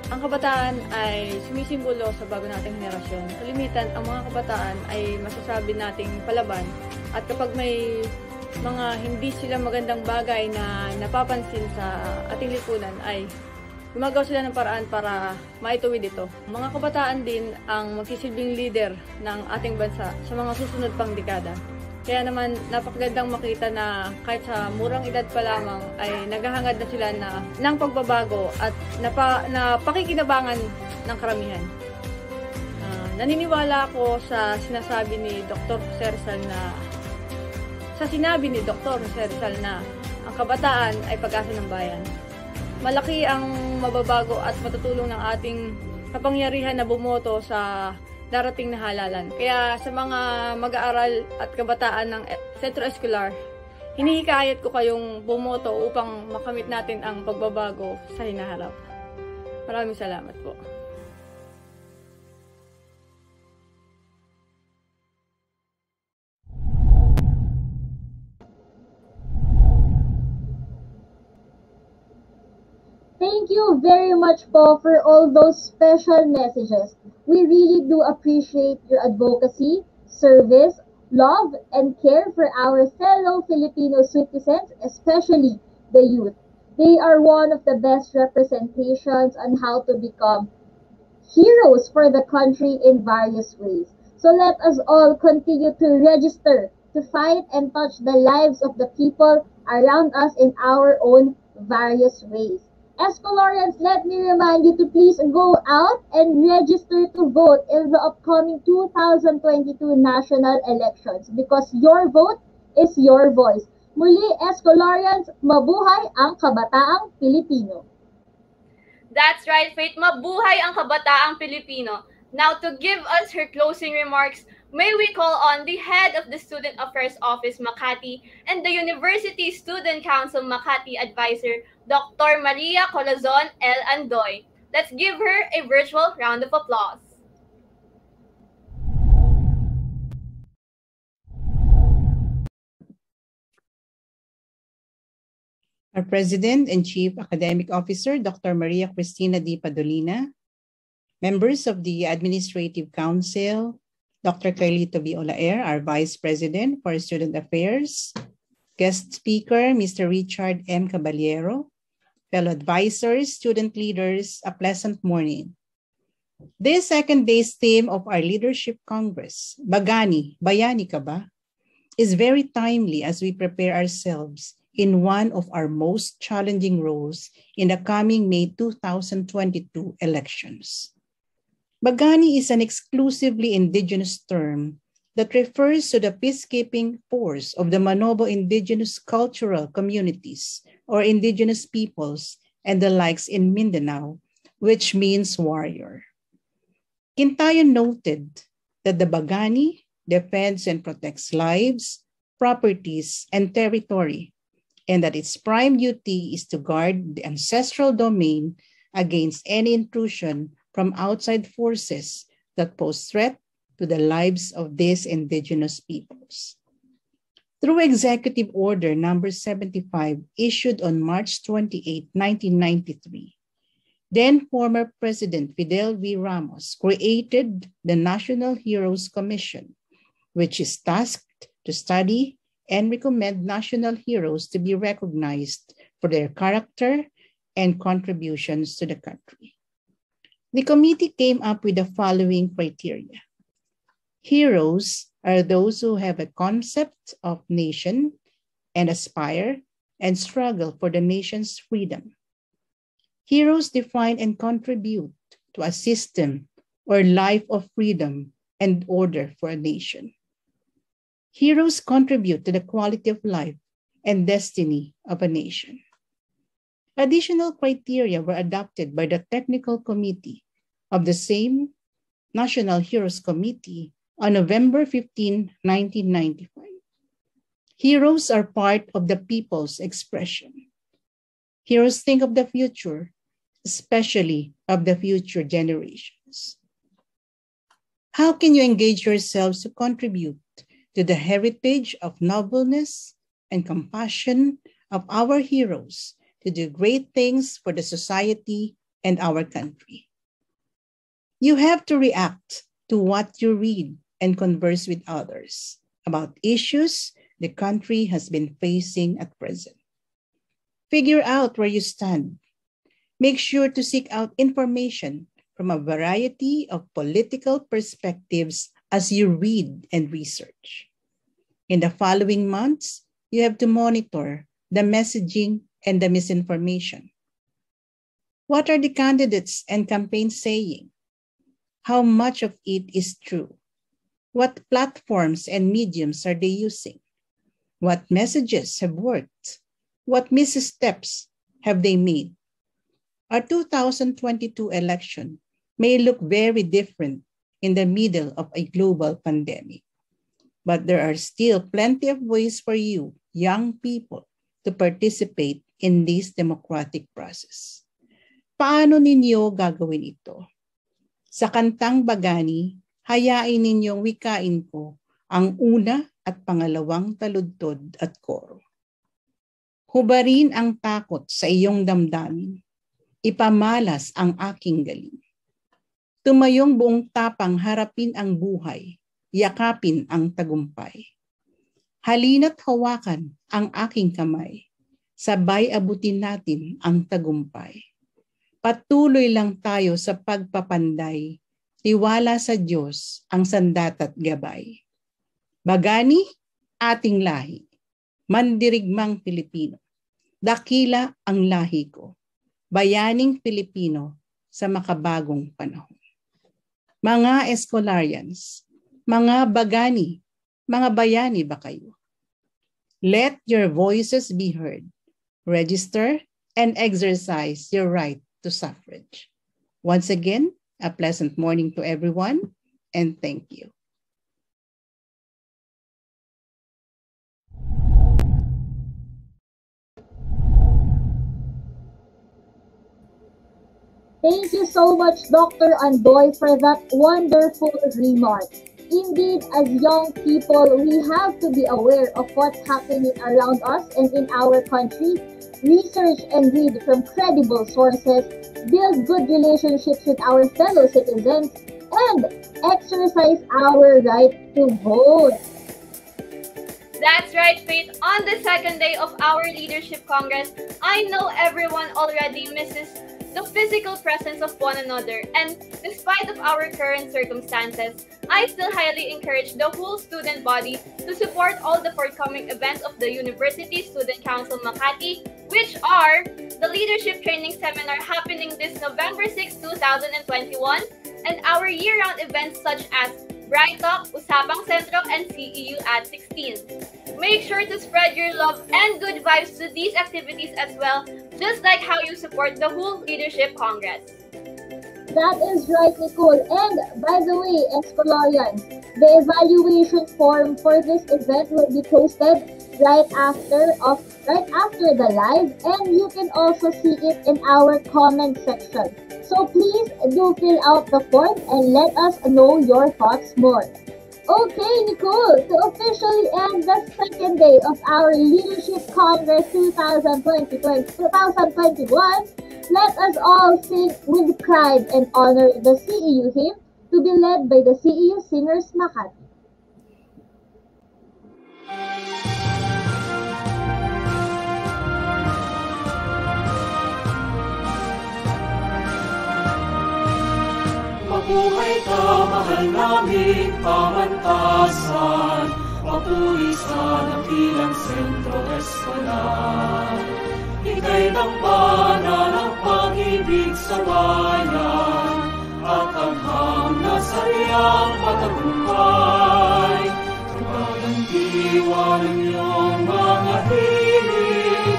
Speaker 20: Ang kabataan ay sumisimbolo sa bago nating henerasyon. Kalimitan, ang mga kabataan ay masasabi nating palaban at kapag may mga hindi sila magandang bagay na napapansin sa ating lipunan ay gumagawa sila ng paraan para maituwid ito. Mga kabataan din ang magsisilbing leader ng ating bansa sa mga susunod pang dekada. Kaya naman napakagandang makita na kahit sa murang edad pa lamang ay naghahangad na sila ng pagbabago at napakikinabangan ng karamihan. Naniniwala ako sa sinabi ni Dr. Rizal na ang kabataan ay pag-asa ng bayan. Malaki ang mababago at matutulong ng ating kapangyarihan na bumoto sa darating na halalan. Kaya sa mga mag-aaral at kabataan ng Sentro Escolar, hinihikayat ko kayong bumoto upang makamit natin ang pagbabago sa hinaharap. Maraming salamat po.
Speaker 14: Thank you very much po for all those special messages. We really do appreciate your advocacy, service, love, and care for our fellow Filipino citizens, especially the youth. They are one of the best representations on how to become heroes for the country in various ways. So let us all continue to register, to fight and touch the lives of the people around us in our own various ways. Escolarians, let me remind you to please go out and register to vote in the upcoming 2022 national elections because your vote is your voice. Muli, Escolarians, mabuhay ang kabataang Pilipino.
Speaker 13: That's right, Faith. Mabuhay ang kabataang Pilipino. Now, to give us her closing remarks, may we call on the head of the Student Affairs Office, Makati, and the University Student Council, Makati Advisor, Dr. Maria Colazon L. Andoy. Let's give her a virtual round of applause.
Speaker 21: Our President and Chief Academic Officer, Dr. Maria Cristina D. Padolina, members of the Administrative Council, Dr. Carlito B. Olaer, our Vice President for Student Affairs, guest speaker, Mr. Richard M. Caballero, fellow advisors, student leaders, a pleasant morning. This second day's theme of our Leadership Congress, Bagani, Bayani ka ba? Is very timely as we prepare ourselves in one of our most challenging roles in the coming May 2022 elections. Bagani is an exclusively indigenous term that refers to the peacekeeping force of the Manobo indigenous cultural communities or indigenous peoples and the likes in Mindanao, which means warrior. Kintayon noted that the Bagani defends and protects lives, properties, and territory, and that its prime duty is to guard the ancestral domain against any intrusion from outside forces that pose threat to the lives of these indigenous peoples. Through Executive Order Number 75, issued on March 28, 1993, then former President Fidel V. Ramos created the National Heroes Commission, which is tasked to study and recommend national heroes to be recognized for their character and contributions to the country. The committee came up with the following criteria. Heroes are those who have a concept of nation and aspire and struggle for the nation's freedom. Heroes define and contribute to a system or life of freedom and order for a nation. Heroes contribute to the quality of life and destiny of a nation. Additional criteria were adopted by the Technical Committee of the same National Heroes Committee on November 15, 1995. Heroes are part of the people's expression. Heroes think of the future, especially of the future generations. How can you engage yourselves to contribute to the heritage of nobleness and compassion of our heroes to do great things for the society and our country? You have to react to what you read and converse with others about issues the country has been facing at present. Figure out where you stand. Make sure to seek out information from a variety of political perspectives as you read and research. In the following months, you have to monitor the messaging and the misinformation. What are the candidates and campaigns saying? How much of it is true? What platforms and mediums are they using? What messages have worked? What missteps have they made? Our 2022 election may look very different in the middle of a global pandemic, but there are still plenty of ways for you, young people, to participate in this democratic process. Paano ninyo gagawin ito? Sa kantang Bagani, hayain ninyong wikain ko ang una at pangalawang taludtod at koro. Hubarin ang takot sa iyong damdamin. Ipamalas ang aking galing. Tumayong buong tapang harapin ang buhay, yakapin ang tagumpay. Halina't hawakan ang aking kamay, sabay abutin natin ang tagumpay. Patuloy lang tayo sa pagpapanday, tiwala sa Diyos ang sandatat gabay. Bagani, ating lahi, mandirigmang Pilipino, dakila ang lahi ko, bayaning Pilipino sa makabagong panahon. Mga Escolarians, mga Bagani, mga bayani ba kayo? Let your voices be heard. Register and exercise your right to suffrage. Once again, a pleasant morning to everyone, and thank you.
Speaker 14: Thank you so much, Dr. Andoy, for that wonderful remark. Indeed, as young people, we have to be aware of what's happening around us and in our country. Research and read from credible sources, build good relationships with our fellow citizens, and exercise our right to vote.
Speaker 13: That's right, Faith. On the second day of our Leadership Congress, I know everyone already misses the physical presence of one another, and despite of our current circumstances, I still highly encourage the whole student body to support all the forthcoming events of the University Student Council Makati, which are the Leadership Training Seminar happening this November 6, 2021, and our year-round events such as Bright Talk, Usapang Sentro, and CEU at 16. Make sure to spread your love and good vibes to these activities as well, just like how you support the whole Leadership Congress.
Speaker 14: That is right, Nicole. And by the way, Escolarians, the evaluation form for this event will be posted right after the live, and you can also see it in our comment section. So please do fill out the form and let us know your thoughts more. Okay, Nicole, to officially end the second day of our Leadership Congress 2021, let us all sing with pride and honor the CEU hymn to be led by the CEU Singers Makati.
Speaker 12: Mabuhay ka, mahal naming pamantasan, mapuri sa dakilang sentro escolar. Ika'y dambana ng pag-ibig sa bayan at anghang na sariyang patagumpay. Kapag ang diwa ng iyong mga hilig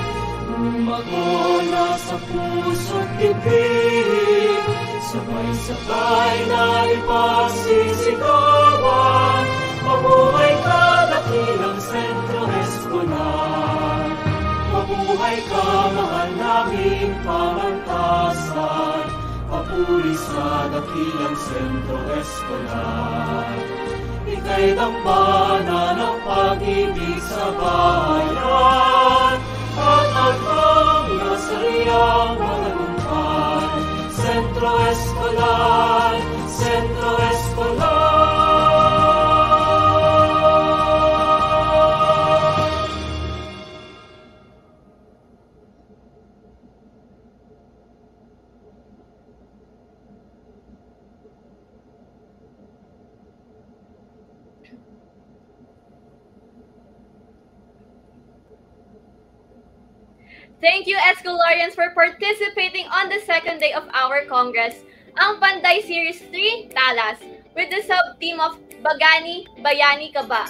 Speaker 12: lumago na sa puso't dibdib, sabay-sabay na ipagsisigawan, mabuhay ka dakilang sentro escolar. Mabuhay ka, mahal naming pamantasan, papuri sa dakilang sentro escolar. Ika'y dambana ng pag-ibig sa bayan at hanggang nasariyang matagumpay. Sentro escolar, sentro escolar.
Speaker 13: Thank you, Escolarians, for participating on the second day of our Congress, ang Panday Series 3, Talas, with the sub-theme of Bagani, Bayani ka ba?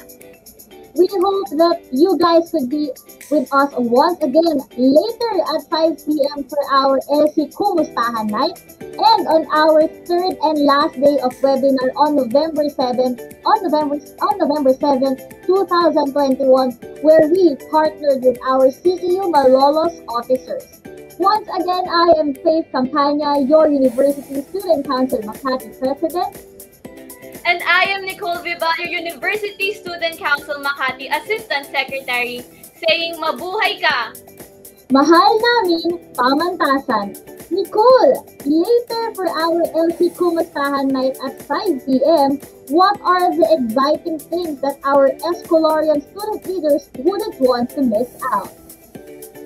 Speaker 14: We hope that you guys could be with us once again later at 5 p.m. for our LC Kumustahan Night and on our third and last day of webinar on November 7th, 2021, where we partnered with our CEU Malolos officers. Once again, I am Faith Campana, your University Student Council Makati President.
Speaker 13: And I am Nicole Viva, your University Student Council Makati Assistant Secretary, saying mabuhay ka!
Speaker 14: Mahal namin pamantasan. Nicole, later for our LC Kumustahan Night at 5 p.m., what are the exciting things that our Escolarian student leaders wouldn't want to miss out?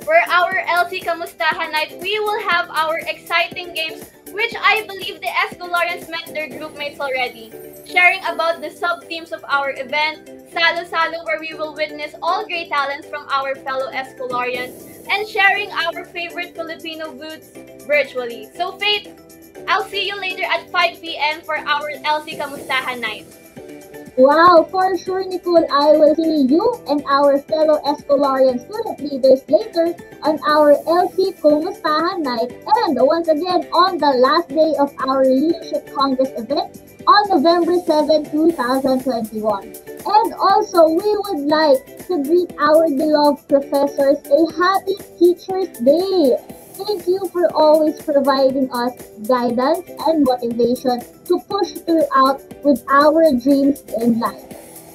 Speaker 13: For our LC Kamustahan Night, we will have our exciting games, which I believe the Escolarians met their groupmates already. Sharing about the sub-themes of our event, Salo-Salo, where we will witness all great talents from our fellow Escolarians, and sharing our favorite Filipino foods virtually. So Faith, I'll see you later at 5 p.m. for our LC Kamustahan Night.
Speaker 14: Wow, for sure, Nicole, I will see you and our fellow Escolarian student leaders later on our LC Kumustahan Night and once again on the last day of our Leadership Congress event on November 7, 2021. And also, we would like to greet our beloved professors a happy Teachers Day. Thank you for always providing us guidance and motivation to push throughout with our dreams in life.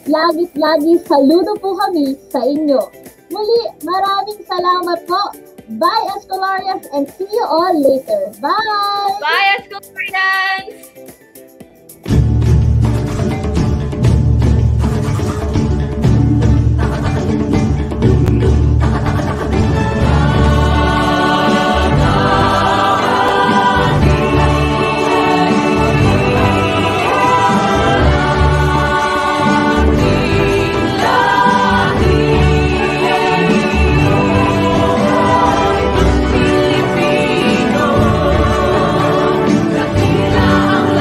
Speaker 14: Lagi-lagi saludo po kami sa inyo. Muli, maraming salamat po. Bye, Escolarians, and see you all later. Bye!
Speaker 13: Bye, Escolarians!
Speaker 11: Ang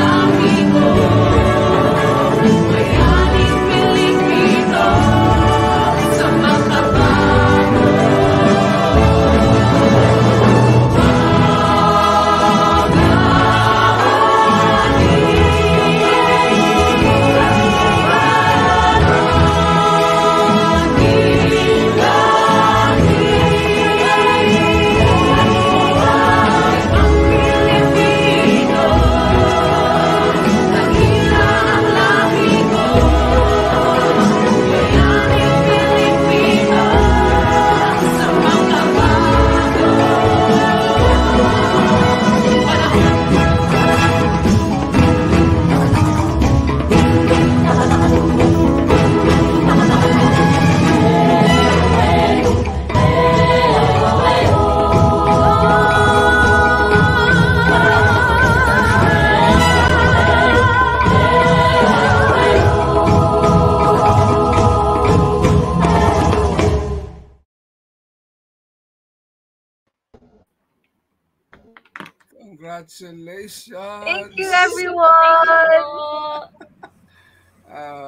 Speaker 9: Congratulations.
Speaker 4: Thank you, everyone.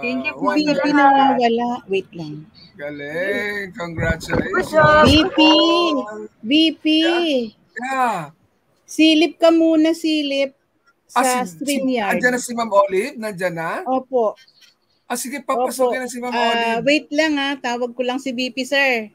Speaker 4: Thank you po sa
Speaker 21: VP
Speaker 4: lahat.
Speaker 21: nawawala. Wait lang.
Speaker 9: Galing. Congratulations.
Speaker 21: VP. VP.
Speaker 9: Yeah.
Speaker 21: Silip ka muna, silip. Sa StreamYard.
Speaker 9: Andyan na si Ma'am Olive? Nandyan na?
Speaker 21: Opo.
Speaker 9: Sige, papasukin na si Ma'am Olive.
Speaker 21: Wait lang tawag ko lang si VP, sir.